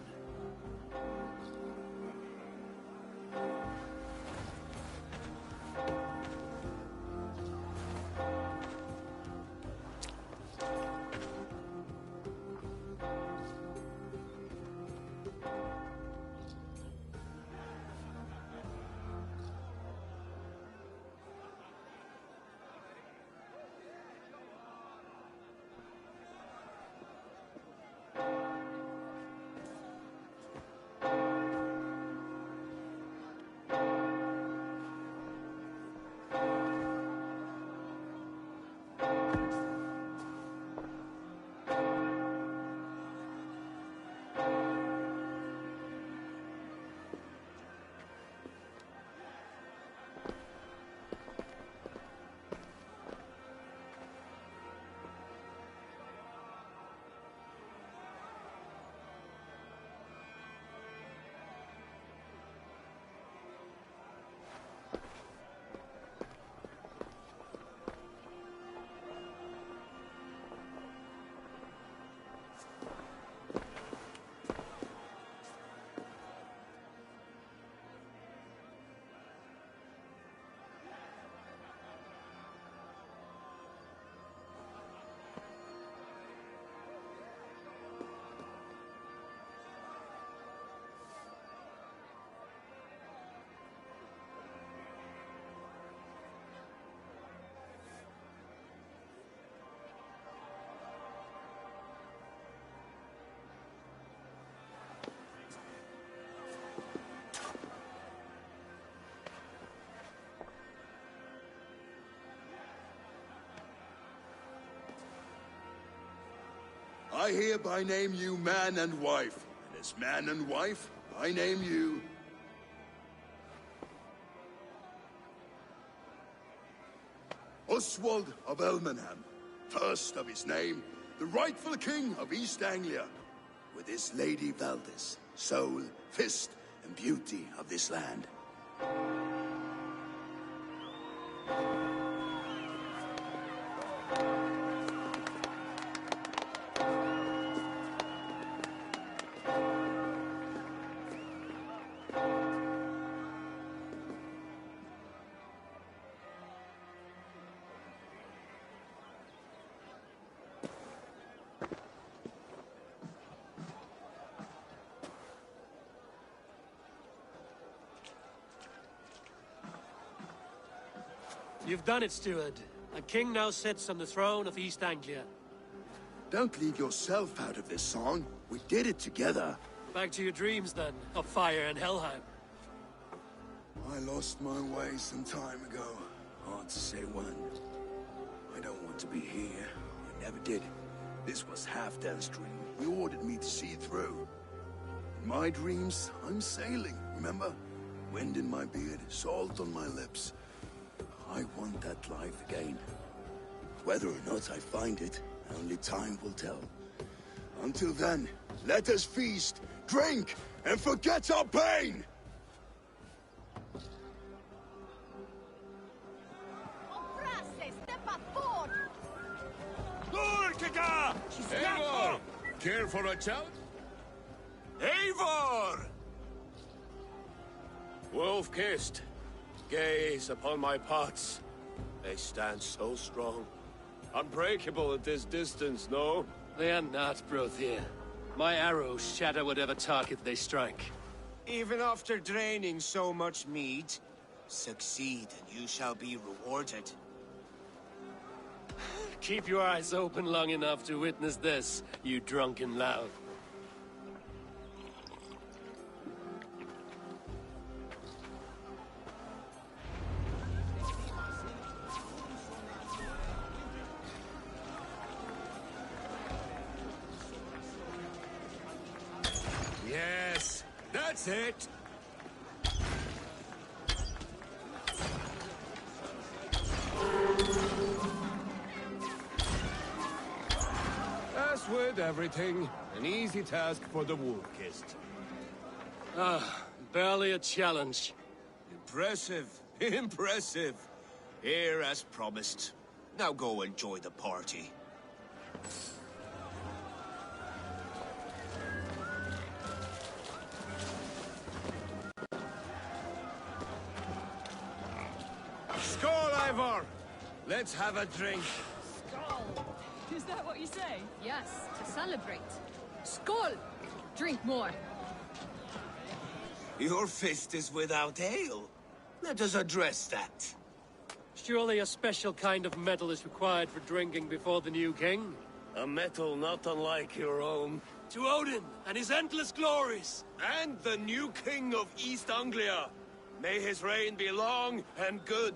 I hereby name you man and wife, and as man and wife, I name you... Oswald of Elmenham, first of his name, the rightful king of East Anglia, with this Lady Valdis, soul, fist, and beauty of this land. You've done it, steward. A king now sits on the throne of East Anglia. Don't leave yourself out of this song. We did it together. Back to your dreams, then, of fire and Helheim. I lost my way some time ago. Hard to say when. I don't want to be here. I never did. This was Halfdan's dream. He ordered me to see it through. In my dreams, I'm sailing, remember? Wind in my beard, salt on my lips. I want that life again. Whether or not I find it, only time will tell. Until then, let us feast, drink, and forget our pain! Eivor! Care for a challenge? Eivor! Wolf-kissed. Gaze upon my pots. They stand so strong. Unbreakable at this distance, no? They are not, Brothir. My arrows shatter whatever target they strike. Even after draining so much mead, succeed and you shall be rewarded. Keep your eyes open long enough to witness this, you drunken lout. Yes, that's it! As with everything, an easy task for the wolf-kissed. Barely a challenge. Impressive, impressive. Here as promised. Now go enjoy the party. Skål, Eivor! Let's have a drink. Skull. Is that what you say? Yes, to celebrate. Skål! Drink more. Your fist is without ale. Let us address that. Surely a special kind of metal is required for drinking before the new king? A metal not unlike your own. To Odin and his endless glories! And the new king of East Anglia. May his reign be long and good.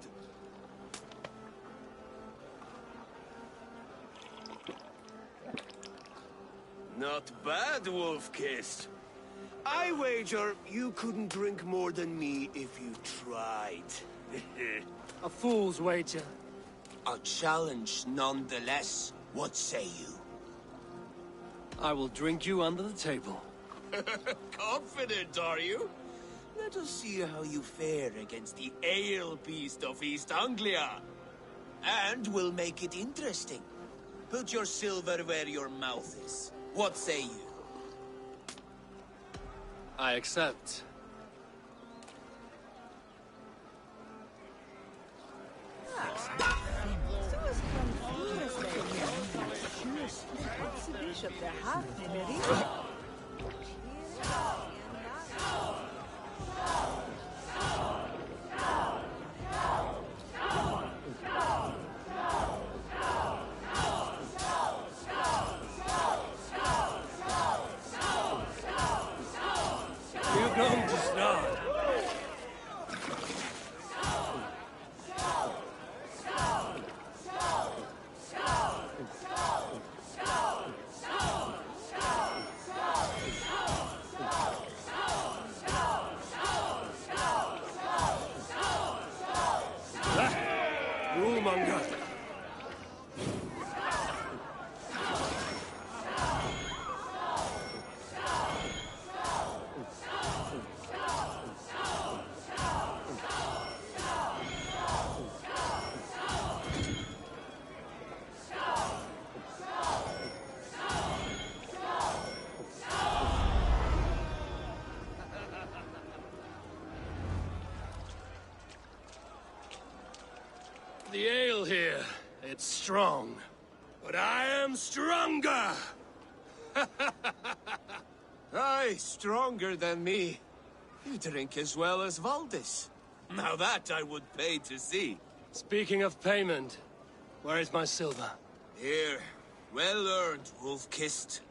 Not bad, Wolf-kissed. I wager you couldn't drink more than me if you tried. A fool's wager. A challenge nonetheless. What say you? I will drink you under the table. Confident, are you? Let us see how you fare against the ale beast of East Anglia. And we'll make it interesting. Put your silver where your mouth is. What say you? I accept. You're going to start. Rule-monger. The ale here, it's strong. But I am stronger! Aye, stronger than me. You drink as well as Valdis. Now that I would pay to see. Speaking of payment, where is my silver? Here. Well earned, wolf-kissed.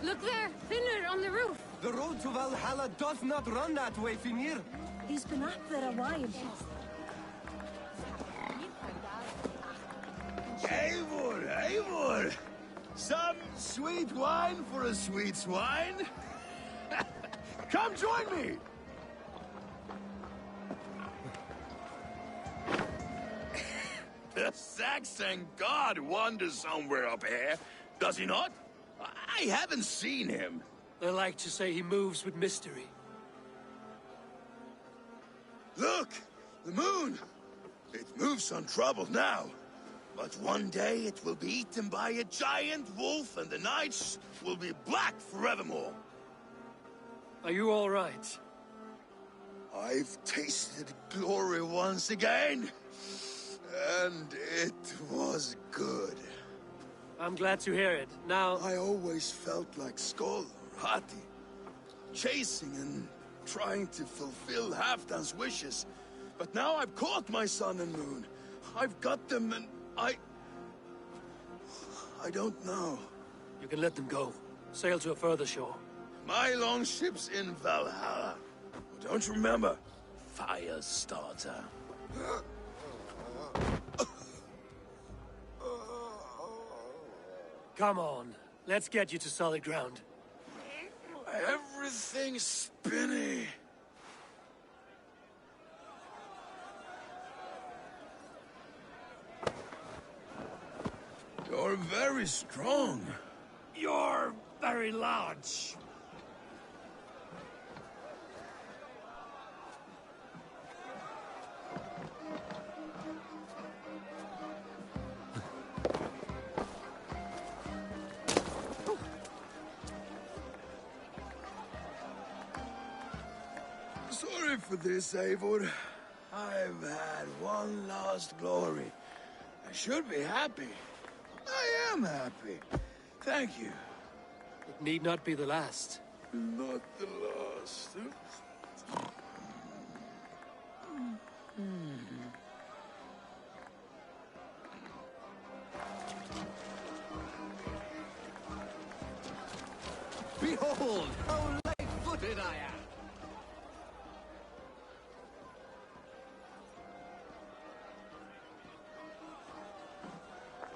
Look there, Finnur on the roof. The road to Valhalla does not run that way, Finnur. He's been up there a while. Eivor, Eivor! Some sweet wine for a sweet swine? Come join me! The Saxon god wanders somewhere up here, does he not? I haven't seen him. They like to say he moves with mystery. Look! The moon! It moves untroubled now. But one day it will be eaten by a giant wolf and the nights will be black forevermore. Are you all right? I've tasted glory once again. And it was good. I'm glad to hear it. Now... I always felt like Skoll, Hati. Chasing and trying to fulfill Halfdan's wishes. But now I've caught my sun and moon. I've got them and I don't know. You can let them go. Sail to a further shore. My longship's in Valhalla. Don't you remember? Firestarter. Come on. Let's get you to solid ground. Everything's spinny. You're very strong. You're very large. Sorry for this, Eivor. I've had one last glory. I should be happy. I am happy. Thank you. It need not be the last. Not the last. Behold, how light-footed I am!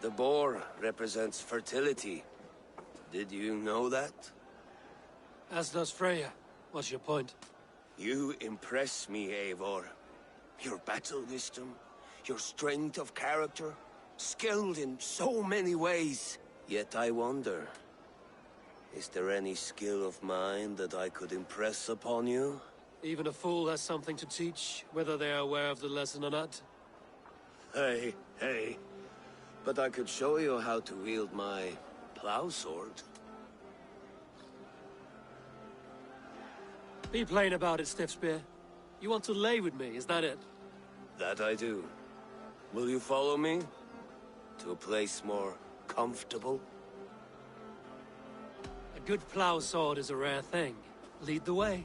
The boar represents fertility. Did you know that? As does Freya. What's your point? You impress me, Eivor. Your battle wisdom, your strength of character, skilled in so many ways. Yet I wonder, is there any skill of mine that I could impress upon you? Even a fool has something to teach, whether they are aware of the lesson or not. Hey. But I could show you how to wield my plow sword. Be plain about it, Stiffspear. You want to lay with me, is that it? That I do. Will you follow me? To a place more comfortable? A good plow sword is a rare thing. Lead the way.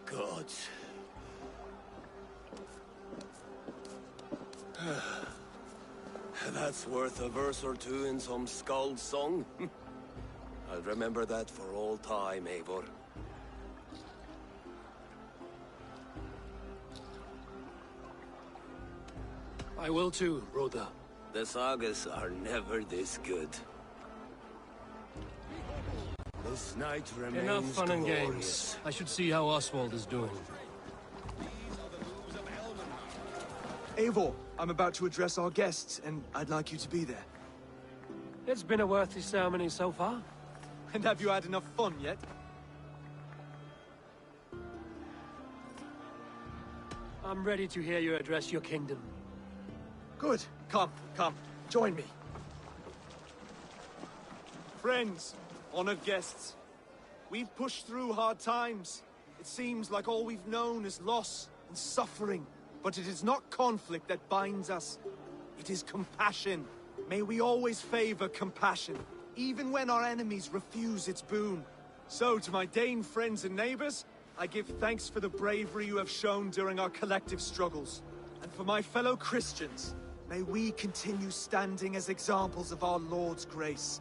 Gods. That's worth a verse or two in some skald's song. I'll remember that for all time, Eivor. I will too, Rhoda. The sagas are never this good. This night remains Enough fun and glorious. games. I should see how Oswald is doing. Eivor, I'm about to address our guests, and I'd like you to be there. It's been a worthy ceremony so far. And have you had enough fun yet? I'm ready to hear you address your kingdom. Good. Come, join me. Friends, honored guests, we've pushed through hard times. It seems like all we've known is loss and suffering. But it is not conflict that binds us. It is compassion. May we always favor compassion, even when our enemies refuse its boon. So, to my Dane friends and neighbors, I give thanks for the bravery you have shown during our collective struggles. And for my fellow Christians, may we continue standing as examples of our Lord's grace.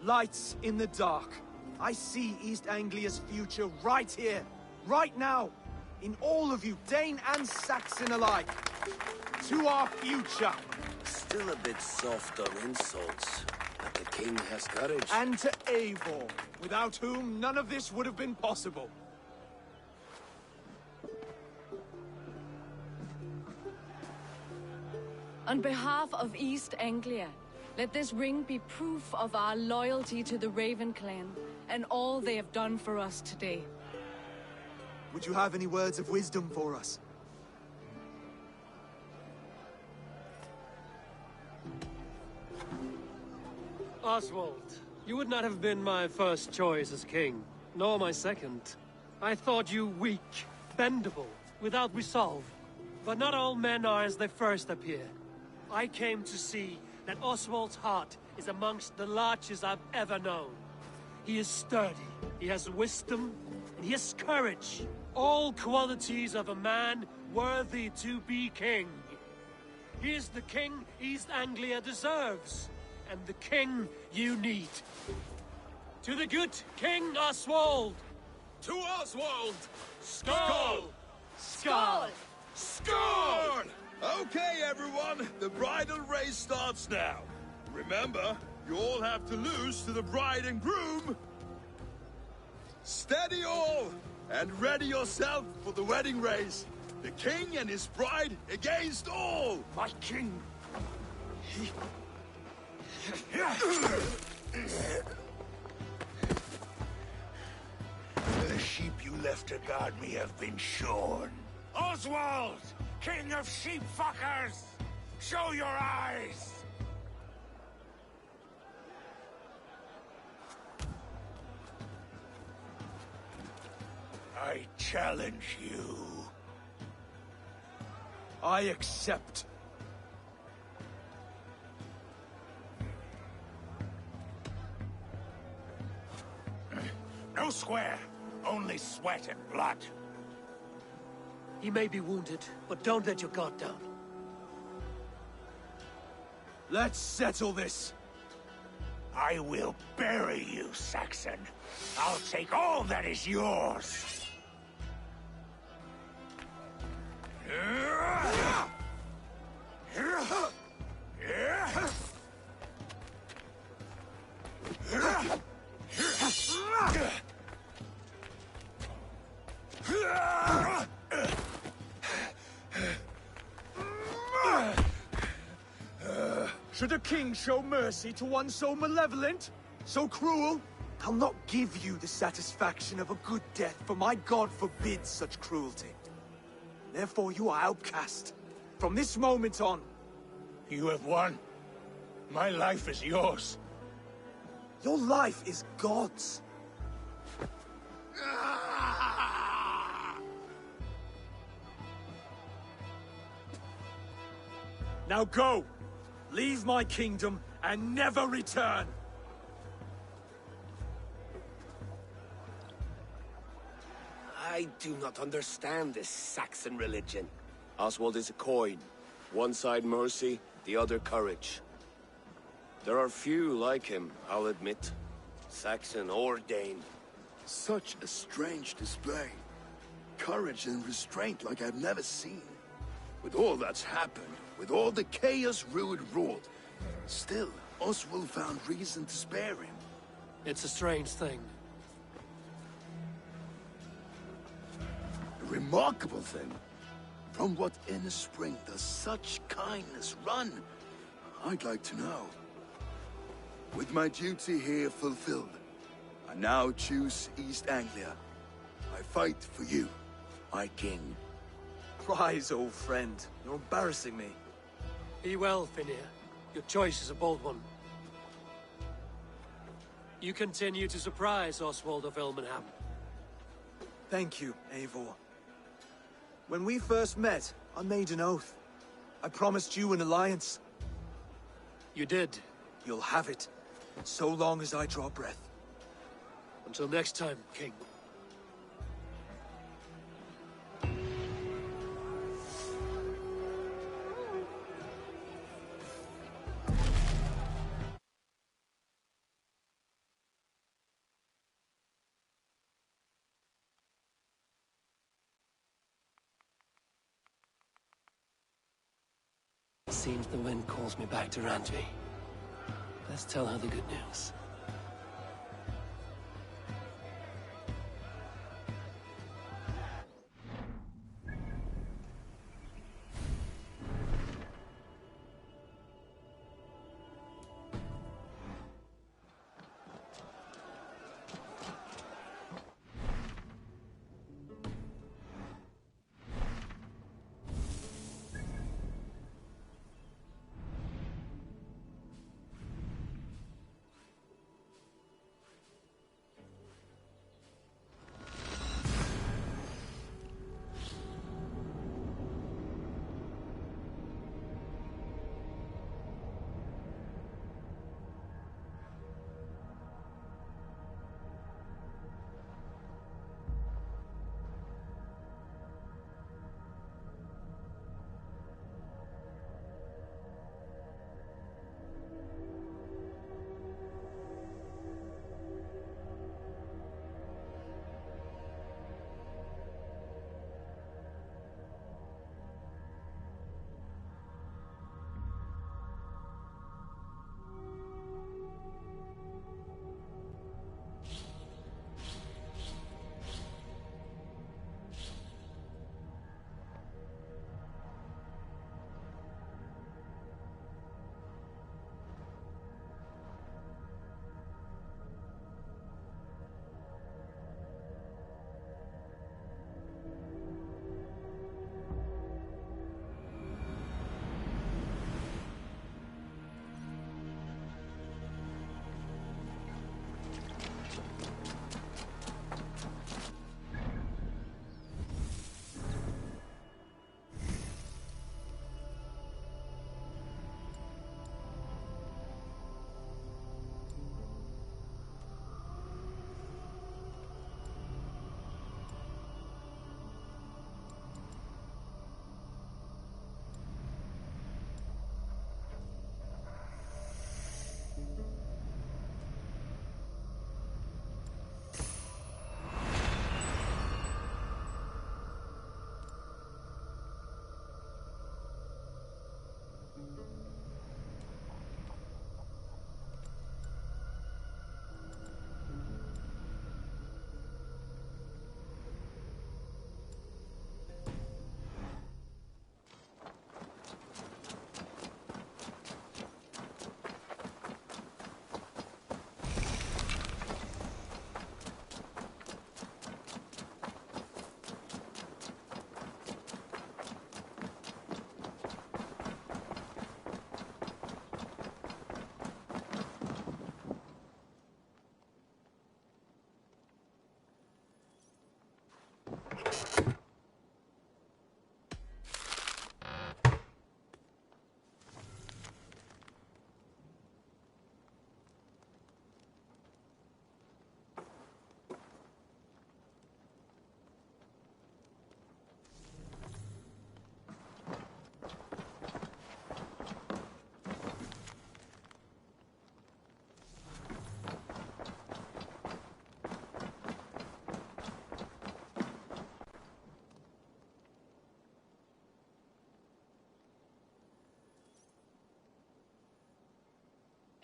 Lights in the dark. I see East Anglia's future right here, right now, in all of you, Dane and Saxon alike. To our future. Still a bit soft on insults, but the king has courage. And to Eivor, without whom none of this would have been possible. On behalf of East Anglia, let this ring be proof of our loyalty to the Raven clan and all they have done for us today. Would you have any words of wisdom for us? Oswald, you would not have been my first choice as king, nor my second. I thought you weak, bendable, without resolve. But not all men are as they first appear. I came to see that Oswald's heart is amongst the largest I've ever known. He is sturdy, he has wisdom, and he has courage. All qualities of a man worthy to be king. He is the king East Anglia deserves, and the king you need. To the good King Oswald! To Oswald! Skull! Skull! Skull! Okay, everyone, the bridal race starts now. Remember, you all have to lose to the bride and groom. Steady all, and ready yourself for the wedding race. The king and his bride against all. My king. The sheep you left to guard me have been shorn. Oswald! King of sheep fuckers! Show your eyes! I challenge you. I accept. No square, only sweat and blood. He may be wounded, but don't let your guard down. Let's settle this. I will bury you, Saxon. I'll take all that is yours. Should a king show mercy to one so malevolent, so cruel? I'll not give you the satisfaction of a good death, for my god forbids such cruelty. Therefore you are outcast. From this moment on. You have won. My life is yours. Your life is God's. Now go! Leave my kingdom and never return! I do not understand this Saxon religion. Oswald is a coin. One side mercy, the other courage. There are few like him, I'll admit. Saxon or Dane. Such a strange display. Courage and restraint like I've never seen. With all that's happened, with all the chaos Rued wrought, still, Oswald found reason to spare him. It's a strange thing. A remarkable thing. From what inner spring does such kindness run? I'd like to know. With my duty here fulfilled, I now choose East Anglia. I fight for you, my king. Rise, old friend. You're embarrassing me. Be well, Finir. Your choice is a bold one. You continue to surprise Oswald of Ilmenham. Thank you, Eivor. When we first met, I made an oath. I promised you an alliance. You did. You'll have it, so long as I draw breath. Until next time, King. Seems the wind calls me back to Randvi. Let's tell her the good news.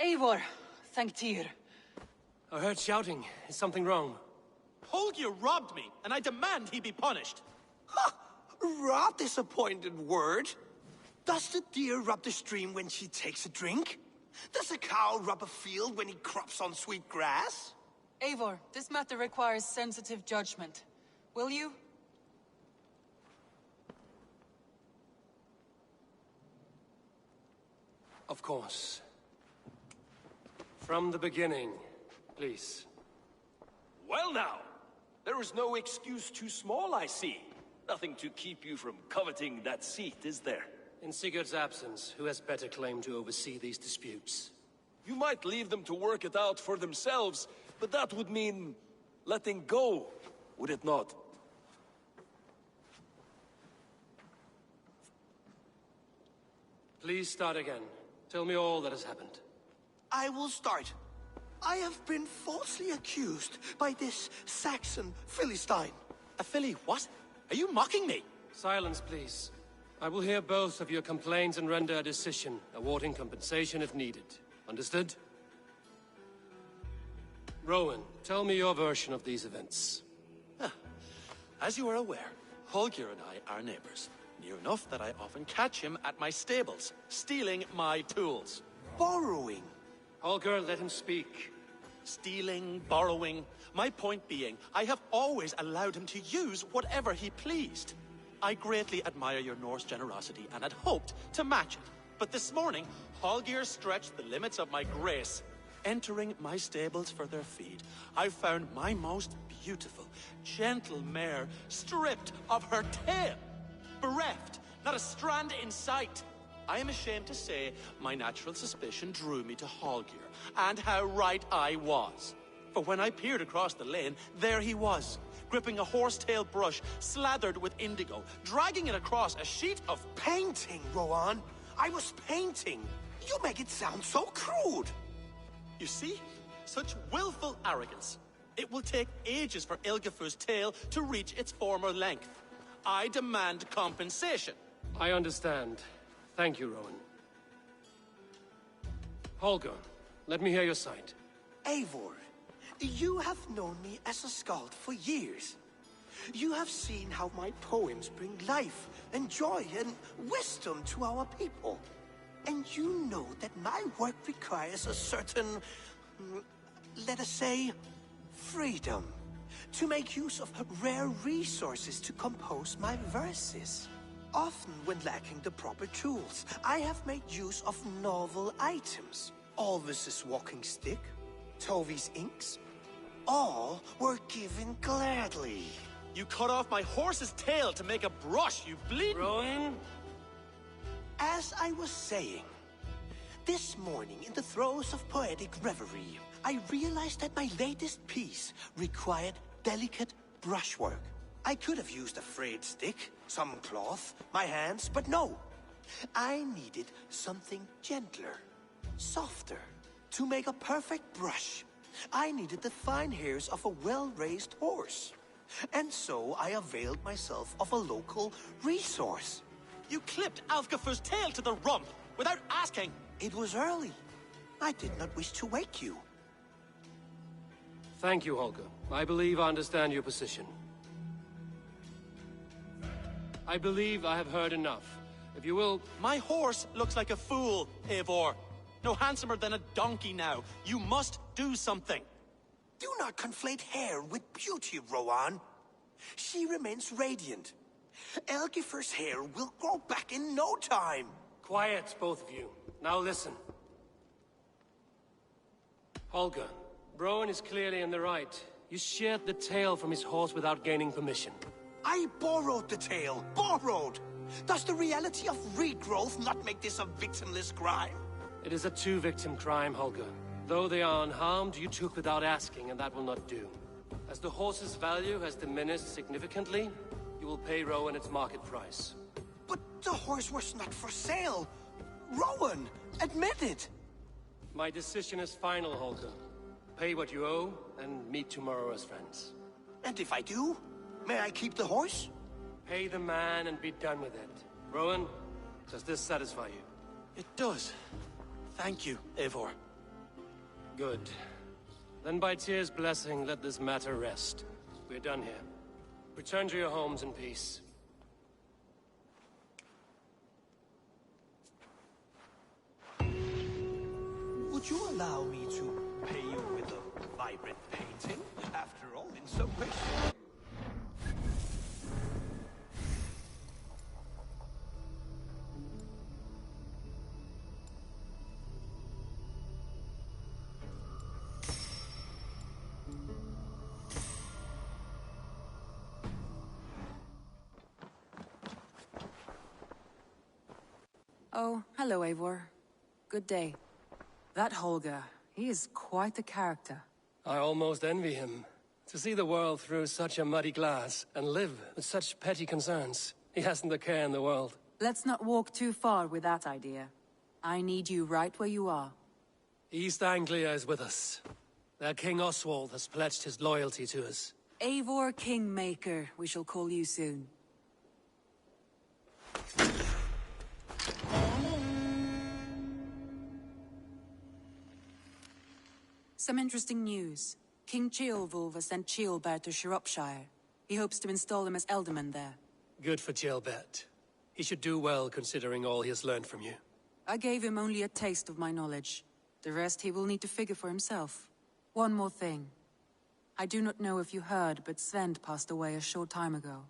Eivor, thank Tyr. I heard shouting. Is something wrong? Holger robbed me, and I demand he be punished. Rot disappointed word. Does the deer rub the stream when she takes a drink? Does a cow rub a field when he crops on sweet grass? Eivor, this matter requires sensitive judgment. Will you? Of course. From the beginning, please. Well now, there is no excuse too small, I see. Nothing to keep you from coveting that seat, is there? In Sigurd's absence, who has better claim to oversee these disputes? You might leave them to work it out for themselves, but that would mean letting go, would it not? Please start again. Tell me all that has happened. I will start. I have been falsely accused by this Saxon Philistine. A Philly what? Are you mocking me? Silence, please. I will hear both of your complaints and render a decision, awarding compensation if needed. Understood? Rowan, tell me your version of these events. As you are aware, Holger and I are neighbors. Near enough that I often catch him at my stables, stealing my tools. Borrowing. Holger, let him speak. Stealing, borrowing. My point being, I have always allowed him to use whatever he pleased. I greatly admire your Norse generosity and had hoped to match it. But this morning, Holger stretched the limits of my grace. Entering my stables for their feed, I found my most beautiful, gentle mare stripped of her tail. Bereft, not a strand in sight. I am ashamed to say my natural suspicion drew me to Holger, and how right I was. For when I peered across the lane, there he was, gripping a horsetail brush slathered with indigo, dragging it across a sheet of painting, Rowan. I was painting. You make it sound so crude. You see? Such willful arrogance. It will take ages for Ilgafur's tail to reach its former length. I demand compensation. I understand. Thank you, Rowan. Holger, let me hear your side. Eivor, you have known me as a skald for years. You have seen how my poems bring life and joy and wisdom to our people. And you know that my work requires a certain, let us say, freedom. To make use of rare resources to compose my verses. Often when lacking the proper tools, I have made use of novel items. Alvis's walking stick, Tovi's inks, all were given gladly. You cut off my horse's tail to make a brush, you bleeding... Rowan? As I was saying, this morning in the throes of poetic reverie, I realized that my latest piece required delicate brushwork. I could have used a frayed stick, some cloth, my hands, but no. I needed something gentler, softer. To make a perfect brush, I needed the fine hairs of a well-raised horse. And so I availed myself of a local resource. You clipped Alfgafur's tail to the rump, without asking. It was early. I did not wish to wake you. Thank you, Holger. I believe I understand your position. I believe I have heard enough. If you will... My horse looks like a fool, Eivor. No handsomer than a donkey now. You must do something. Do not conflate hair with beauty, Rowan. She remains radiant. Elgifur's hair will grow back in no time. Quiet, both of you. Now listen. Holger, Rowan is clearly in the right. You sheared the tail from his horse without gaining permission. I borrowed the tail. Borrowed! Does the reality of regrowth not make this a victimless crime? It is a two-victim crime, Holger. Though they are unharmed, you took without asking, and that will not do. As the horse's value has diminished significantly, you will pay Rowan its market price. But the horse was not for sale. Rowan, admit it. My decision is final, Holger. Pay what you owe, and meet tomorrow as friends. And if I do, may I keep the horse? Pay the man and be done with it. Rowan, does this satisfy you? It does. Thank you, Eivor. Good. Then by Tyr's blessing, let this matter rest. We're done here. Return to your homes in peace. Would you allow me to pay you with a vibrant painting? After all, in some ways... Oh, hello, Eivor. Good day. That Holger, he is quite the character. I almost envy him. To see the world through such a muddy glass, and live with such petty concerns. He hasn't a care in the world. Let's not walk too far with that idea. I need you right where you are. East Anglia is with us. Their King Oswald has pledged his loyalty to us. Eivor Kingmaker, we shall call you soon. Some interesting news. King Ceolwulf has sent Ceolbert to Shropshire. He hopes to install him as Ealdorman there. Good for Ceolbert. He should do well considering all he has learned from you. I gave him only a taste of my knowledge. The rest he will need to figure for himself. One more thing. I do not know if you heard, but Sven passed away a short time ago.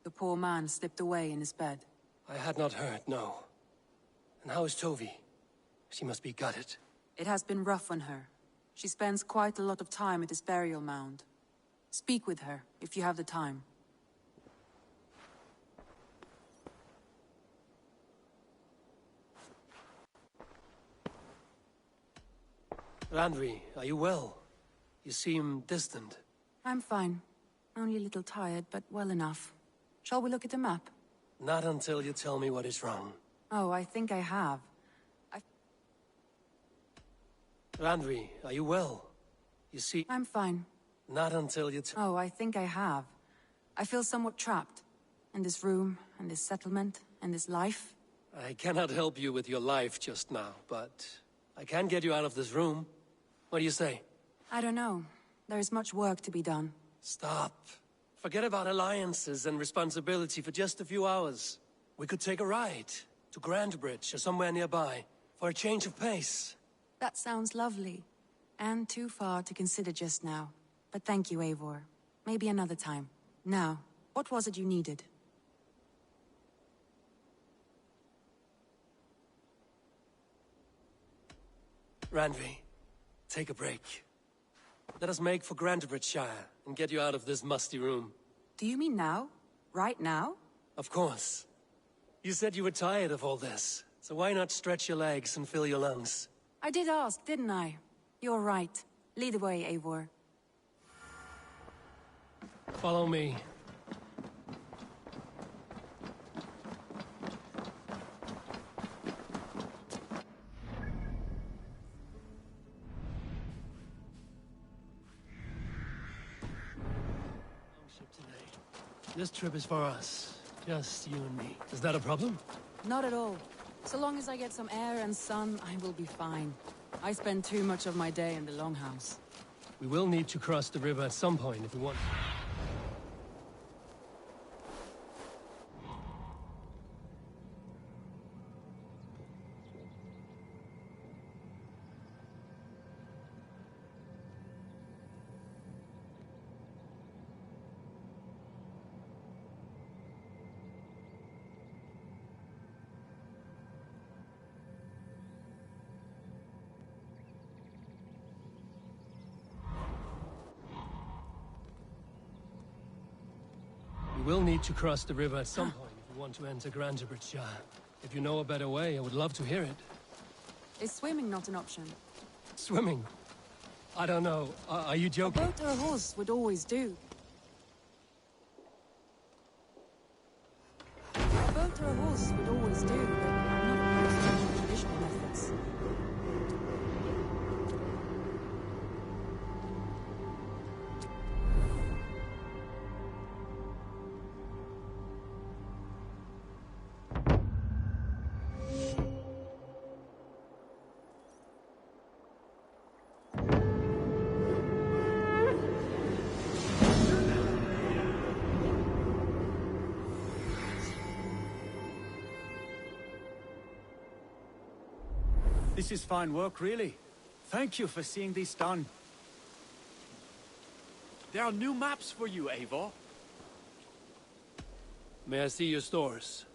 The poor man slipped away in his bed. I had not heard, no. And how is Tovi? She must be gutted. It has been rough on her. She spends quite a lot of time at his burial mound. Speak with her, if you have the time. Randvi, are you well? You seem distant. I'm fine. Only a little tired, but well enough. Shall we look at the map? Not until you tell me what is wrong. Oh, I think I have. Randvi, are you well? You see... I'm fine. Not until you Oh, I think I have. I feel somewhat trapped. In this room, and this settlement, and this life. I cannot help you with your life just now, but... I can get you out of this room. What do you say? I don't know. There is much work to be done. Stop. Forget about alliances and responsibility for just a few hours. We could take a ride to Grandbridge or somewhere nearby for a change of pace. That sounds lovely. And too far to consider just now. But thank you, Eivor. Maybe another time. Now, what was it you needed? Randvi, take a break. Let us make for Grantebridgeshire and get you out of this musty room. Do you mean now? Right now? Of course. You said you were tired of all this, so why not stretch your legs and fill your lungs? I did ask, didn't I? You're right. Lead the way, Eivor. Follow me. This trip is for us. Just you and me. Is that a problem? Not at all. So long as I get some air and sun, I will be fine. I spend too much of my day in the Longhouse. We will need to cross the river at some point if we want. We will need to cross the river at some point if we want to enter Grantebridgeshire. If you know a better way, I would love to hear it. Is swimming not an option? Swimming? I don't know. Are you joking? A boat or a horse would always do. A boat or a horse would always do, but I'm not opposed to traditional methods. This is fine work, really. Thank you for seeing this done. There are new maps for you, Eivor. May I see your stores?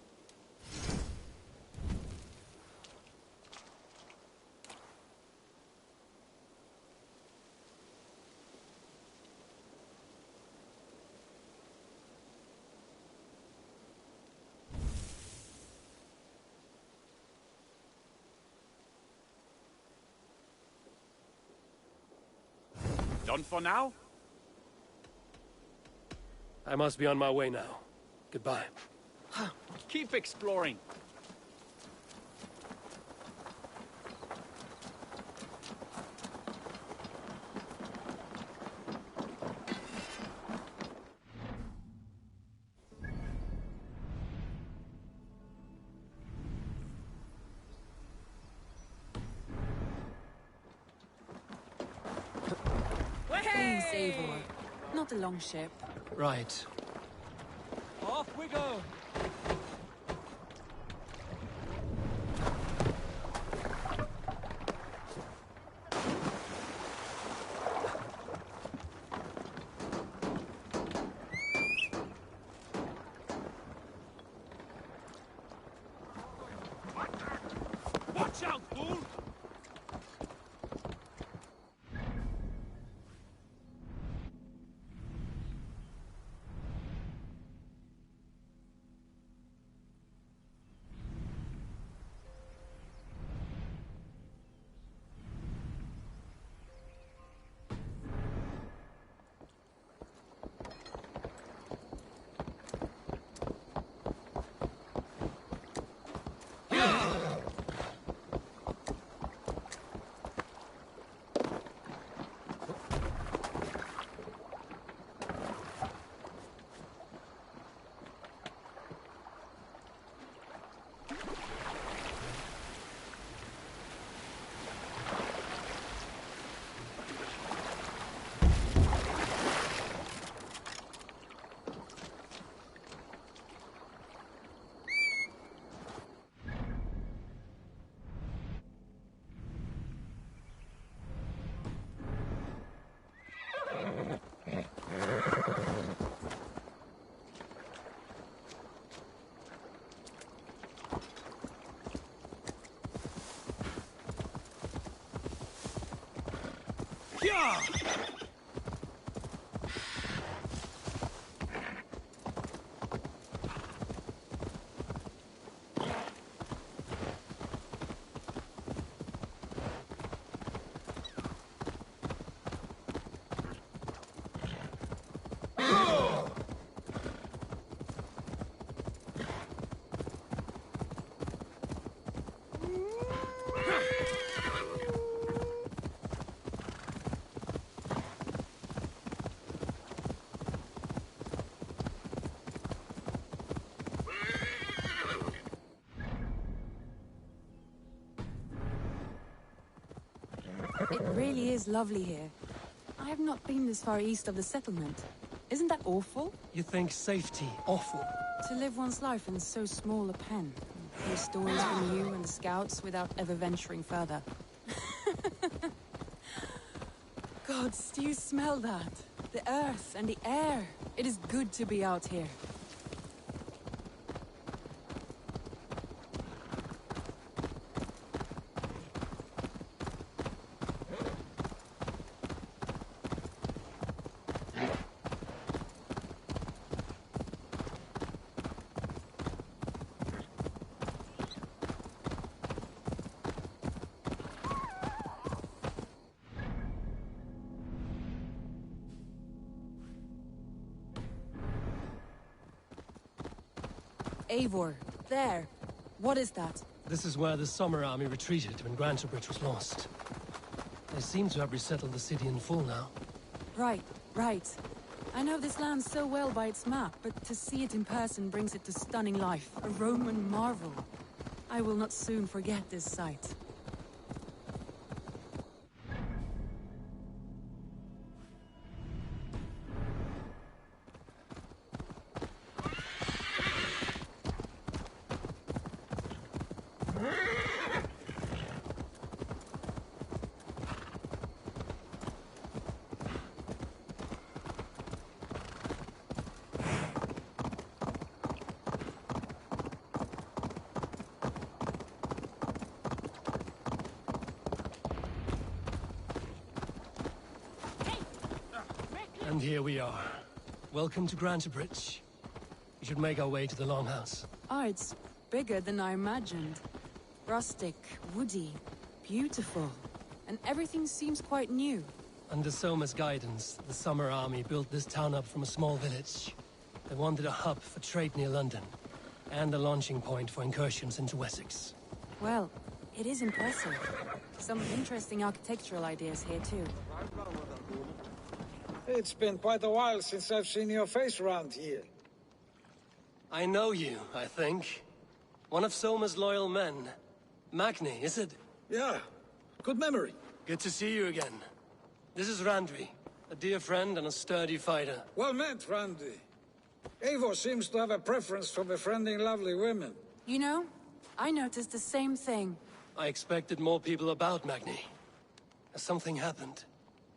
Done for now? I must be on my way now. Goodbye. Keep exploring. Please, Eivor. Not a long ship. Right. Off we go! Watch out, fool! Yeah! It really is lovely here. I have not been this far east of the settlement. Isn't that awful? You think safety awful? To live one's life in so small a pen. Hear stories from you and the scouts without ever venturing further. Gods, do you smell that? The earth and the air. It is good to be out here. Eivor, there. What is that? This is where the Summer Army retreated when Grantebridge was lost. They seem to have resettled the city in full now. Right, right. I know this land so well by its map, but to see it in person brings it to stunning life. A Roman marvel. I will not soon forget this sight. And here we are. Welcome to Grantebridge. We should make our way to the Longhouse. Ah, it's bigger than I imagined. Rustic, woody, beautiful. And everything seems quite new. Under Soma's guidance, the Summer Army built this town up from a small village. They wanted a hub for trade near London, and a launching point for incursions into Wessex. Well, it is impressive. Some interesting architectural ideas here, too. It's been quite a while since I've seen your face around here. I know you, I think. One of Soma's loyal men. Magni, is it? Yeah, good memory. Good to see you again. This is Randvi, a dear friend and a sturdy fighter. Well met, Randy. Eivor seems to have a preference for befriending lovely women. You know, I noticed the same thing. I expected more people about Magni. Has something happened?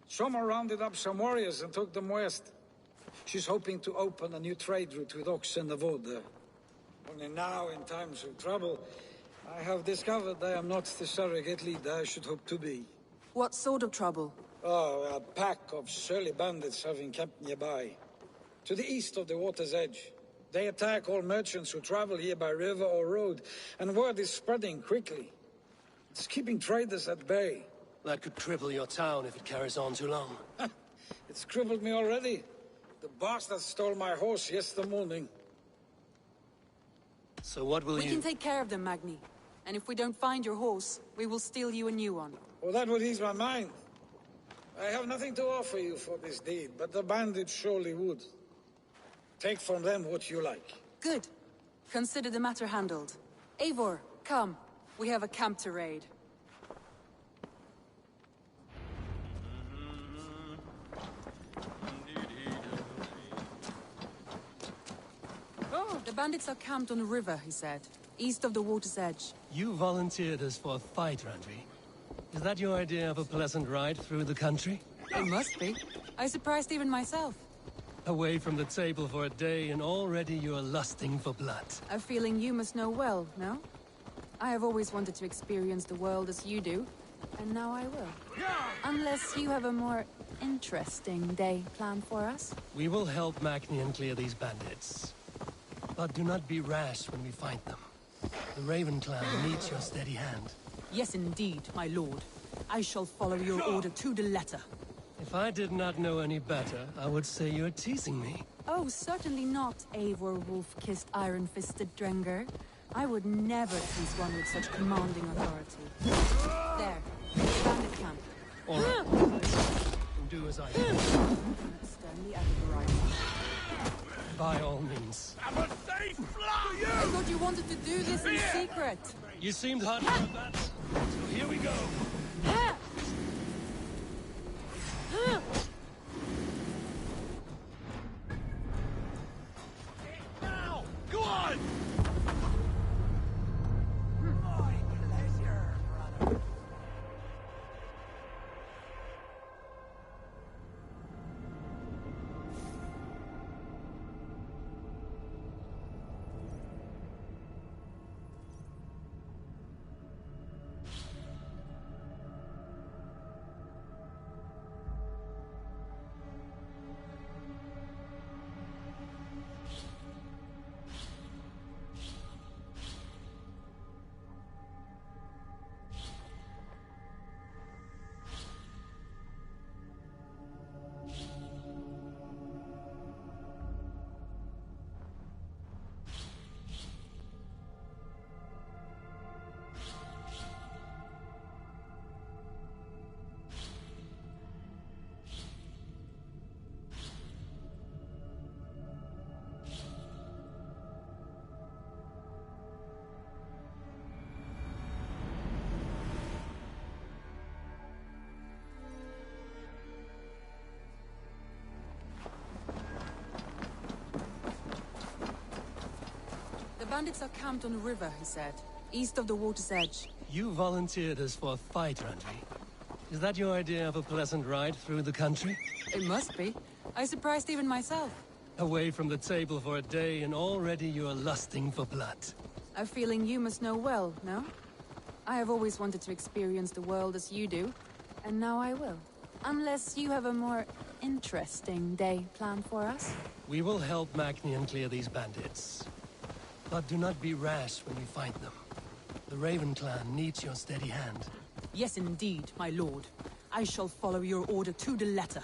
Soma rounded up some warriors and took them west. She's hoping to open a new trade route with Ox and the Voda. Only now, in times of trouble, I have discovered I am not the surrogate leader I should hope to be. What sort of trouble? Oh, a pack of surly bandits have encamped nearby. To the east of the water's edge. They attack all merchants who travel here by river or road, and word is spreading quickly. It's keeping traders at bay. That could cripple your town if it carries on too long. It's crippled me already. The bastard stole my horse yesterday morning. So what will We can take care of them, Magni. And if we don't find your horse, we will steal you a new one. Well, that would ease my mind. I have nothing to offer you for this deed, but the bandits surely would. Take from them what you like. Good. Consider the matter handled. Eivor, come. We have a camp to raid. Oh, the bandits are camped on the river, he said. East of the water's edge. You volunteered us for a fight, Randvi. Is that your idea of a pleasant ride through the country? It must be. I surprised even myself. Away from the table for a day and already you are lusting for blood. A feeling you must know well, no? I have always wanted to experience the world as you do, and now I will. Unless you have a more interesting day planned for us. We will help Magnian clear these bandits. But do not be rash when we fight them. The Raven clan needs your steady hand. Yes, indeed, my lord. I shall follow your order to the letter. If I did not know any better, I would say you're teasing me. Oh, certainly not, Eivor wolf-kissed iron-fisted Drenger. I would never tease one with such commanding authority. There, bandit camp. All right. Do as I do. Sternly at the horizon. By all means. I'm a safe fly! I thought you wanted to do this in secret. You seemed hot about that. So here we go. Now! Go on! The bandits are camped on the river, he said. East of the water's edge. You volunteered us for a fight, Randvi. Is that your idea of a pleasant ride through the country? It must be. I surprised even myself. Away from the table for a day and already you are lusting for blood. A feeling you must know well, no? I have always wanted to experience the world as you do, and now I will. Unless you have a more interesting day planned for us. We will help Magnian clear these bandits. But do not be rash when we fight them. The Raven clan needs your steady hand. Yes, indeed, my lord. I shall follow your order to the letter.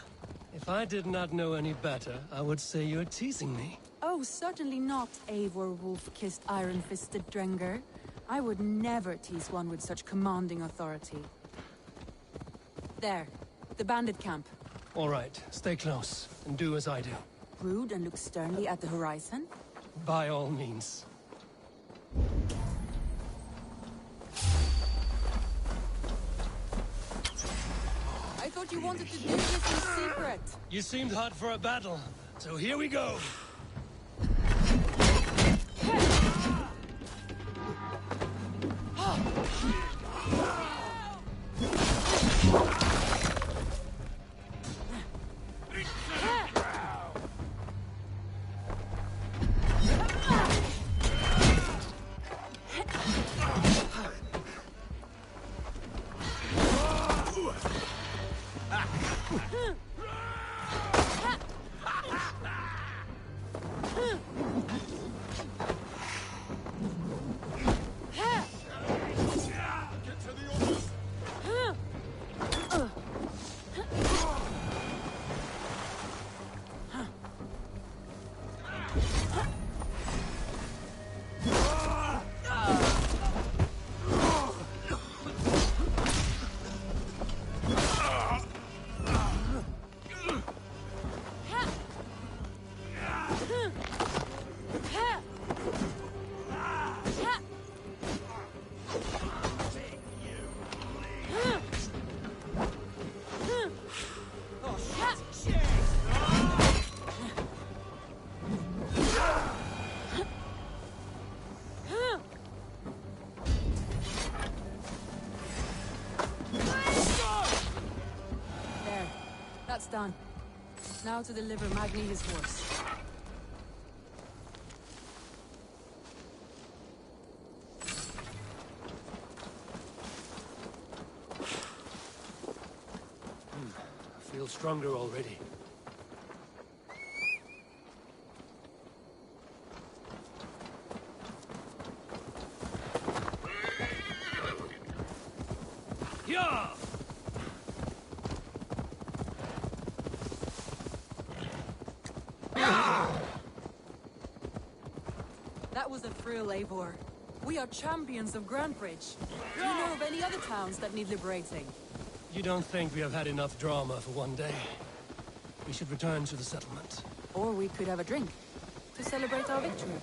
If I did not know any better, I would say you're teasing me. Oh, certainly not, Eivor wolf-kissed iron-fisted Drenger. I would never tease one with such commanding authority. There, the bandit camp. All right, stay close, and do as I do. Brood and look sternly at the horizon? By all means. I thought you wanted to do this in secret. You seemed hot for a battle, so here we go. That's done. Now to deliver Magni his horse. I feel stronger already. Yeah! That was a thrill, Eivor. We are champions of Grantbridge. Do you know of any other towns that need liberating? You don't think we have had enough drama for one day? We should return to the settlement. Or we could have a drink, to celebrate our victory.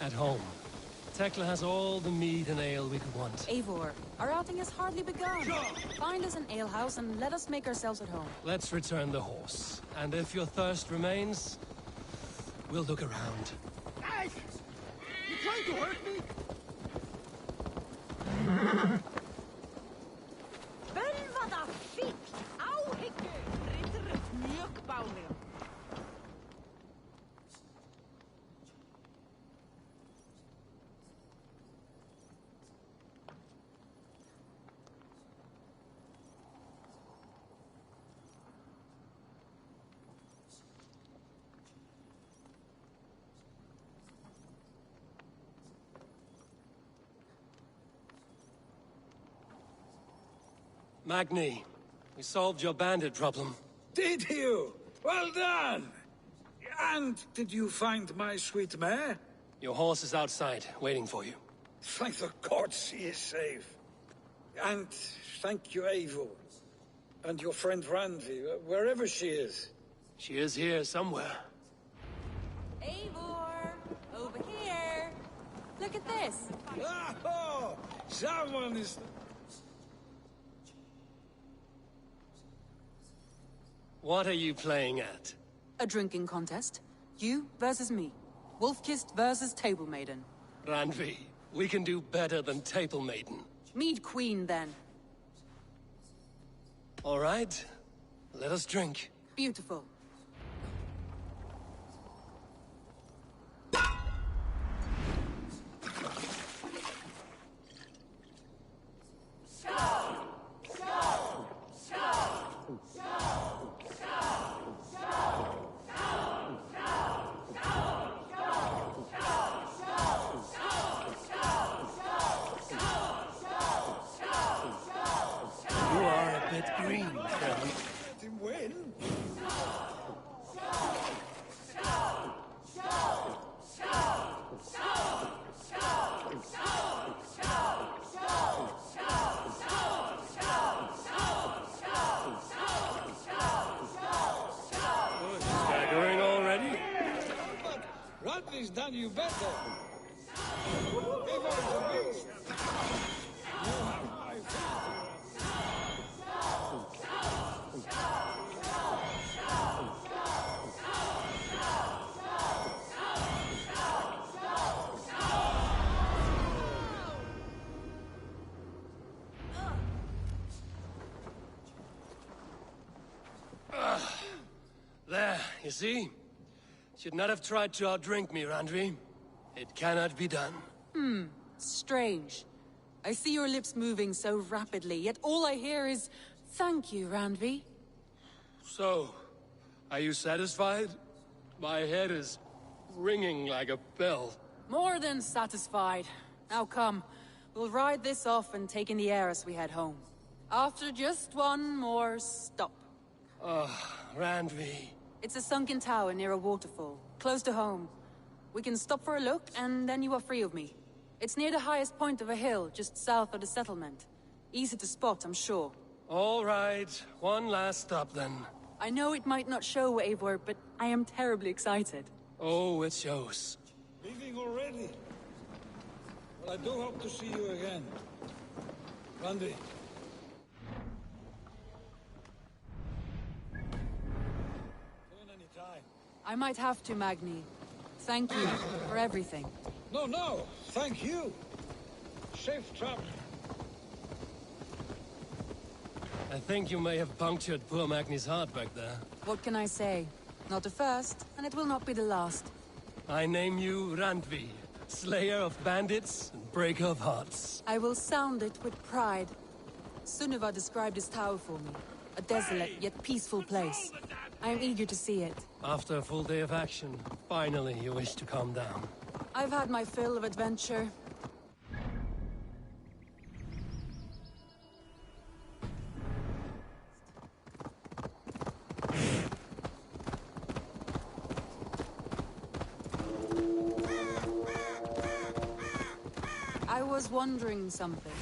At home. Tekla has all the mead and ale we could want. Eivor, our outing has hardly begun. Find us an alehouse and let us make ourselves at home. Let's return the horse. And if your thirst remains, we'll look around. Hey! You trying to hurt me? Bölvada fíkl, áhyggju, rittur mjögbáni. Magni, we solved your bandit problem. Did you? Well done! And did you find my sweet mare? Your horse is outside, waiting for you. Thank the gods she is safe. And thank you, Eivor. And your friend Randvi, wherever she is. She is here somewhere. Eivor! Over here! Look at this! Oh! Someone is... What are you playing at? A drinking contest. You versus me. Wolf-kissed versus Table Maiden. Randvi, we can do better than Table Maiden. Mead Queen, then. All right. Let us drink. Beautiful. You are a bit green Nobody's done you better. Eivor is a beast. You have my faith. There, you see? Should not have tried to outdrink me, Randvi. It cannot be done. Strange. I see your lips moving so rapidly, yet all I hear is, "Thank you, Randvi." So, are you satisfied? My head is ringing like a bell. More than satisfied. Now come, we'll ride this off and take in the air as we head home. After just one more stop. Randvi. It's a sunken tower near a waterfall, close to home. We can stop for a look, and then you are free of me. It's near the highest point of a hill, just south of the settlement. Easy to spot, I'm sure. All right, one last stop then. I know it might not show, Eivor, but I am terribly excited. Oh, it shows. Leaving already? Well, I do hope to see you again. Randy. Any time. I might have to, Magni. Thank you for everything. No, thank you. Safe travel. I think you may have punctured poor Magni's heart back there. What can I say? Not the first, and it will not be the last. I name you Randvi, slayer of bandits and breaker of hearts. I will sound it with pride. Sunniva described this tower for me. A desolate yet peaceful place. I am eager to see it. After a full day of action, finally you wish to calm down. I've had my fill of adventure. I was wondering something.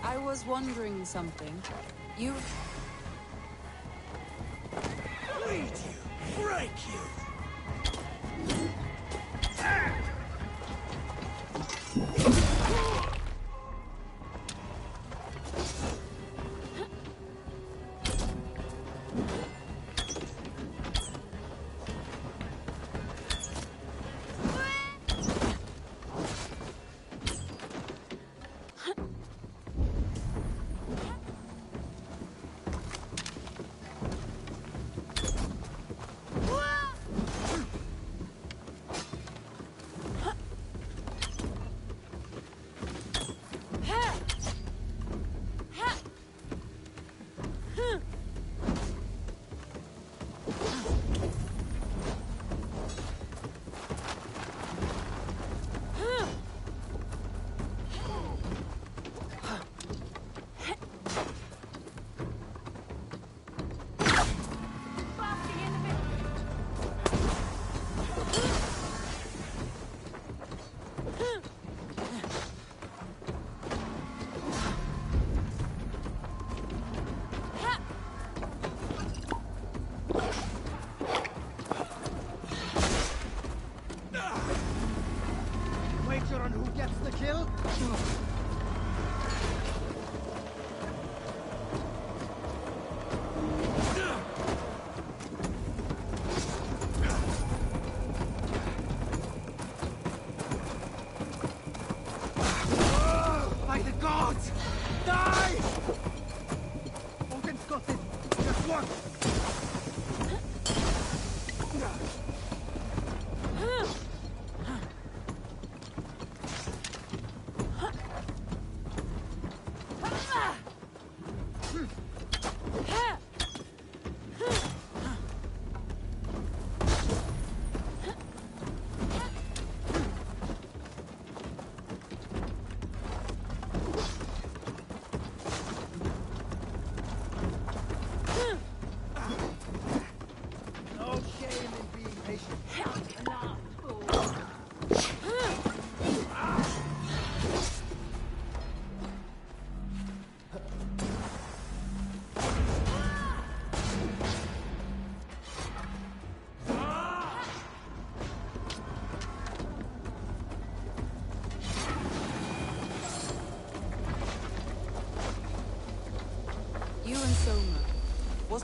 I was wondering something. You... Bleed you! Break you! Spotted! Just one! You and Soma. Was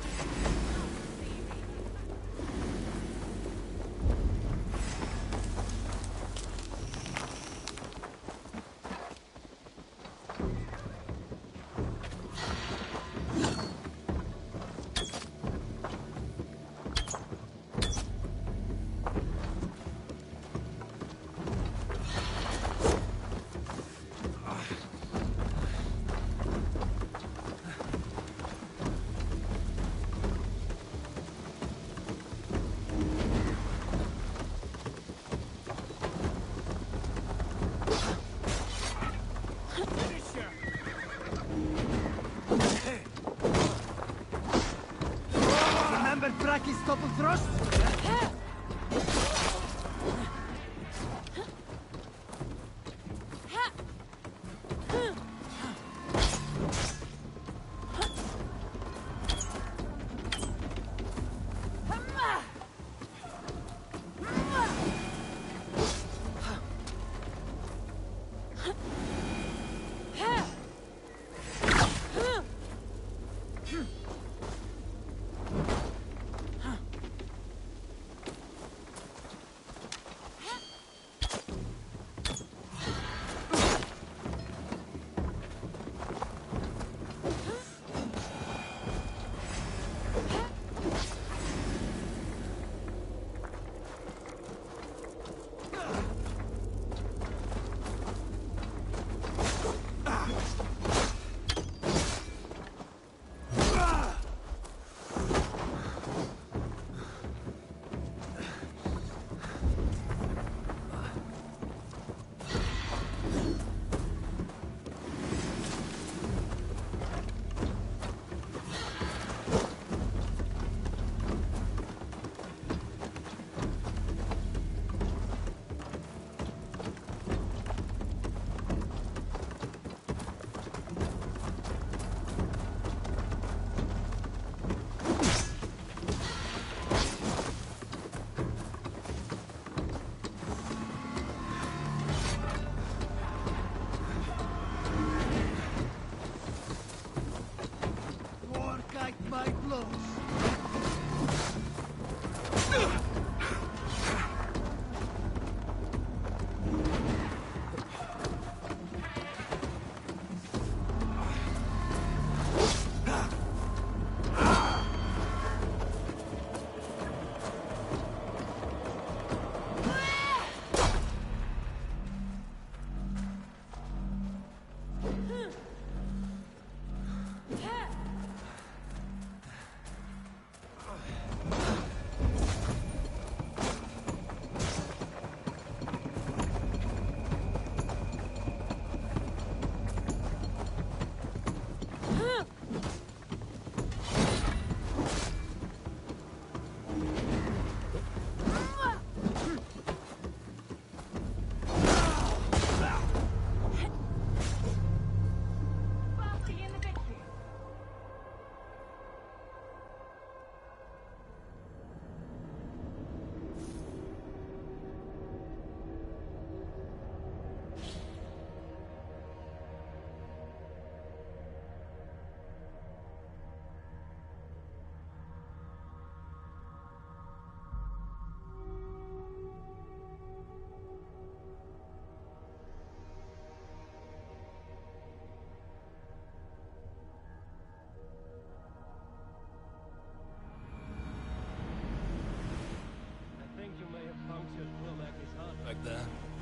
Remember Braki's double thrust? My blows.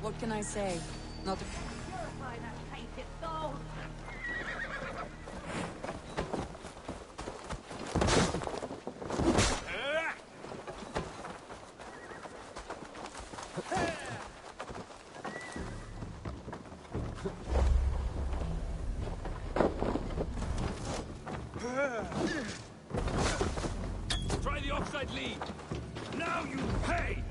What can I say? Not a... Purify that tainted soul. Try the offside lead. Now you pay!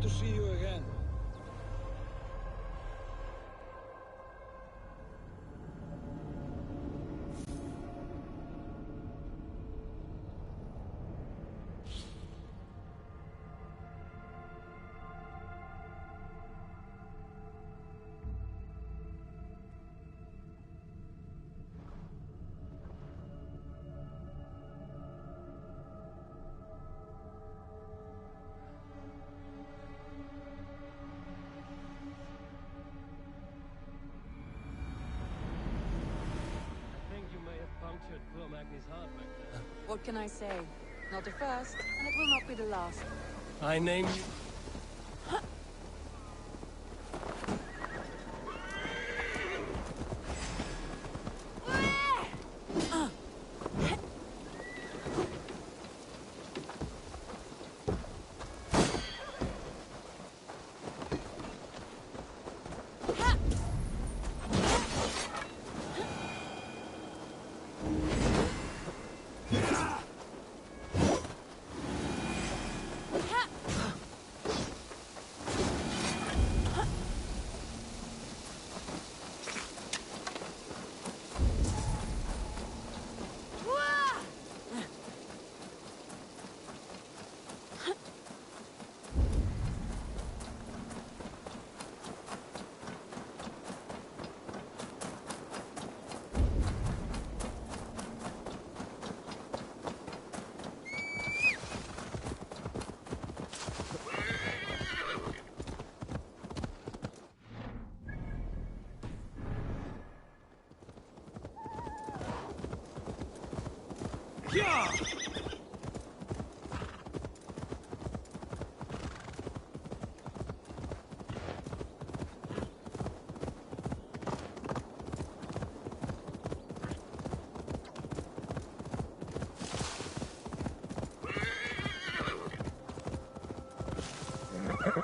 to see you again. What can I say? Not the first, and it will not be the last. I name you...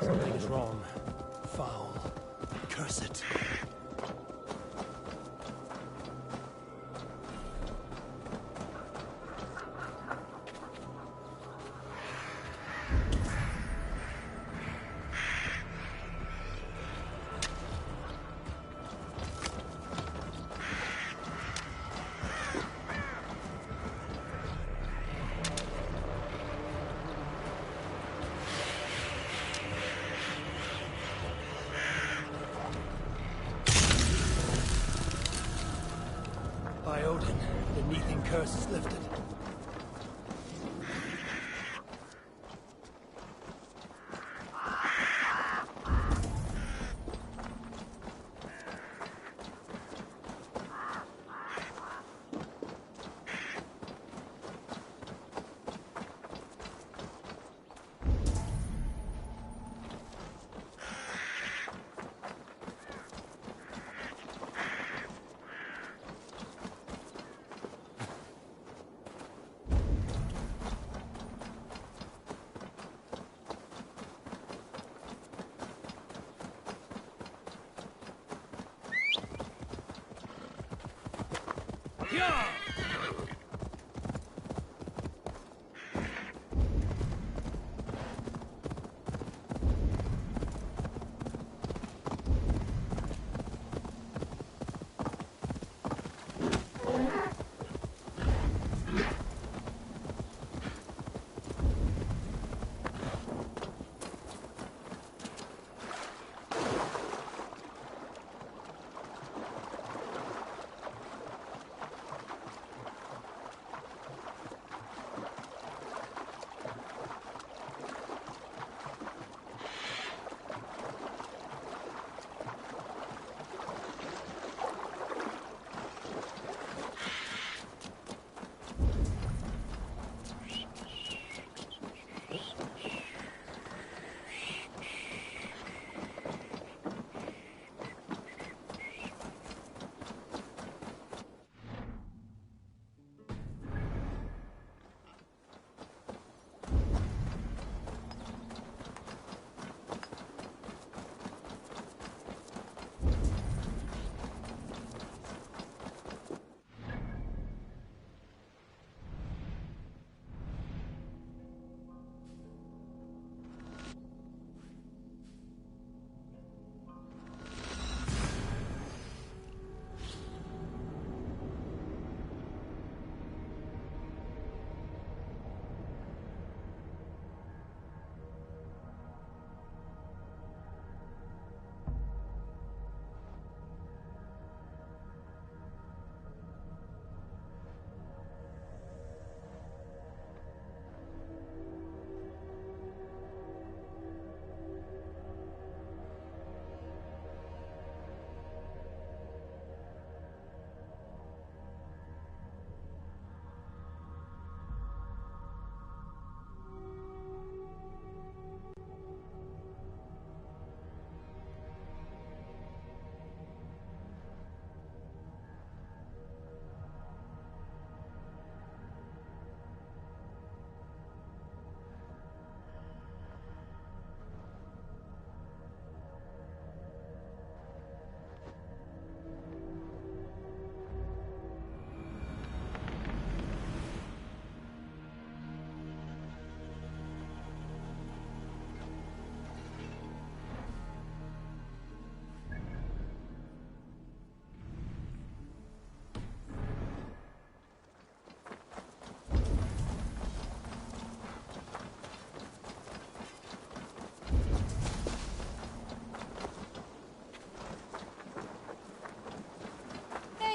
Something is wrong. Foul. Curse it. By Odin, the Neething curse is lifted.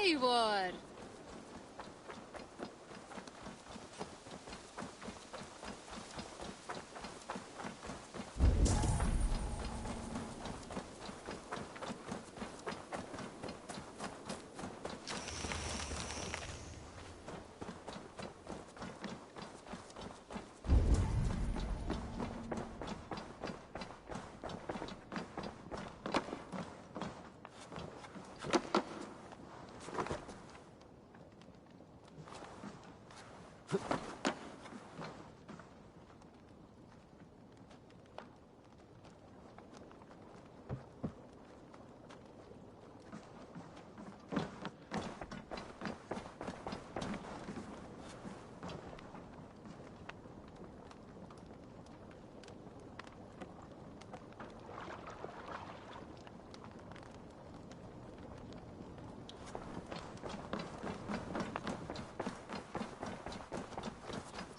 Eivor!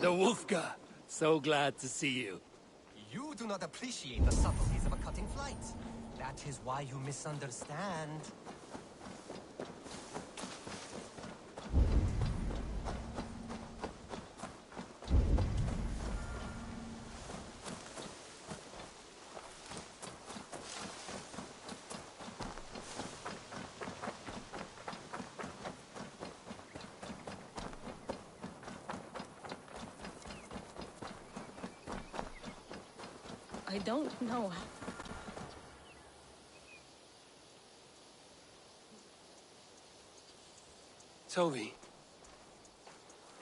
Mr. Wolfgar. So glad to see you. You do not appreciate the subtleties of a cutting flight. That is why you misunderstand. I don't know. Toby.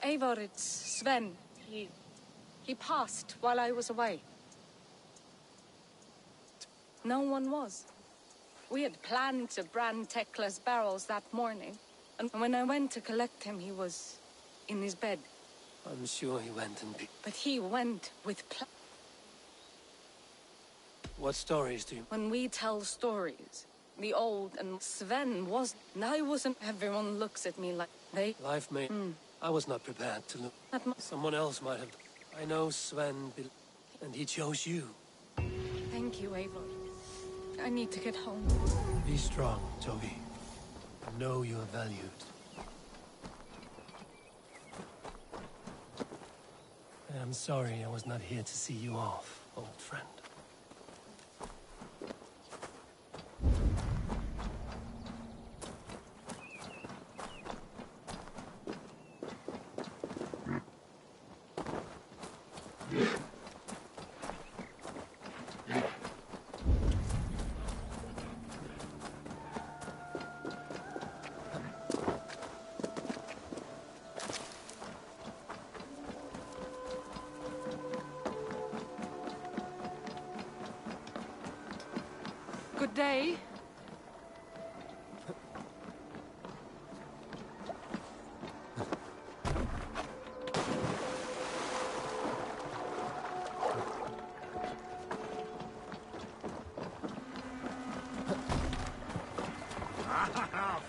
Eivor, it's Sven. He passed while I was away. No one was. We had planned to brand Tekla's barrels that morning, and when I went to collect him, he was in his bed. I'm sure he went and... But he went with What stories do you... When we tell stories, the old and Sven was... And I wasn't... Everyone looks at me like they... Life may... I was not prepared to look... Someone else might have... I know Sven... And he chose you. Thank you, Eivor. I need to get home. Be strong, Toby. Know you are valued. I'm sorry I was not here to see you off, old friend. Good day.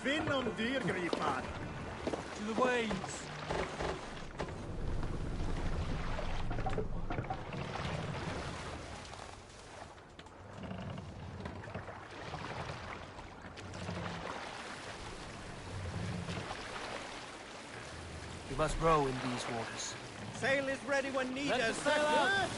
Finn om dyrgripar! To the waves! We must row in these waters. Sail is ready when needed. Let the sail out!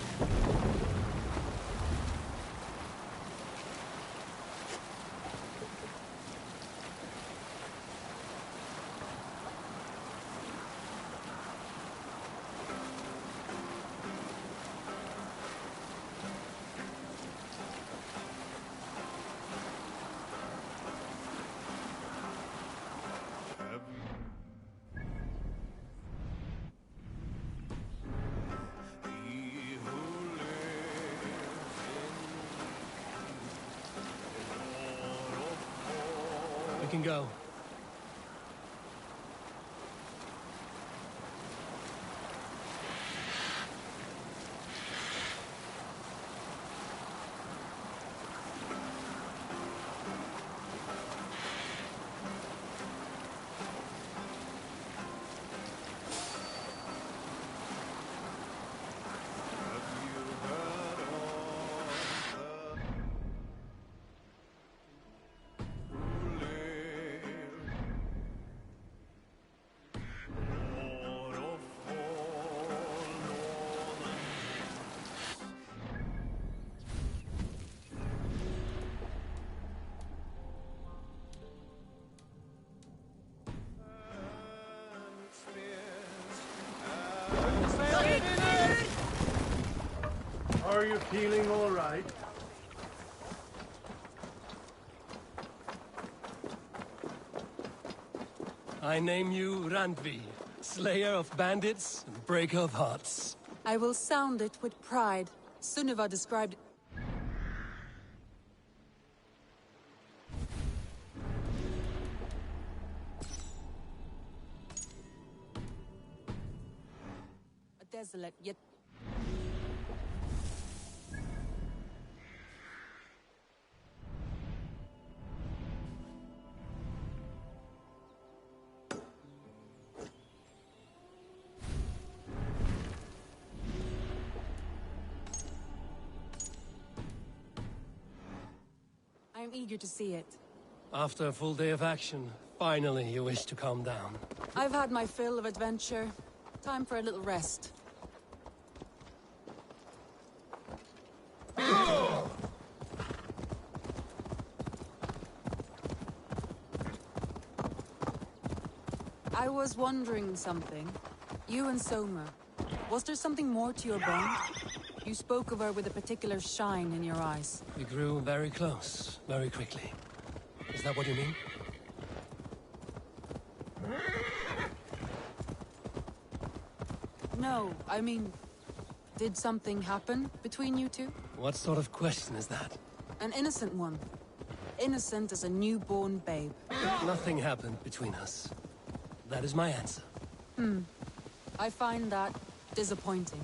We can go. Are you feeling all right? I name you Randvi, slayer of bandits and breaker of hearts. I will sound it with pride. Sunniva described... a desolate yet... I'm eager to see it. After a full day of action, finally you wish to calm down. I've had my fill of adventure. Time for a little rest. I was wondering something. You and Soma, was there something more to your bond? You spoke of her with a particular shine in your eyes. We grew very close, very quickly. Is that what you mean? No, I mean, did something happen between you two? What sort of question is that? An innocent one. Innocent as a newborn babe. Nothing happened between us. That is my answer. I find that disappointing.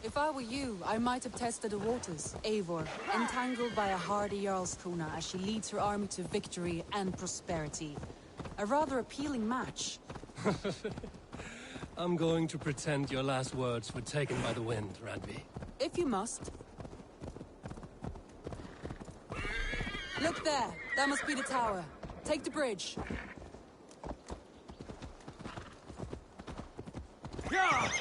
If I were you, I might have tested the waters. Eivor, entangled by a hardy Jarlskona as she leads her army to victory and prosperity. A rather appealing match. I'm going to pretend your last words were taken by the wind, Randvi. If you must. Look there! That must be the tower. Take the bridge. Yeah!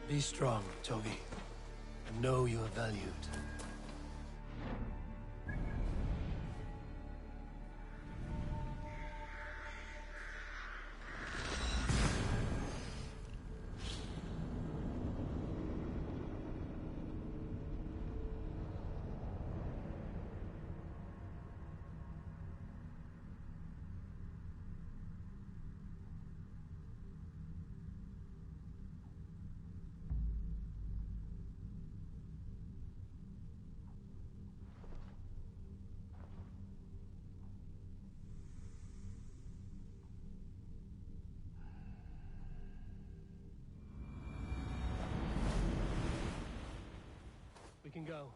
Be strong, Toby. And know you are valued. We can go.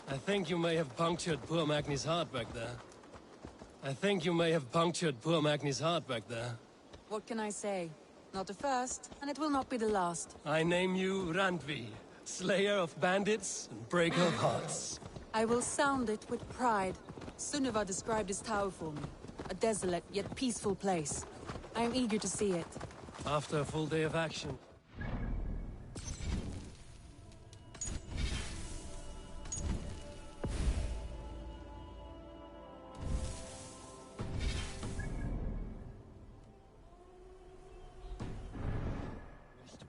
I think you may have punctured poor Magni's heart back there. What can I say? Not the first, and it will not be the last. I name you Randvi, slayer of bandits and breaker of hearts. I will sound it with pride. Sunniva described his tower for me. A desolate yet peaceful place. I am eager to see it. After a full day of action.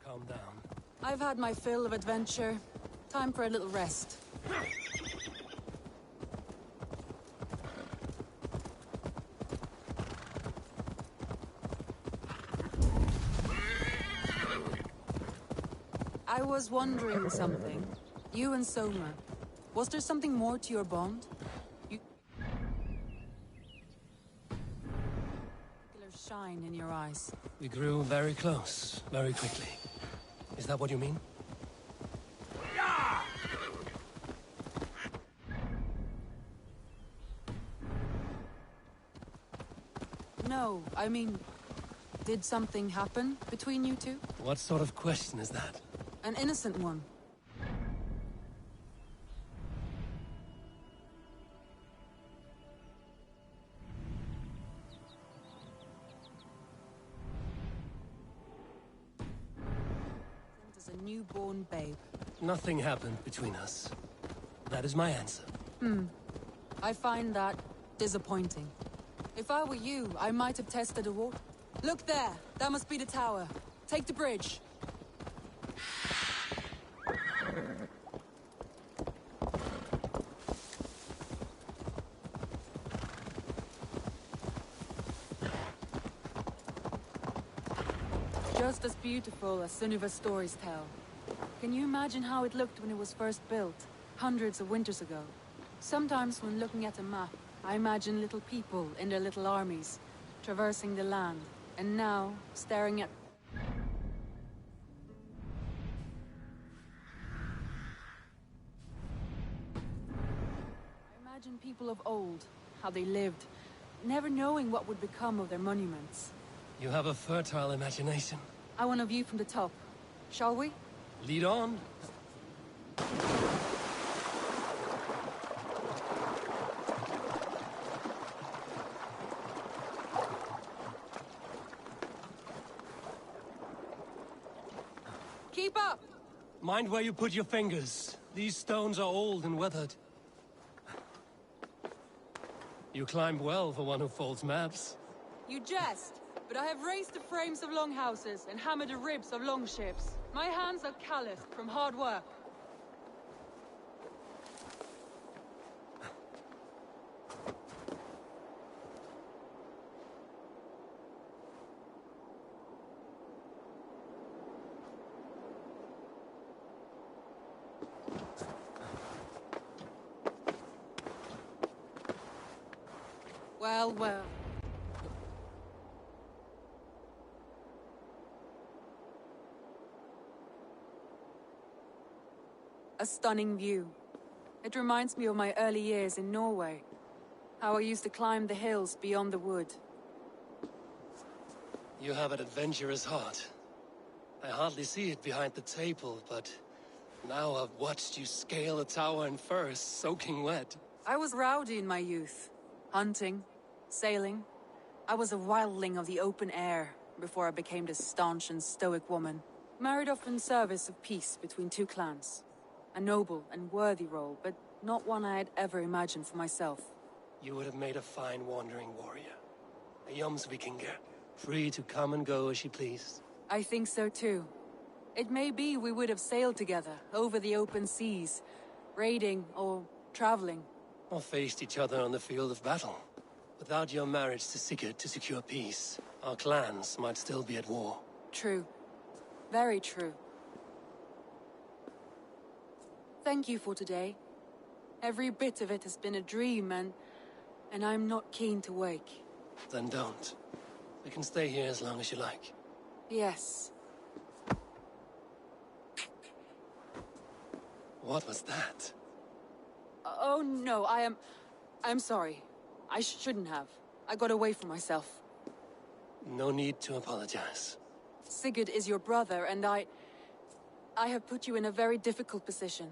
Calm down. I've had my fill of adventure. Time for a little rest. I was wondering something. You and Soma. Was there something more to your bond? You... shine in your eyes. We grew very close, very quickly. Is that what you mean? No, I mean... Did something happen between you two? What sort of question is that? An innocent one. As a newborn babe. Nothing happened between us. That is my answer. I find that disappointing. If I were you, I might have tested the water. Look there! That must be the tower. Take the bridge. Just as beautiful as Sunniva's stories tell. Can you imagine how it looked when it was first built, hundreds of winters ago? Sometimes when looking at a map, I imagine little people in their little armies, traversing the land, and now, staring at... I imagine people of old, how they lived, never knowing what would become of their monuments. You have a fertile imagination. I want a view from the top. Shall we? Lead on. Keep up! Mind where you put your fingers. These stones are old and weathered. You climbed well for one who folds maps. You jest, but I have raised the frames of longhouses and hammered the ribs of longships. My hands are calloused from hard work. Well, well. A stunning view. It reminds me of my early years in Norway. How I used to climb the hills beyond the wood. You have an adventurous heart. I hardly see it behind the table, but now I've watched you scale a tower in furs, soaking wet. I was rowdy in my youth. Hunting, sailing. I was a wildling of the open air before I became this staunch and stoic woman. Married off in service of peace between two clans. A noble and worthy role, but not one I had ever imagined for myself. You would have made a fine wandering warrior. A Jomsvikinger, free to come and go as she pleased. I think so too. It may be we would have sailed together, over the open seas, raiding or traveling. Or faced each other on the field of battle. Without your marriage to Sigurd to secure peace, our clans might still be at war. True. Very true. Thank you for today. Every bit of it has been a dream, and I'm not keen to wake. Then don't. We can stay here as long as you like. Yes. What was that? Oh no, I'm sorry. I shouldn't have. I got away from myself. No need to apologize. Sigurd is your brother, and I have put you in a very difficult position.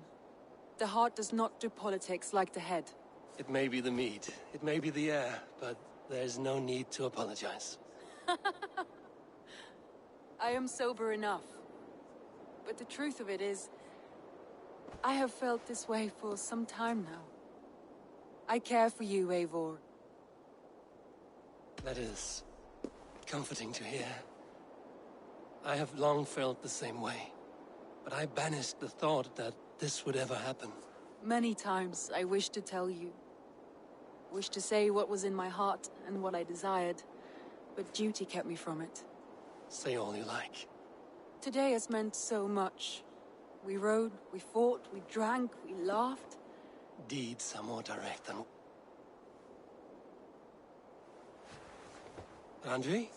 The heart does not do politics like the head. It may be the meat, it may be the air, but there's no need to apologize. I am sober enough. But the truth of it is, I have felt this way for some time now. I care for you, Eivor. That is comforting to hear. I have long felt the same way, but I banished the thought that this would ever happen. Many times I wished to tell you. Wished to say what was in my heart and what I desired, but duty kept me from it. Say all you like. Today has meant so much. We rode, we fought, we drank, we laughed. Deeds are more direct than... Randvi?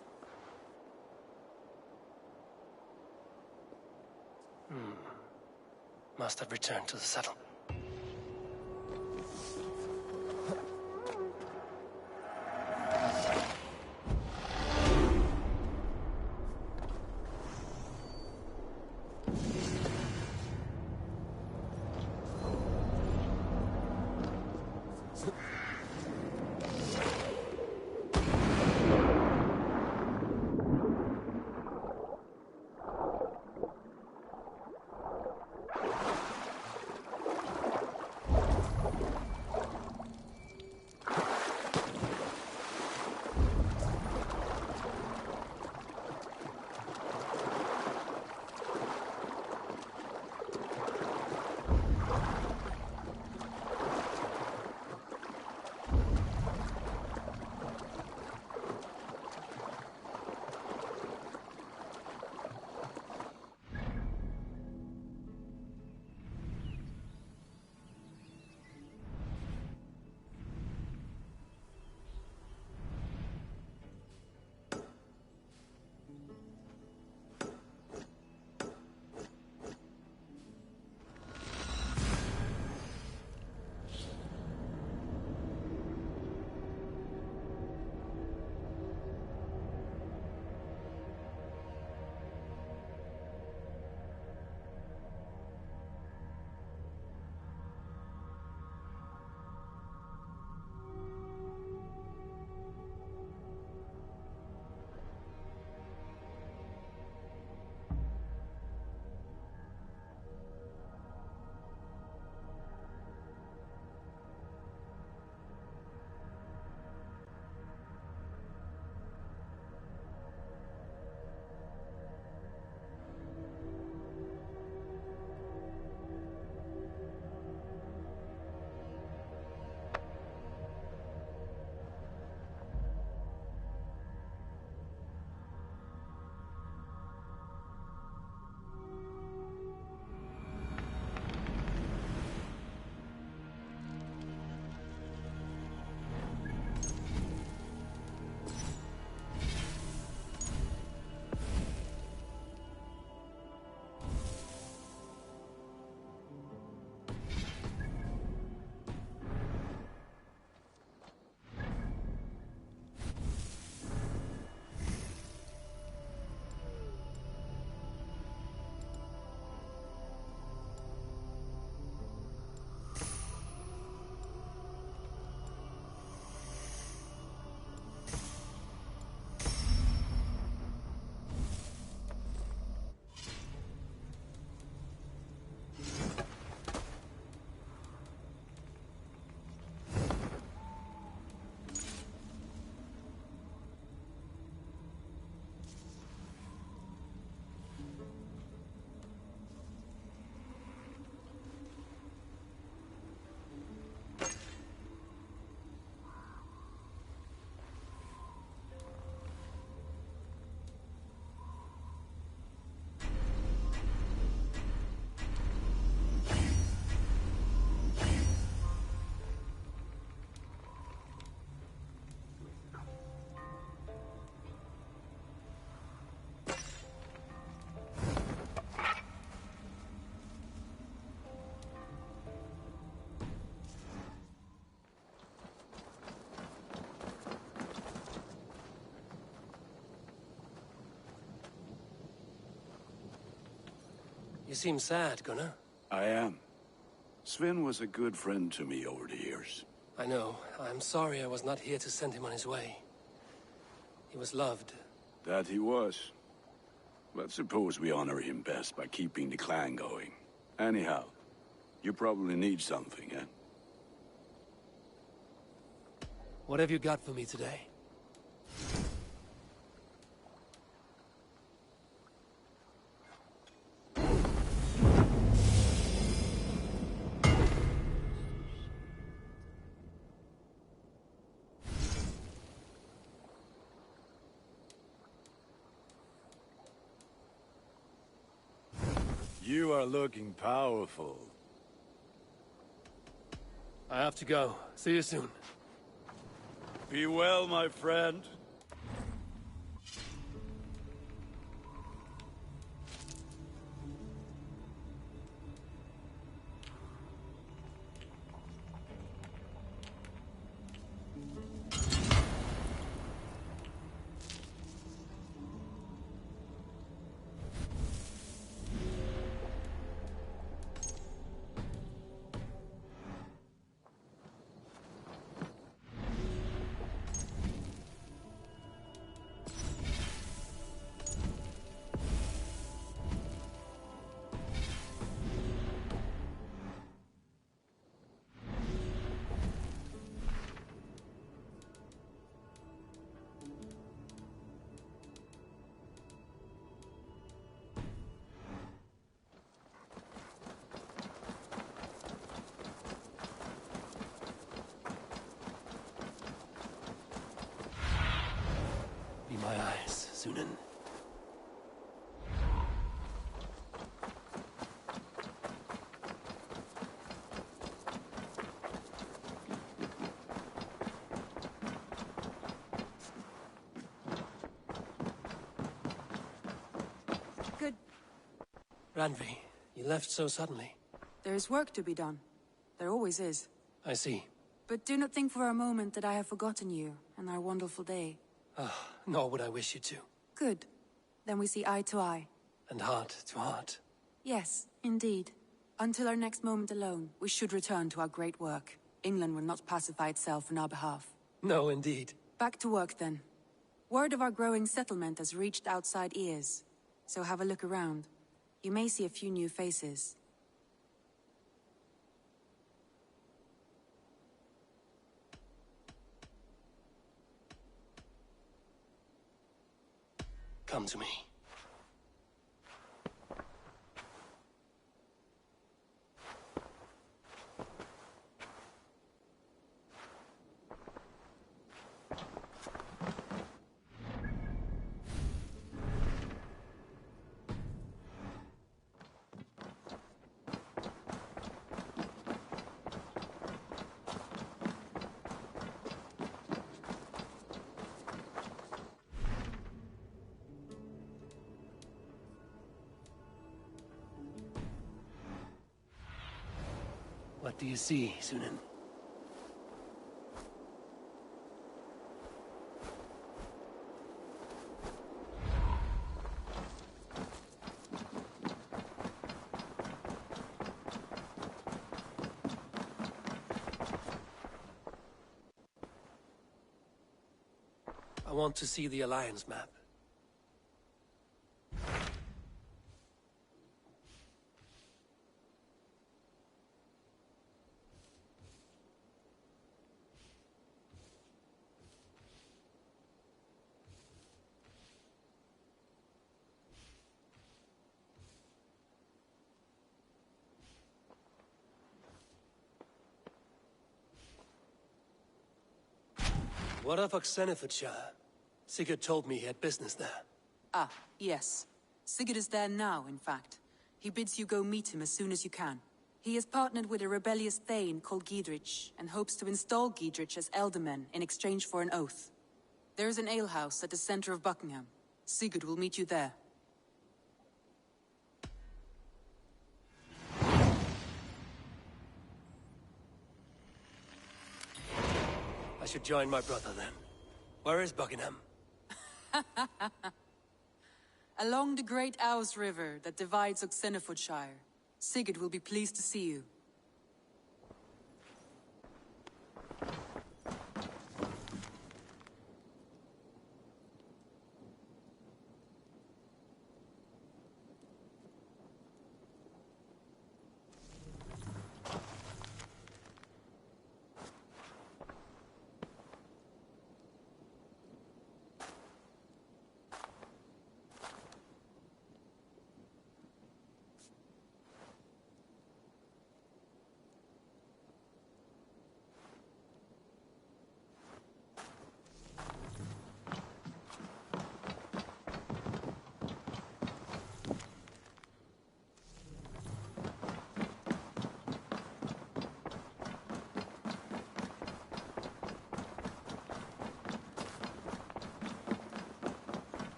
Must have returned to the settle. You seem sad, Gunnar. I am. Sven was a good friend to me over the years. I know. I'm sorry I was not here to send him on his way. He was loved. That he was. But suppose we honor him best by keeping the clan going. Anyhow, you probably need something, eh? What have you got for me today? You are looking powerful. I have to go. See you soon. Be well, my friend. Be my eyes, Sunan. Good. Randvi, you left so suddenly. There is work to be done. There always is. I see. But do not think for a moment that I have forgotten you and our wonderful day. Nor would I wish you to. Good. Then we see eye to eye. And heart to heart. Yes, indeed. Until our next moment alone, we should return to our great work. England will not pacify itself on our behalf. No, indeed. Back to work, then. Word of our growing settlement has reached outside ears. So have a look around. You may see a few new faces. Come to me. What do you see, Sunan? I want to see the Alliance map. What of Oxenfordshire? Sigurd told me he had business there. Ah, yes. Sigurd is there now, in fact. He bids you go meet him as soon as you can. He has partnered with a rebellious thane called Giedrich, and hopes to install Giedrich as Elderman in exchange for an oath. There is an alehouse at the center of Buckingham. Sigurd will meet you there. I should join my brother then. Where is Buckingham? Along the great Ouse River that divides Oxenfordshire. Sigurd will be pleased to see you.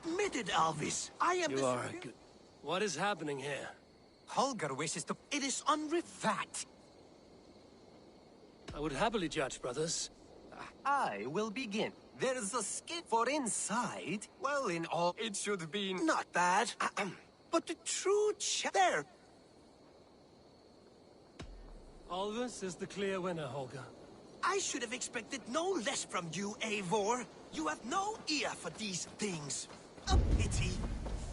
Admitted, Alvis. I am You are a good... What is happening here? Holger wishes to... It is unrefact. I would happily judge, brothers. I will begin. There's a skip for inside. Well, in all, it should be... Not bad. But the true there. Alvis is the clear winner, Holger. I should have expected no less from you, Eivor. You have no ear for these things. A pity.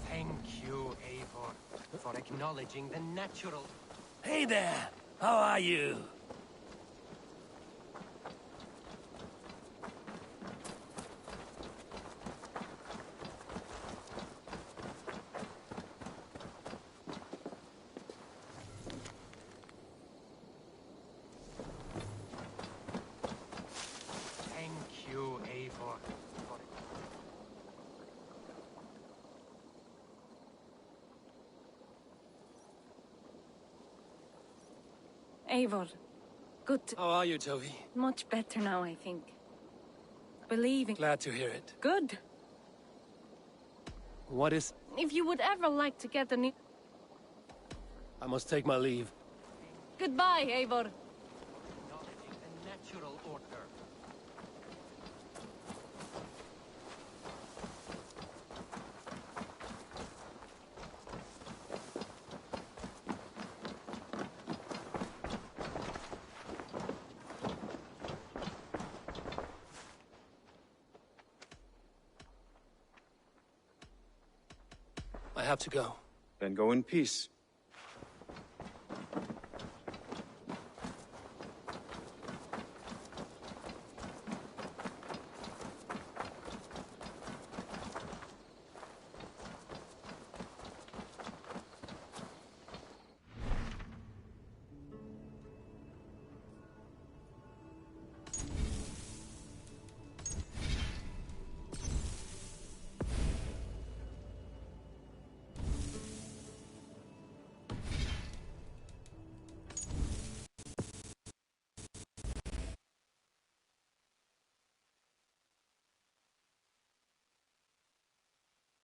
Thank you, Eivor, for acknowledging the natural... Hey there! How are you? Thank you, Eivor. Eivor, good. How are you, Toby? Much better now, I think. Believing. Glad to hear it. Good. What is... If you would ever like to get a new... I must take my leave. Goodbye, Eivor. Acknowledging the natural order. I have to go. Then go in peace.